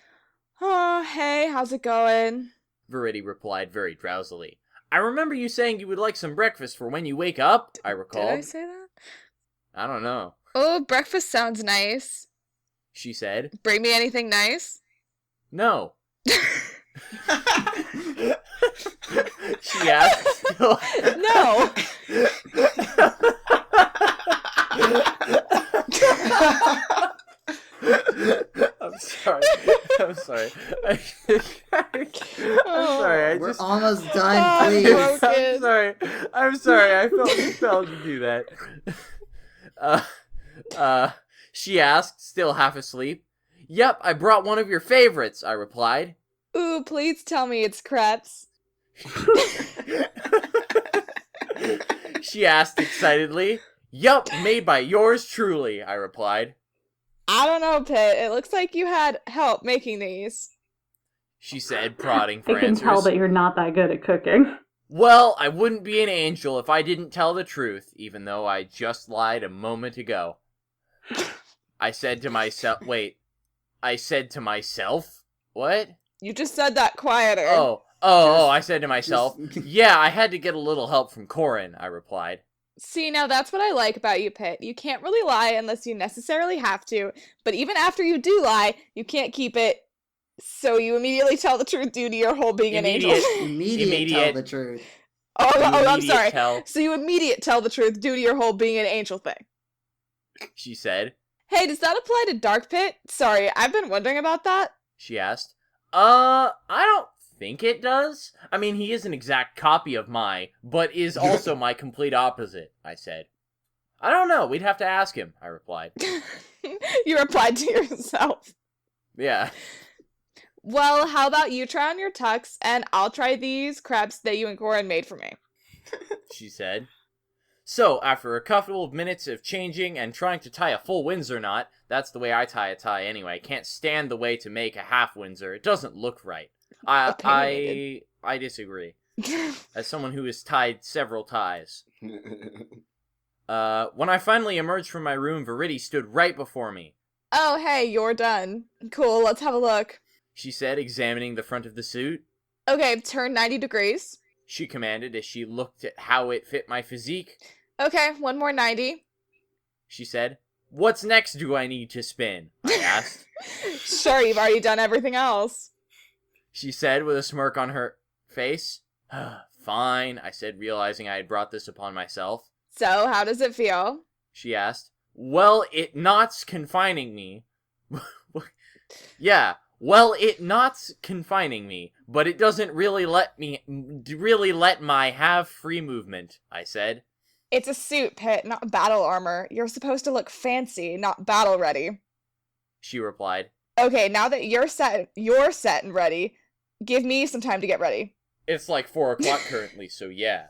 Oh, hey, how's it going? Viridi replied very drowsily. I remember you saying you would like some breakfast for when you wake up, I recalled. Did I say that? I don't know, Oh, breakfast sounds nice. she said. Bring me anything nice? No. She asked still. No. I'm sorry. I'm sorry. I'm sorry. We're almost done, please. broken. I'm sorry. I felt compelled to do that. She asked, still half asleep. Yep, I brought one of your favorites, I replied. Ooh, please tell me it's crepes. She asked excitedly. Yup, made by yours truly, I replied. I don't know, Pit. It looks like you had help making these. She said, prodding for I can answers. tell that you're not that good at cooking. Well, I wouldn't be an angel if I didn't tell the truth, even though I just lied a moment ago. I said to myself, I said to myself? What? You just said that quieter. I said to myself, yeah, I had to get a little help from Corin, I replied. See, now that's what I like about you, Pit. You can't really lie unless you necessarily have to, but even after you do lie, you can't keep it, so you immediately tell the truth due to your whole being an angel. Immediate tell the truth. I'm sorry. Tell, So you immediate tell the truth due to your whole being an angel thing. she said. Hey, does that apply to Dark Pit? Sorry, I've been wondering about that. She asked. I don't think it does. I mean, he is an exact copy of but is also my complete opposite, I said. I don't know, we'd have to ask him, I replied. You replied to yourself. Yeah. Well, how about you try on your tux, and I'll try these crepes that you and Corin made for me. She said. So, after a couple of minutes of changing and trying to tie a full Windsor knot, that's the way I tie a tie anyway, can't stand the way to make a half Windsor, it doesn't look right. I disagree. As someone who has tied several ties. When I finally emerged from my room, Viridi stood right before me. Oh, hey, you're done. Cool, let's have a look. She said, examining the front of the suit. Okay, turn 90 degrees. She commanded as she looked at how it fit my physique. Okay, one more 90. She said. What's next do I need to spin? I asked. Sure, you've already done everything else. She said with a smirk on her face. Fine, I said, realizing I had brought this upon myself. So, how does it feel? She asked. Well, it knots confining me. Yeah, well, it knots confining me, but it doesn't really let my have free movement, I said. It's a suit, Pit, not battle armor. You're supposed to look fancy, not battle ready. She replied. Okay, now that you're set and ready, give me some time to get ready. It's like 4 o'clock currently, so yeah.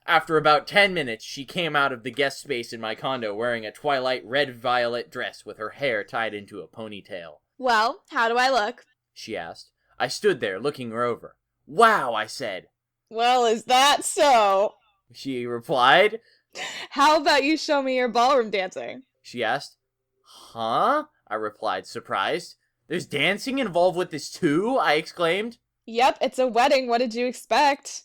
After about 10 minutes, she came out of the guest space in my condo wearing a twilight red-violet dress with her hair tied into a ponytail. Well, how do I look? She asked. I stood there, looking her over. Wow, I said. Well, is that so? She replied. How about you show me your ballroom dancing? She asked. Huh? I replied, surprised. There's dancing involved with this too? I exclaimed. Yep, it's a wedding. What did you expect?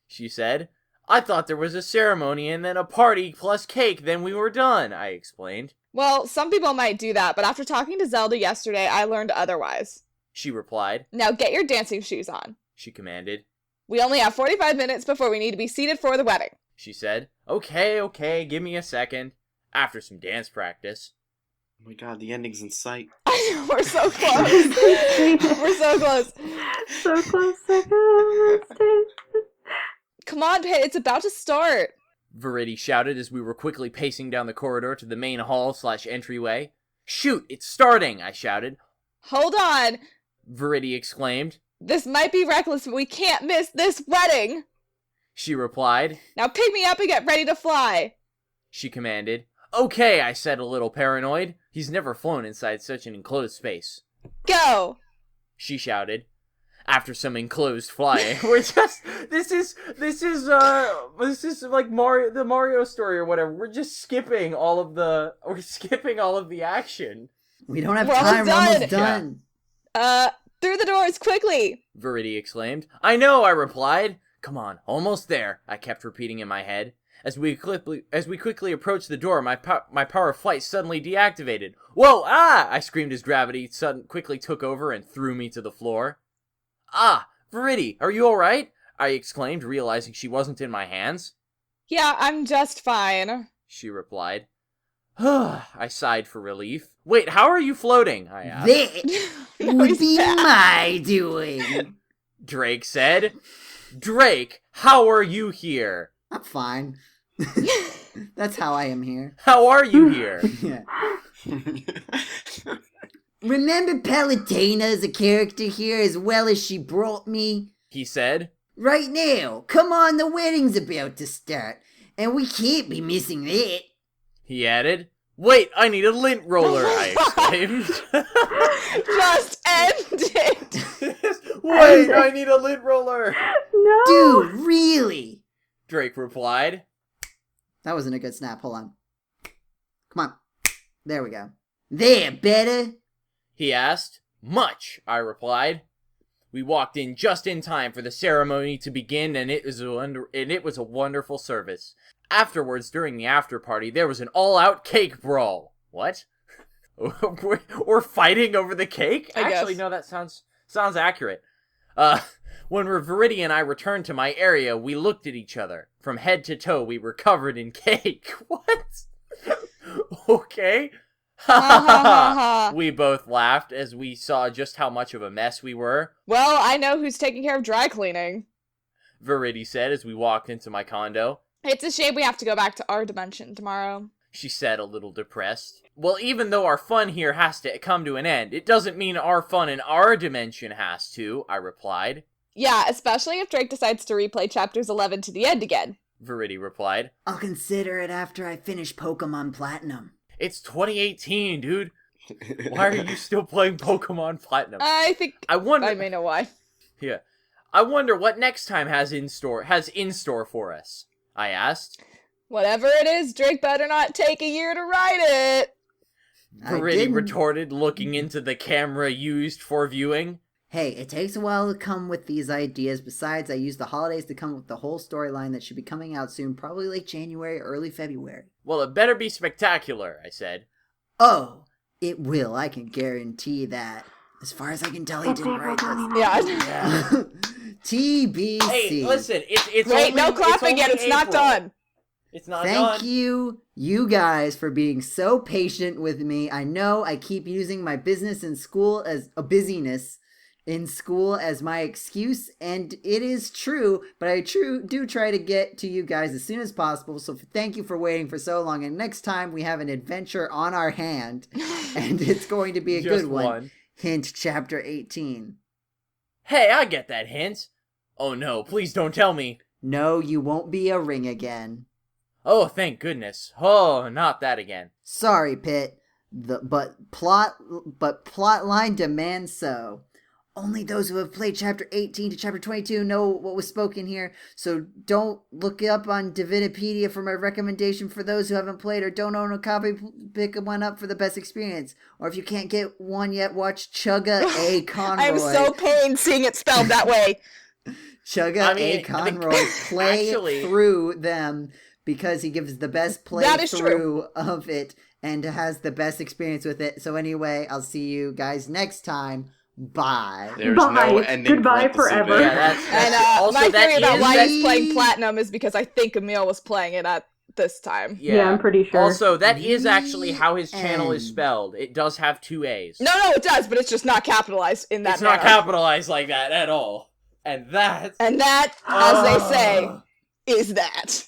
She said. I thought there was a ceremony and then a party plus cake, then we were done, I explained. Well, some people might do that, but after talking to Zelda yesterday, I learned otherwise. She replied. Now get your dancing shoes on, she commanded. We only have 45 minutes before we need to be seated for the wedding, she said. Okay, give me a second. After some dance practice. Oh my god, the ending's in sight. I know, we're so close. We're so close. So close, second. Come on, Pit, it's about to start. Viridi shouted as we were quickly pacing down the corridor to the main hall/entryway. Shoot, it's starting, I shouted. Hold on, Viridi exclaimed. This might be reckless, but we can't miss this wedding, she replied. Now pick me up and get ready to fly, she commanded. Okay, I said, a little paranoid. He's never flown inside such an enclosed space. Go, she shouted. after some enclosed flying. This is like the Mario story or whatever. We're just skipping all of the action. We don't have We're time. We're almost almost done. Through the doors, quickly! Viridi exclaimed. I know, I replied. Come on, almost there, I kept repeating in my head. As we quickly approached the door, my power of flight suddenly deactivated. Whoa, ah! I screamed as gravity quickly took over and threw me to the floor. Ah, Viridi, are you alright? I exclaimed, realizing she wasn't in my hands. Yeah, I'm just fine. She replied. I sighed for relief. Wait, how are you floating? I asked. That would be my doing. Drake said. Drake, how are you here? I'm fine. That's how I am here. How are you here? Yeah. Remember Palutena as a character here as well as she brought me? He said. Right now, come on, the wedding's about to start, and we can't be missing that. He added. Wait, I need a lint roller, I exclaimed. Just end it! Wait, I need a lint roller! No! Dude, really? Drake replied. That wasn't a good snap, hold on. Come on. There we go. There, better? He asked. Much, I replied. We walked in just in time for the ceremony to begin, and it was a wonderful service. Afterwards, during the after party, there was an all-out cake brawl. What? We're fighting over the cake? I guess. Actually, no, that sounds accurate. When Viridi and I returned to my area, we looked at each other. From head to toe, we were covered in cake. What? Okay. Ha ha ha ha. We both laughed as we saw just how much of a mess we were. Well, I know who's taking care of dry cleaning. Viridi said as we walked into my condo. It's a shame we have to go back to our dimension tomorrow. She said, a little depressed. Well, even though our fun here has to come to an end, it doesn't mean our fun in our dimension has to, I replied. Yeah, especially if Drake decides to replay chapters 11 to the end again. Viridi replied. I'll consider it after I finish Pokemon Platinum. It's 2018, dude. Why are you still playing Pokemon Platinum? I think I wonder. I may know why. Yeah. I wonder what next time has in store for us. I asked. Whatever it is, Drake better not take a year to write it. Viridi retorted, looking into the camera used for viewing. Hey, it takes a while to come with these ideas. Besides, I used the holidays to come up with the whole storyline that should be coming out soon, probably late January, early February. Well, it better be spectacular, I said. Oh, it will. I can guarantee that. As far as I can tell, he didn't write this. Yeah. TBC. Hey, listen, it's Wait, only, no clapping yet. only It's not April. done. It's not done. Thank you guys, for being so patient with me. I know I keep using my business in school as a busyness in school as my excuse, and it is true, but I do try to get to you guys as soon as possible, so thank you for waiting for so long, and next time we have an adventure on our hand, and it's going to be a Just good one. Hint, chapter 18. Hey, I get that hint. Oh no, please don't tell me. No, you won't be a ring again. Oh, thank goodness. Oh, not that again. Sorry, Pit. But plot line demands so. Only those who have played chapter 18 to chapter 22 know what was spoken here, so don't look it up on Divinipedia for my recommendation for those who haven't played or don't own a copy. Pick one up for the best experience. Or if you can't get one yet, watch Chugga A. Conroy. I'm so pained seeing it spelled that way. Chugga A. I think Conroy play actually through them because he gives the best That is playthrough of it and has the best experience with it. So anyway, I'll see you guys next time. Bye. There's Bye. no ending Goodbye parenthesis forever. there. Yeah, And also, my that theory about is- why that- he's playing Platinum is because I think Emil was playing it at this time. Yeah, I'm pretty sure. Also, that is actually how his channel is end. spelled. It does have 2 A's. No, it does, but it's just not capitalized in that It's not manner. capitalized like that at all. And that... And that, as they say, is that.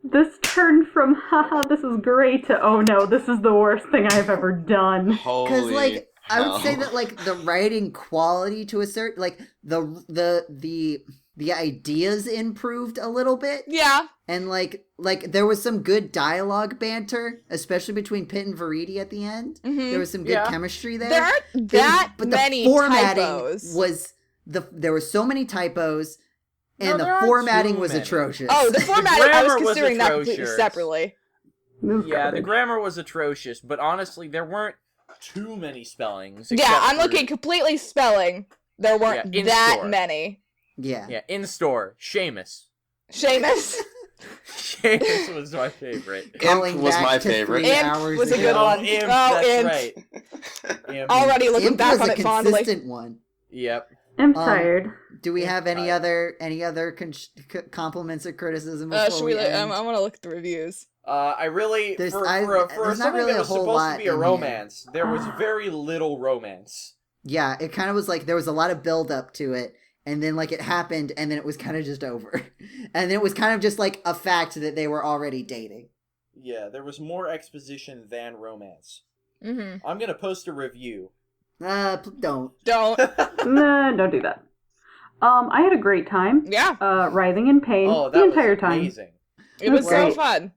This turned from, haha, this is great, to, oh no, this is the worst thing I've ever done. Because, Holy like, I would say hell. that, like, the writing quality to a certain, like, the the ideas improved a little bit. Yeah. And like there was some good dialogue banter, especially between Pit and Viridi at the end. Mhm. There was some good chemistry there. There aren't that many the formatting typos. there were so many typos, and No, there the aren't formatting too was many. atrocious. Oh, the formatting, I was grammar was considering that completely atrocious. separately. Yeah, the grammar was atrocious, but honestly, there weren't too many spellings. Yeah, except I'm for- looking completely spelling. There weren't in that store. many. Yeah. Yeah, in store, Seamus. Seamus. Seamus was my favorite. Calling Imp was back my to favorite. 3 Imp hours was a ago. good Oh, one. Imp, Oh, that's Imp. right. Imp. Already looking Imp back was on a it fondly. consistent one. Yep. I'm tired. Do we have any Tired. other compliments or criticism before Should we we? end? I want to look at the reviews. I really There's- for there's not something really that a was whole supposed lot to be a in here. romance, there was very little romance. Yeah, it kind of was like there was a lot of build up to it, and then like it happened, and then it was kind of just over, and then it was kind of just like a fact that they were already dating. Yeah, there was more exposition than romance. Mm-hmm. I'm gonna post a review. Don't. Don't. Nah, don't do that. I had a great time. Yeah. Writhing in pain Oh, that the entire was time. amazing. It was so Right. fun.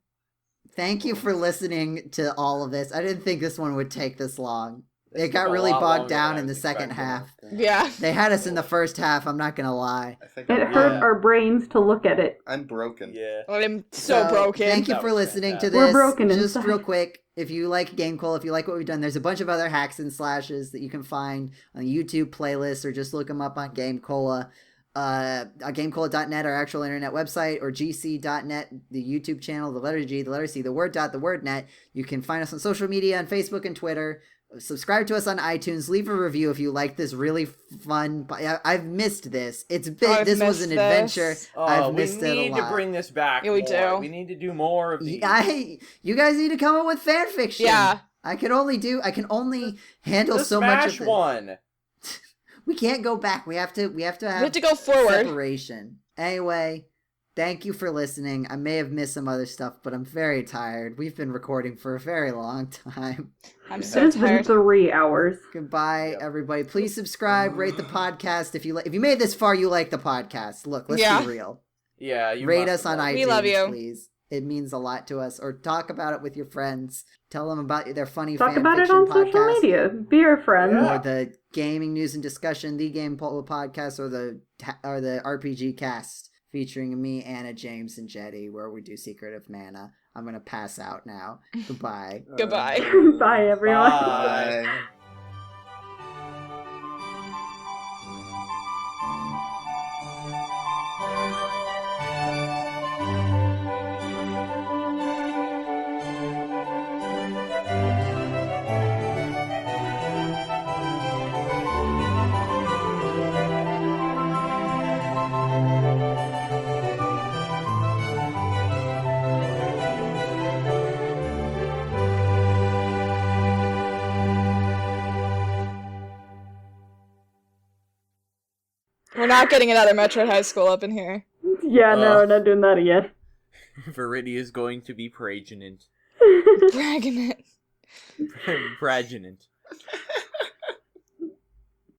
Thank you for listening to all of this. I didn't think this one would take this long. This It got took a really lot bogged longer down than I in the was second expecting. half. Yeah. They had us in the first half, I'm not gonna lie. I think It I'm, hurt our brains to look at it. I'm broken. Yeah. I'm so broken. Thank you That for was listening to fantastic. this. We're broken Just inside. real quick, if you like GameCola, if you like what we've done, there's a bunch of other hacks and slashes that you can find on the YouTube playlist, or just look them up on GameCola. GameCola.net, our actual internet website, or GC.net, the YouTube channel, the letter G, the letter C, the word dot, the word net. You can find us on social media, on Facebook and Twitter. Subscribe to us on iTunes. Leave a review if you like this really fun. I've missed this. It's been I've this was missed an adventure. this. I've we missed it a need lot. to bring this back. Yeah, we more. do. We need to do more of these. You guys need to come up with fan fiction. Yeah. I can only handle The so much Smash of this. one. We can't go back. We have to We have have to go forward. separation. Anyway, thank you for listening. I may have missed some other stuff, but I'm very tired. We've been recording for a very long time. I'm so It's been tired. 3 hours. Goodbye, Yep. everybody. Please subscribe, rate the podcast if you if you made this far. You like the podcast. Look, let's Yeah. be real. Yeah, you Rate must us on have iTunes, We love you. please. It means a lot to us. Or talk about it with your friends. Tell them about their funny Talk fan about it fiction on podcast. social media. Be our friends. Yeah. Or the gaming news and discussion, the Game Polo podcast, or the RPG cast featuring me, Anna, James, and Jetty, where we do Secret of Mana. I'm gonna pass out now. Goodbye. Goodbye. Bye, everyone. Bye. Bye. We're not getting another Metroid High School up in here. Yeah, no, we're not doing that again. Viridi is going to be pregnant. Dragging it. Pregnant.